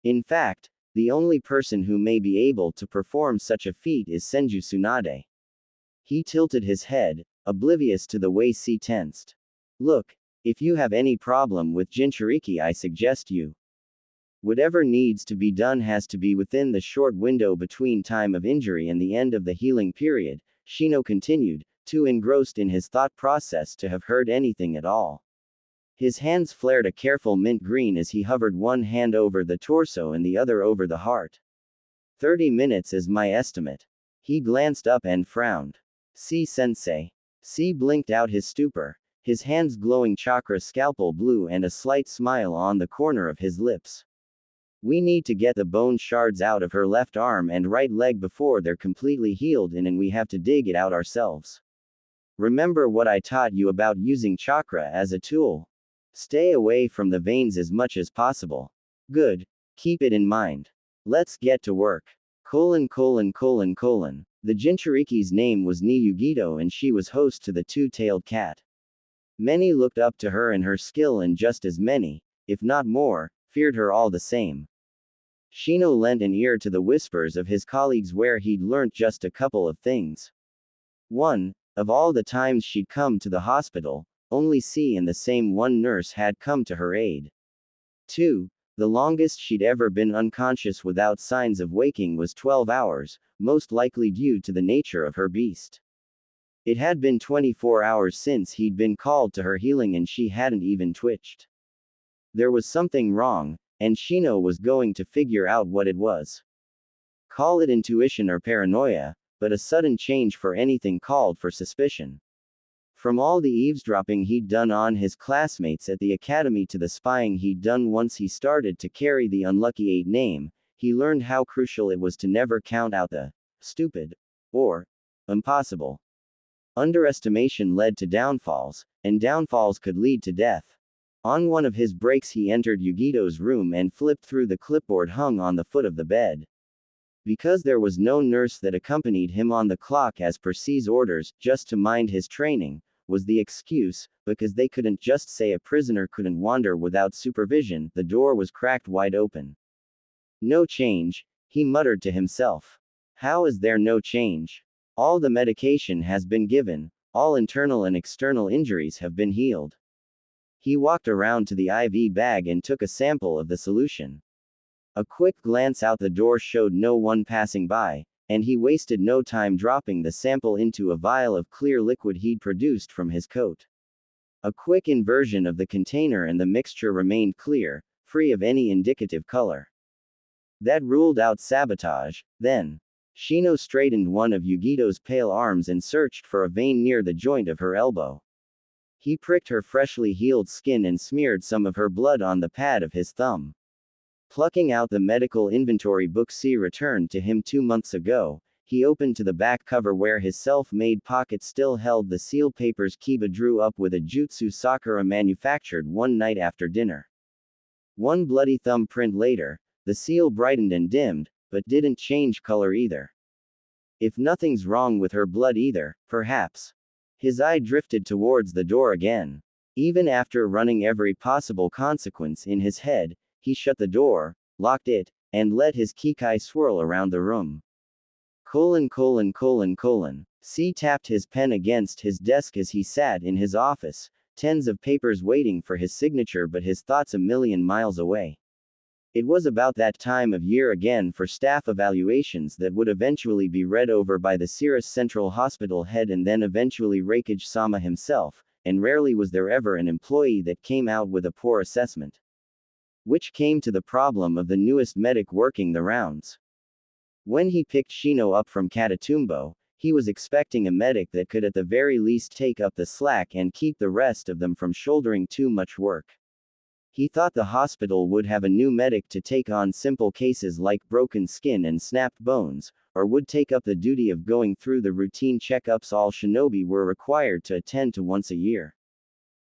In fact, the only person who may be able to perform such a feat is Senju Tsunade. He tilted his head, oblivious to the way C tensed. Look, if you have any problem with Jinchuriki, I suggest you. Whatever needs to be done has to be within the short window between time of injury and the end of the healing period, Shino continued, too engrossed in his thought process to have heard anything at all. His hands flared a careful mint green as he hovered one hand over the torso and the other over the heart. 30 minutes is my estimate. He glanced up and frowned. C-sensei. C blinked out his stupor, his hands glowing chakra scalpel blue and a slight smile on the corner of his lips. We need to get the bone shards out of her left arm and right leg before they're completely healed in, and we have to dig it out ourselves. Remember what I taught you about using chakra as a tool. Stay away from the veins as much as possible. Good. Keep it in mind. Let's get to work. : The Jinchuriki's name was Niyugito and she was host to the two-tailed cat. Many looked up to her and her skill, and just as many, if not more, feared her all the same. Shino lent an ear to the whispers of his colleagues where he'd learnt just a couple of things. 1. Of all the times she'd come to the hospital, only C and the same one nurse had come to her aid. 2. The longest she'd ever been unconscious without signs of waking was 12 hours, most likely due to the nature of her beast. It had been 24 hours since he'd been called to her healing and she hadn't even twitched. There was something wrong, and Shino was going to figure out what it was. Call it intuition or paranoia, but a sudden change for anything called for suspicion. From all the eavesdropping he'd done on his classmates at the academy to the spying he'd done once he started to carry the Unlucky 8 name, he learned how crucial it was to never count out the stupid or impossible. Underestimation led to downfalls, and downfalls could lead to death. On one of his breaks he entered Yugito's room and flipped through the clipboard hung on the foot of the bed. Because there was no nurse that accompanied him on the clock as per C's orders, just to mind his training, was the excuse, because they couldn't just say a prisoner couldn't wander without supervision, the door was cracked wide open. No change, he muttered to himself. How is there no change? All the medication has been given, all internal and external injuries have been healed. He walked around to the IV bag and took a sample of the solution. A quick glance out the door showed no one passing by, and he wasted no time dropping the sample into a vial of clear liquid he'd produced from his coat. A quick inversion of the container and the mixture remained clear, free of any indicative color. That ruled out sabotage. Then, Shino straightened one of Yugito's pale arms and searched for a vein near the joint of her elbow. He pricked her freshly healed skin and smeared some of her blood on the pad of his thumb. Plucking out the medical inventory book C returned to him 2 months ago, he opened to the back cover where his self-made pocket still held the seal papers Kiba drew up with a jutsu Sakura manufactured one night after dinner. One bloody thumbprint later, the seal brightened and dimmed, but didn't change color either. If nothing's wrong with her blood either, perhaps. His eye drifted towards the door again. Even after running every possible consequence in his head, he shut the door, locked it, and let his kikai swirl around the room. : C tapped his pen against his desk as he sat in his office, tens of papers waiting for his signature but his thoughts a million miles away. It was about that time of year again for staff evaluations that would eventually be read over by the Sirius Central Hospital head and then eventually Reikage-sama himself, and rarely was there ever an employee that came out with a poor assessment. Which came to the problem of the newest medic working the rounds. When he picked Shino up from Katatumbo, he was expecting a medic that could at the very least take up the slack and keep the rest of them from shouldering too much work. He thought the hospital would have a new medic to take on simple cases like broken skin and snapped bones, or would take up the duty of going through the routine checkups all shinobi were required to attend to once a year.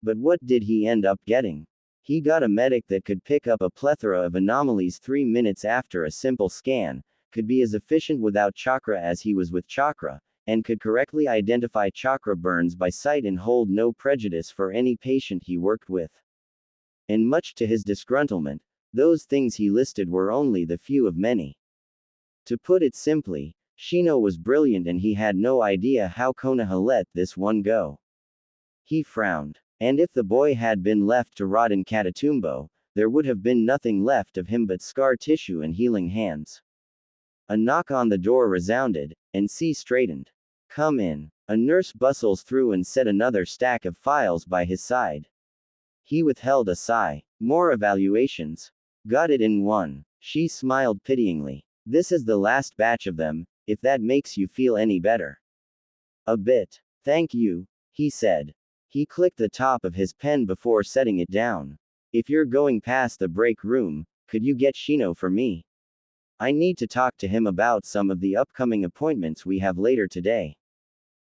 But what did he end up getting? He got a medic that could pick up a plethora of anomalies 3 minutes after a simple scan, could be as efficient without chakra as he was with chakra, and could correctly identify chakra burns by sight and hold no prejudice for any patient he worked with. And much to his disgruntlement, those things he listed were only the few of many. To put it simply, Shino was brilliant and he had no idea how Konoha let this one go. He frowned. And if the boy had been left to rot in Katatumbo, there would have been nothing left of him but scar tissue and healing hands. A knock on the door resounded, and C straightened. Come in. A nurse bustles through and set another stack of files by his side. He withheld a sigh. More evaluations. Got it in one. She smiled pityingly. This is the last batch of them, if that makes you feel any better. A bit. Thank you, he said. He clicked the top of his pen before setting it down. If you're going past the break room, could you get Shino for me? I need to talk to him about some of the upcoming appointments we have later today.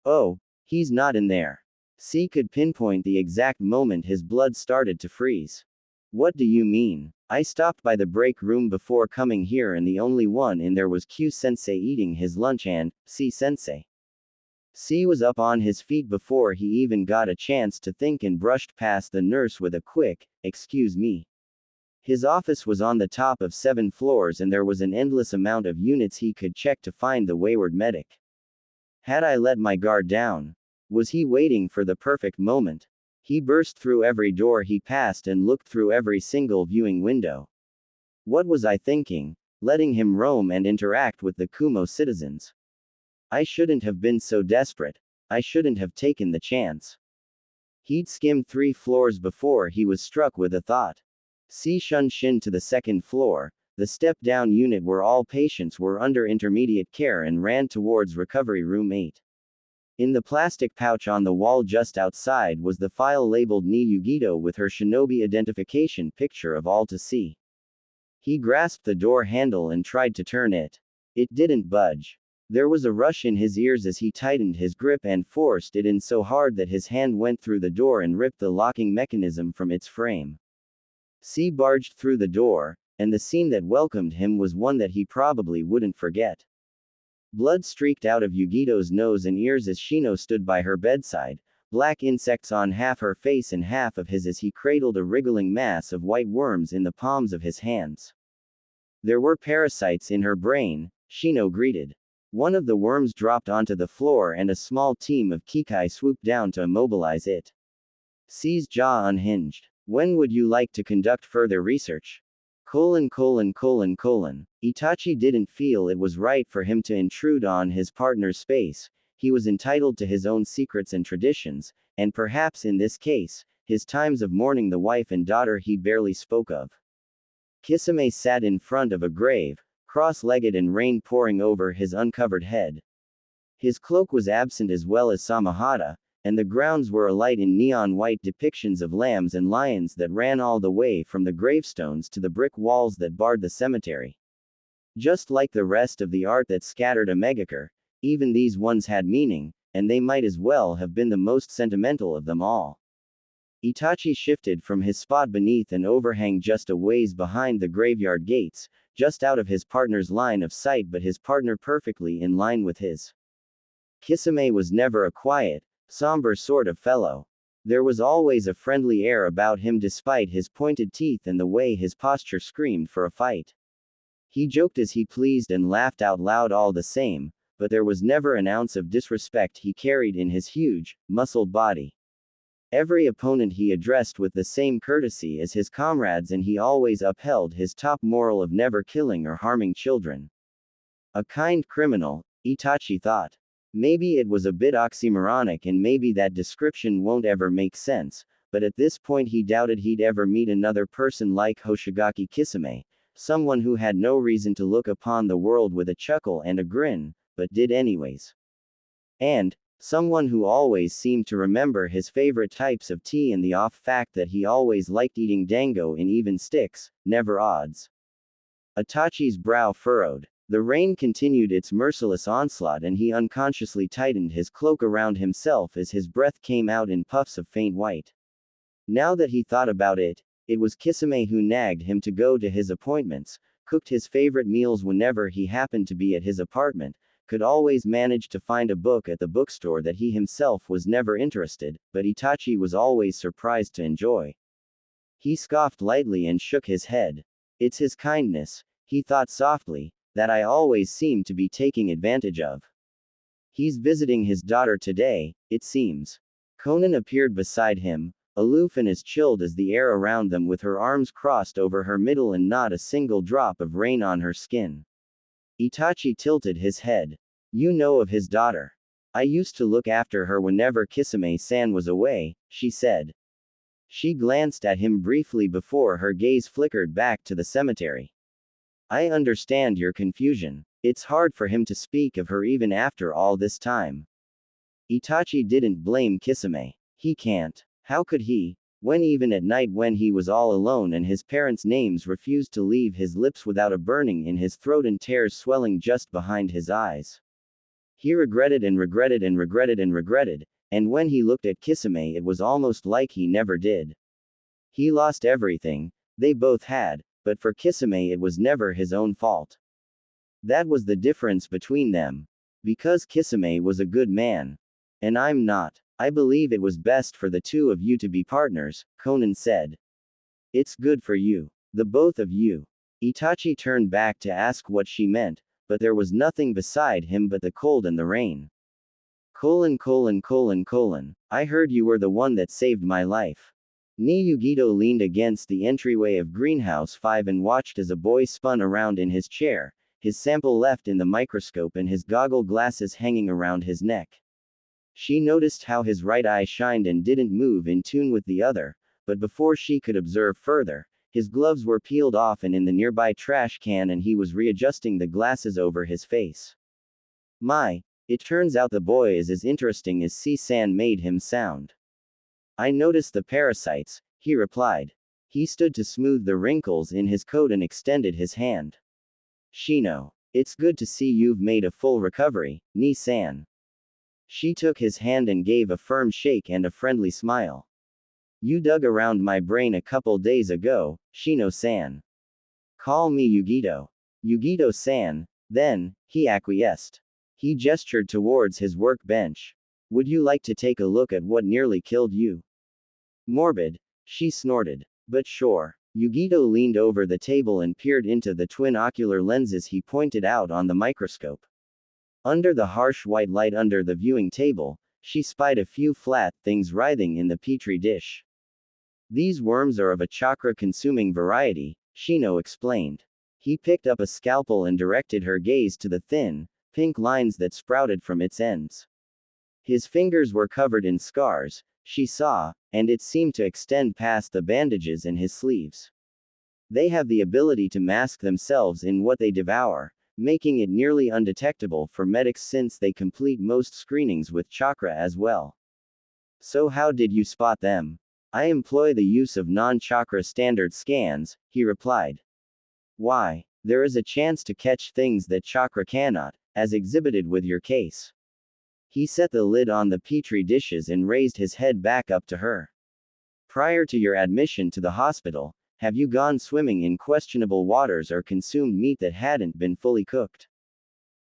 Oh, he's not in there. C could pinpoint the exact moment his blood started to freeze. What do you mean? I stopped by the break room before coming here and the only one in there was Q-sensei eating his lunch and C-sensei. C was up on his feet before he even got a chance to think and brushed past the nurse with a quick, "Excuse me." His office was on the top of 7 floors and there was an endless amount of units he could check to find the wayward medic. Had I let my guard down? Was he waiting for the perfect moment? He burst through every door he passed and looked through every single viewing window. What was I thinking? Letting him roam and interact with the Kumo citizens. I shouldn't have been so desperate. I shouldn't have taken the chance. He'd skimmed 3 floors before he was struck with a thought. C shunned Shin to the 2nd floor, the step-down unit where all patients were under intermediate care, and ran towards recovery room 8. In the plastic pouch on the wall just outside was the file labeled Ni Yugito with her shinobi identification picture of all to see. He grasped the door handle and tried to turn it. It didn't budge. There was a rush in his ears as he tightened his grip and forced it in so hard that his hand went through the door and ripped the locking mechanism from its frame. C barged through the door, and the scene that welcomed him was one that he probably wouldn't forget. Blood streaked out of Yugito's nose and ears as Shino stood by her bedside, black insects on half her face and half of his as he cradled a wriggling mass of white worms in the palms of his hands. There were parasites in her brain, Shino greeted. One of the worms dropped onto the floor and a small team of Kikai swooped down to immobilize it. C's jaw unhinged. When would you like to conduct further research? Itachi didn't feel it was right for him to intrude on his partner's space. He was entitled to his own secrets and traditions, and perhaps in this case, his times of mourning the wife and daughter he barely spoke of. Kisame sat in front of a grave, cross-legged and rain pouring over his uncovered head. His cloak was absent as well as Samahata, and the grounds were alight in neon white depictions of lambs and lions that ran all the way from the gravestones to the brick walls that barred the cemetery. Just like the rest of the art that scattered a megacre, even these ones had meaning, and they might as well have been the most sentimental of them all. Itachi shifted from his spot beneath an overhang just a ways behind the graveyard gates, just out of his partner's line of sight but his partner perfectly in line with his. Kisame was never a quiet, somber sort of fellow. There was always a friendly air about him despite his pointed teeth and the way his posture screamed for a fight. He joked as he pleased and laughed out loud all the same, but there was never an ounce of disrespect he carried in his huge, muscled body. Every opponent he addressed with the same courtesy as his comrades, and he always upheld his top moral of never killing or harming children. A kind criminal, Itachi thought. Maybe it was a bit oxymoronic and maybe that description won't ever make sense, but at this point he doubted he'd ever meet another person like Hoshigaki Kisame, someone who had no reason to look upon the world with a chuckle and a grin, but did anyways. And, someone who always seemed to remember his favorite types of tea and the off fact that he always liked eating dango in even sticks, never odds. Itachi's brow furrowed. The rain continued its merciless onslaught and he unconsciously tightened his cloak around himself as his breath came out in puffs of faint white. Now that he thought about it, it was Kisame who nagged him to go to his appointments, cooked his favorite meals whenever he happened to be at his apartment, could always manage to find a book at the bookstore that he himself was never interested, but Itachi was always surprised to enjoy. He scoffed lightly and shook his head. It's his kindness, he thought softly, that I always seem to be taking advantage of. He's visiting his daughter today, it seems. Conan appeared beside him, aloof and as chilled as the air around them, with her arms crossed over her middle and not a single drop of rain on her skin. Itachi tilted his head. You know of his daughter. I used to look after her whenever Kisame-san was away, she said. She glanced at him briefly before her gaze flickered back to the cemetery. I understand your confusion. It's hard for him to speak of her even after all this time. Itachi didn't blame Kisame. He can't. How could he, when even at night when he was all alone and his parents' names refused to leave his lips without a burning in his throat and tears swelling just behind his eyes? He regretted and regretted and regretted and regretted, and when he looked at Kisame it was almost like he never did. He lost everything, they both had, but for Kisame it was never his own fault. That was the difference between them. Because Kisame was a good man. And I'm not. I believe it was best for the two of you to be partners, Conan said. It's good for you. The both of you. Itachi turned back to ask what she meant, but there was nothing beside him but the cold and the rain. I heard you were the one that saved my life. Niyugito leaned against the entryway of Greenhouse 5 and watched as a boy spun around in his chair, his sample left in the microscope and his goggle glasses hanging around his neck. She noticed how his right eye shined and didn't move in tune with the other, but before she could observe further, his gloves were peeled off and in the nearby trash can and he was readjusting the glasses over his face. My, it turns out the boy is as interesting as C-san made him sound. I noticed the parasites, he replied. He stood to smooth the wrinkles in his coat and extended his hand. Shino, it's good to see you've made a full recovery, Ni-san. She took his hand and gave a firm shake and a friendly smile. You dug around my brain a couple days ago, Shino-san. Call me Yugito. Yugito-san, then, he acquiesced. He gestured towards his workbench. Would you like to take a look at what nearly killed you? Morbid, she snorted. But sure. Yugito leaned over the table and peered into the twin ocular lenses he pointed out on the microscope. Under the harsh white light under the viewing table, she spied a few flat things writhing in the petri dish. These worms are of a chakra-consuming variety, Shino explained. He picked up a scalpel and directed her gaze to the thin, pink lines that sprouted from its ends. His fingers were covered in scars, she saw, and it seemed to extend past the bandages in his sleeves. They have the ability to mask themselves in what they devour, making it nearly undetectable for medics since they complete most screenings with chakra as well. So how did you spot them? I employ the use of non-chakra standard scans, he replied. Why? There is a chance to catch things that chakra cannot, as exhibited with your case. He set the lid on the petri dishes and raised his head back up to her. Prior to your admission to the hospital, have you gone swimming in questionable waters or consumed meat that hadn't been fully cooked?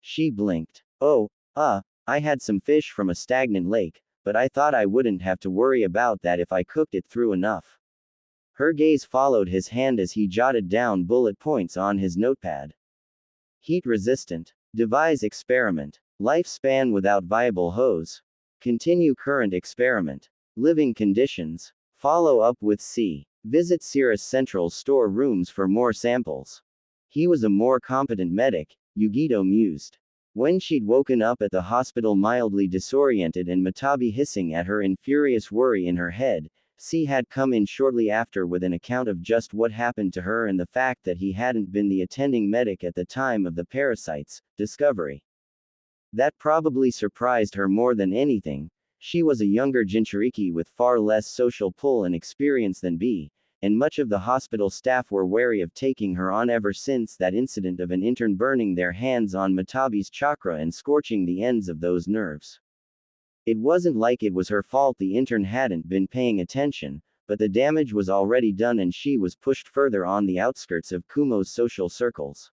She blinked. Oh, I had some fish from a stagnant lake, but I thought I wouldn't have to worry about that if I cooked it through enough. Her gaze followed his hand as he jotted down bullet points on his notepad. Heat resistant. Devise experiment. Lifespan without viable hose. Continue current experiment. Living conditions. Follow up with C. Visit Cirrus Central store rooms for more samples. He was a more competent medic, Yugito mused. When she'd woken up at the hospital mildly disoriented and Matabi hissing at her in furious worry in her head, C had come in shortly after with an account of just what happened to her and the fact that he hadn't been the attending medic at the time of the parasite's discovery. That probably surprised her more than anything. She was a younger Jinchuriki with far less social pull and experience than B, and much of the hospital staff were wary of taking her on ever since that incident of an intern burning their hands on Matabi's chakra and scorching the ends of those nerves. It wasn't like it was her fault the intern hadn't been paying attention, but the damage was already done and she was pushed further on the outskirts of Kumo's social circles.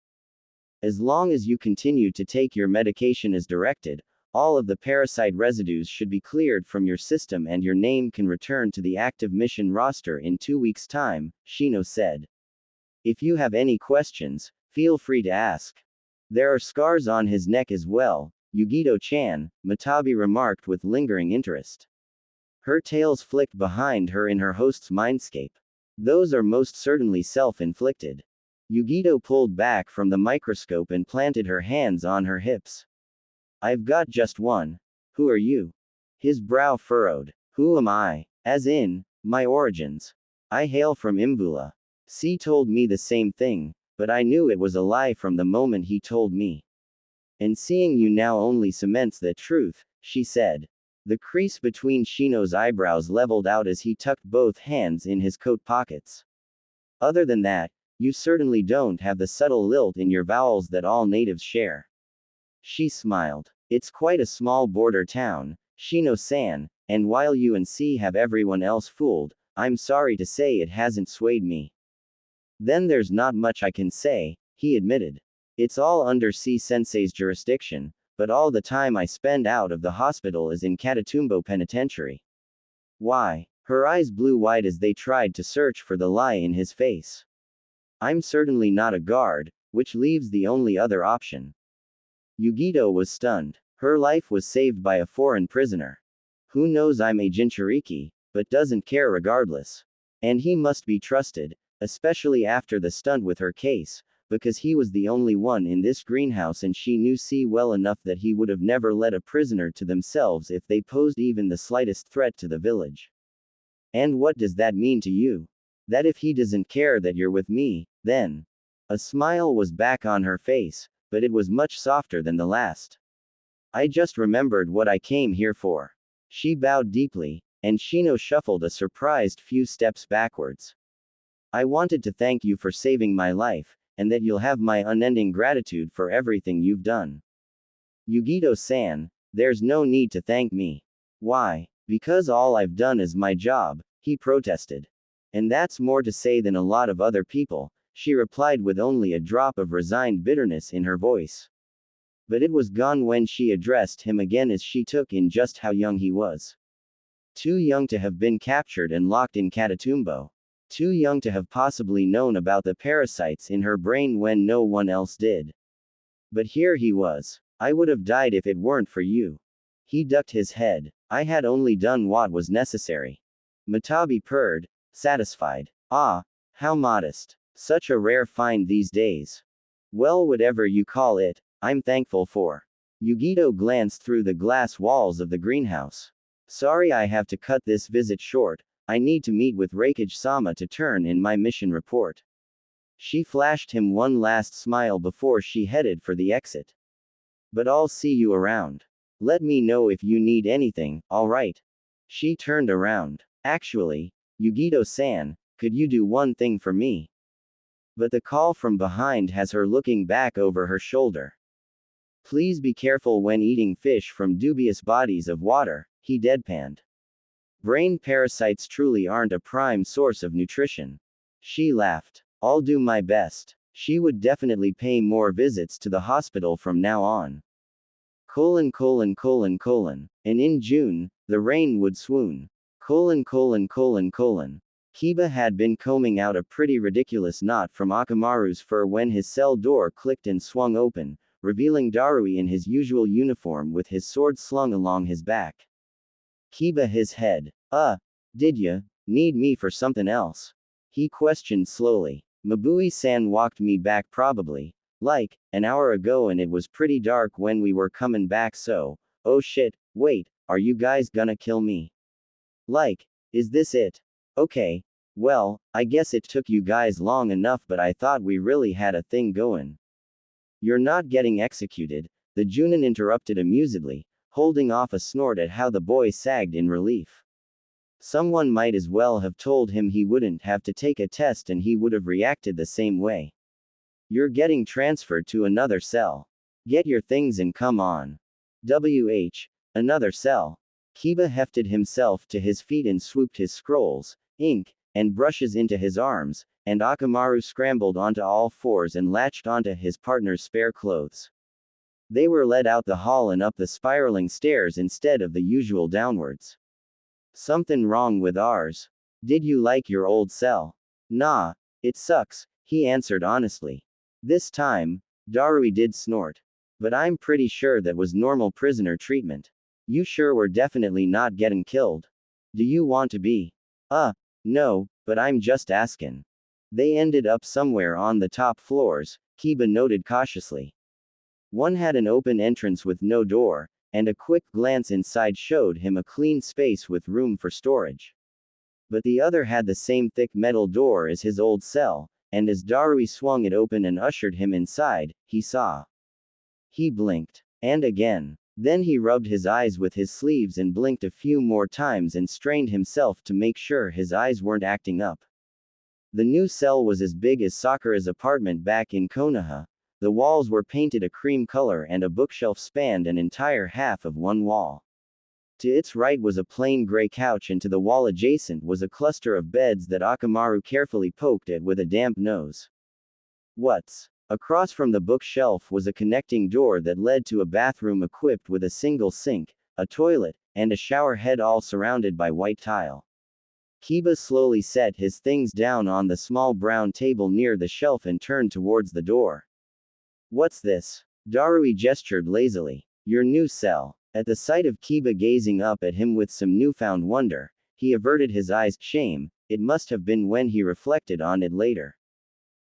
As long as you continue to take your medication as directed, all of the parasite residues should be cleared from your system and your name can return to the active mission roster in 2 weeks' time, Shino said. If you have any questions, feel free to ask. There are scars on his neck as well, Yugito-chan, Matabi remarked with lingering interest. Her tails flicked behind her in her host's mindscape. Those are most certainly self-inflicted. Yugito pulled back from the microscope and planted her hands on her hips. I've got just one. Who are you? His brow furrowed. Who am I? As in, my origins. I hail from Imvula. C told me the same thing, but I knew it was a lie from the moment he told me. And seeing you now only cements that truth, she said. The crease between Shino's eyebrows leveled out as he tucked both hands in his coat pockets. Other than that, you certainly don't have the subtle lilt in your vowels that all natives share. She smiled. It's quite a small border town, Shino-san, and while you and C have everyone else fooled, I'm sorry to say it hasn't swayed me. Then there's not much I can say, he admitted. It's all under C-sensei's jurisdiction, but all the time I spend out of the hospital is in Katatumbo Penitentiary. Why? Her eyes blew wide as they tried to search for the lie in his face. I'm certainly not a guard, which leaves the only other option. Yugito was stunned. Her life was saved by a foreign prisoner. Who knows I'm a Jinchuriki, but doesn't care regardless. And he must be trusted, especially after the stunt with her case, because he was the only one in this greenhouse and she knew C well enough that he would have never let a prisoner to themselves if they posed even the slightest threat to the village. And what does that mean to you? That if he doesn't care that you're with me, then. A smile was back on her face, but it was much softer than the last. I just remembered what I came here for. She bowed deeply, and Shino shuffled a surprised few steps backwards. I wanted to thank you for saving my life, and that you'll have my unending gratitude for everything you've done. Yugito-san, there's no need to thank me. Why? Because all I've done is my job, he protested. And that's more to say than a lot of other people, she replied with only a drop of resigned bitterness in her voice. But it was gone when she addressed him again as she took in just how young he was. Too young to have been captured and locked in Katatumbo. Too young to have possibly known about the parasites in her brain when no one else did. But here he was. I would have died if it weren't for you. He ducked his head. I had only done what was necessary. Matabi purred, satisfied. Ah, how modest. Such a rare find these days. Well, whatever you call it, I'm thankful for. Yugito glanced through the glass walls of the greenhouse. Sorry I have to cut this visit short, I need to meet with Raikage-sama to turn in my mission report. She flashed him one last smile before she headed for the exit. But I'll see you around. Let me know if you need anything, alright? She turned around. Actually, Yugito-san, could you do one thing for me? But the call from behind has her looking back over her shoulder. Please be careful when eating fish from dubious bodies of water, he deadpanned. Brain parasites truly aren't a prime source of nutrition. She laughed. I'll do my best. She would definitely pay more visits to the hospital from now on. And in June, the rain would swoon. Kiba had been combing out a pretty ridiculous knot from Akamaru's fur when his cell door clicked and swung open, revealing Darui in his usual uniform with his sword slung along his back. Kiba his head. Did ya need me for something else? He questioned slowly. Mabui-san walked me back probably, like, an hour ago and it was pretty dark when we were coming back so, oh shit, wait, are you guys gonna kill me? Like, is this it? Okay. Well, I guess it took you guys long enough but I thought we really had a thing going. You're not getting executed, the Junin interrupted amusedly, holding off a snort at how the boy sagged in relief. Someone might as well have told him he wouldn't have to take a test and he would have reacted the same way. You're getting transferred to another cell. Get your things and come on. Another cell. Kiba hefted himself to his feet and swooped his scrolls, ink, and brushes into his arms, and Akamaru scrambled onto all fours and latched onto his partner's spare clothes. They were led out the hall and up the spiraling stairs instead of the usual downwards. Something wrong with ours. Did you like your old cell? Nah, it sucks, he answered honestly. This time, Darui did snort. But I'm pretty sure that was normal prisoner treatment. You sure we're definitely not getting killed? Do you want to be? No, but I'm just askin'. They ended up somewhere on the top floors, Kiba noted cautiously. One had an open entrance with no door, and a quick glance inside showed him a clean space with room for storage. But the other had the same thick metal door as his old cell, and as Darui swung it open and ushered him inside, he saw. He blinked. And again. Then he rubbed his eyes with his sleeves and blinked a few more times and strained himself to make sure his eyes weren't acting up. The new cell was as big as Sakura's apartment back in Konoha. The walls were painted a cream color and a bookshelf spanned an entire half of one wall. To its right was a plain gray couch and to the wall adjacent was a cluster of beds that Akamaru carefully poked at with a damp nose. What's? Across from the bookshelf was a connecting door that led to a bathroom equipped with a single sink, a toilet, and a shower head all surrounded by white tile. Kiba slowly set his things down on the small brown table near the shelf and turned towards the door. What's this? Darui gestured lazily. Your new cell. At the sight of Kiba gazing up at him with some newfound wonder, he averted his eyes. Shame, it must have been when he reflected on it later.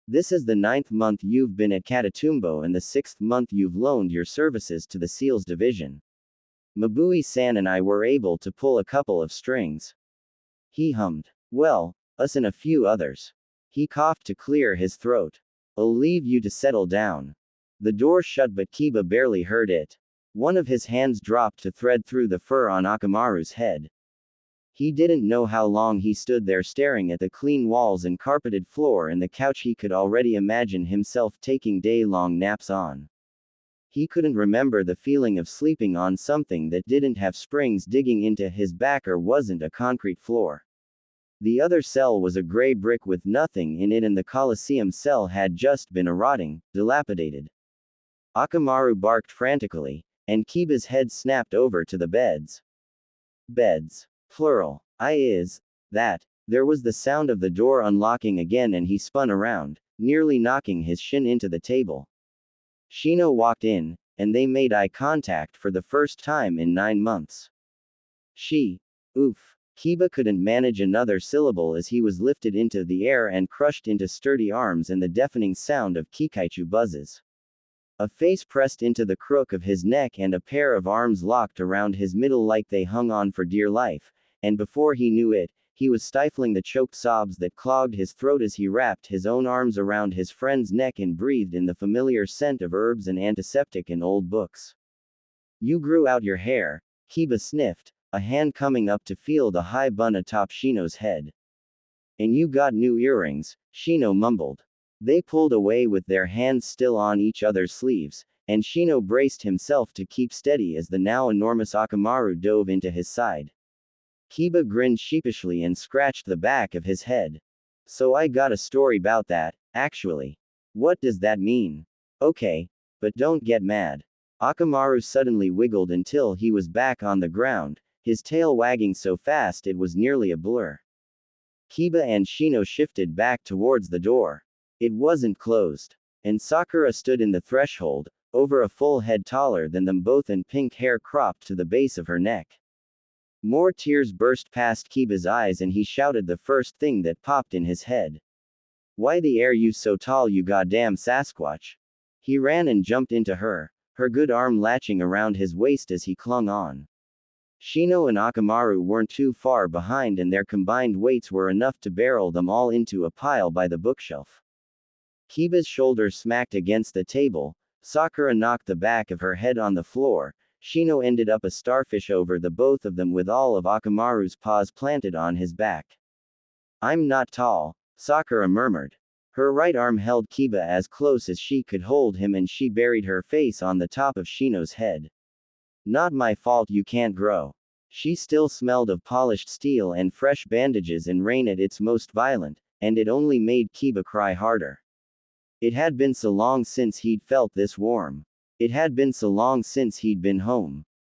This is the 9th month you've been at Katatumbo and the 6th month you've loaned your services to the SEALs division. Mabui-san and I were able to pull a couple of strings. He hummed. Well, us and a few others. He coughed to clear his throat. I'll leave you to settle down. The door shut but Kiba barely heard it. One of his hands dropped to thread through the fur on Akamaru's head. He didn't know how long he stood there staring at the clean walls and carpeted floor and the couch he could already imagine himself taking day-long naps on. He couldn't remember the feeling of sleeping on something that didn't have springs digging into his back or wasn't a concrete floor. The other cell was a gray brick with nothing in it and the Colosseum cell had just been a rotting, dilapidated. Akamaru barked frantically, and Kiba's head snapped over to the beds. Beds. Plural. That. There was the sound of the door unlocking again and he spun around, nearly knocking his shin into the table. Shino walked in, and they made eye contact for the first time in 9 months. Oof. Kiba couldn't manage another syllable as he was lifted into the air and crushed into sturdy arms and the deafening sound of kikaichu buzzes. A face pressed into the crook of his neck and a pair of arms locked around his middle like they hung on for dear life, and before he knew it, he was stifling the choked sobs that clogged his throat as he wrapped his own arms around his friend's neck and breathed in the familiar scent of herbs and antiseptic in old books. You grew out your hair, Kiba sniffed, a hand coming up to feel the high bun atop Shino's head. And you got new earrings, Shino mumbled. They pulled away with their hands still on each other's sleeves, and Shino braced himself to keep steady as the now enormous Akamaru dove into his side. Kiba grinned sheepishly and scratched the back of his head. So I got a story about that, actually. What does that mean? Okay, but don't get mad. Akamaru suddenly wiggled until he was back on the ground, his tail wagging so fast it was nearly a blur. Kiba and Shino shifted back towards the door. It wasn't closed. And Sakura stood in the threshold, over a full head taller than them both and pink hair cropped to the base of her neck. More tears burst past Kiba's eyes and he shouted the first thing that popped in his head. Why the air you so tall you goddamn Sasquatch? He ran and jumped into her good arm latching around his waist as he clung on. Shino and Akamaru weren't too far behind and their combined weights were enough to barrel them all into a pile by the bookshelf. Kiba's shoulder smacked against the table, Sakura knocked the back of her head on the floor, Shino ended up a starfish over the both of them with all of Akamaru's paws planted on his back. I'm not tall, Sakura murmured. Her right arm held Kiba as close as she could hold him and she buried her face on the top of Shino's head. Not my fault you can't grow. She still smelled of polished steel and fresh bandages and rain at its most violent, and it only made Kiba cry harder. It had been so long since he'd felt this warm. It had been so long since he'd been home.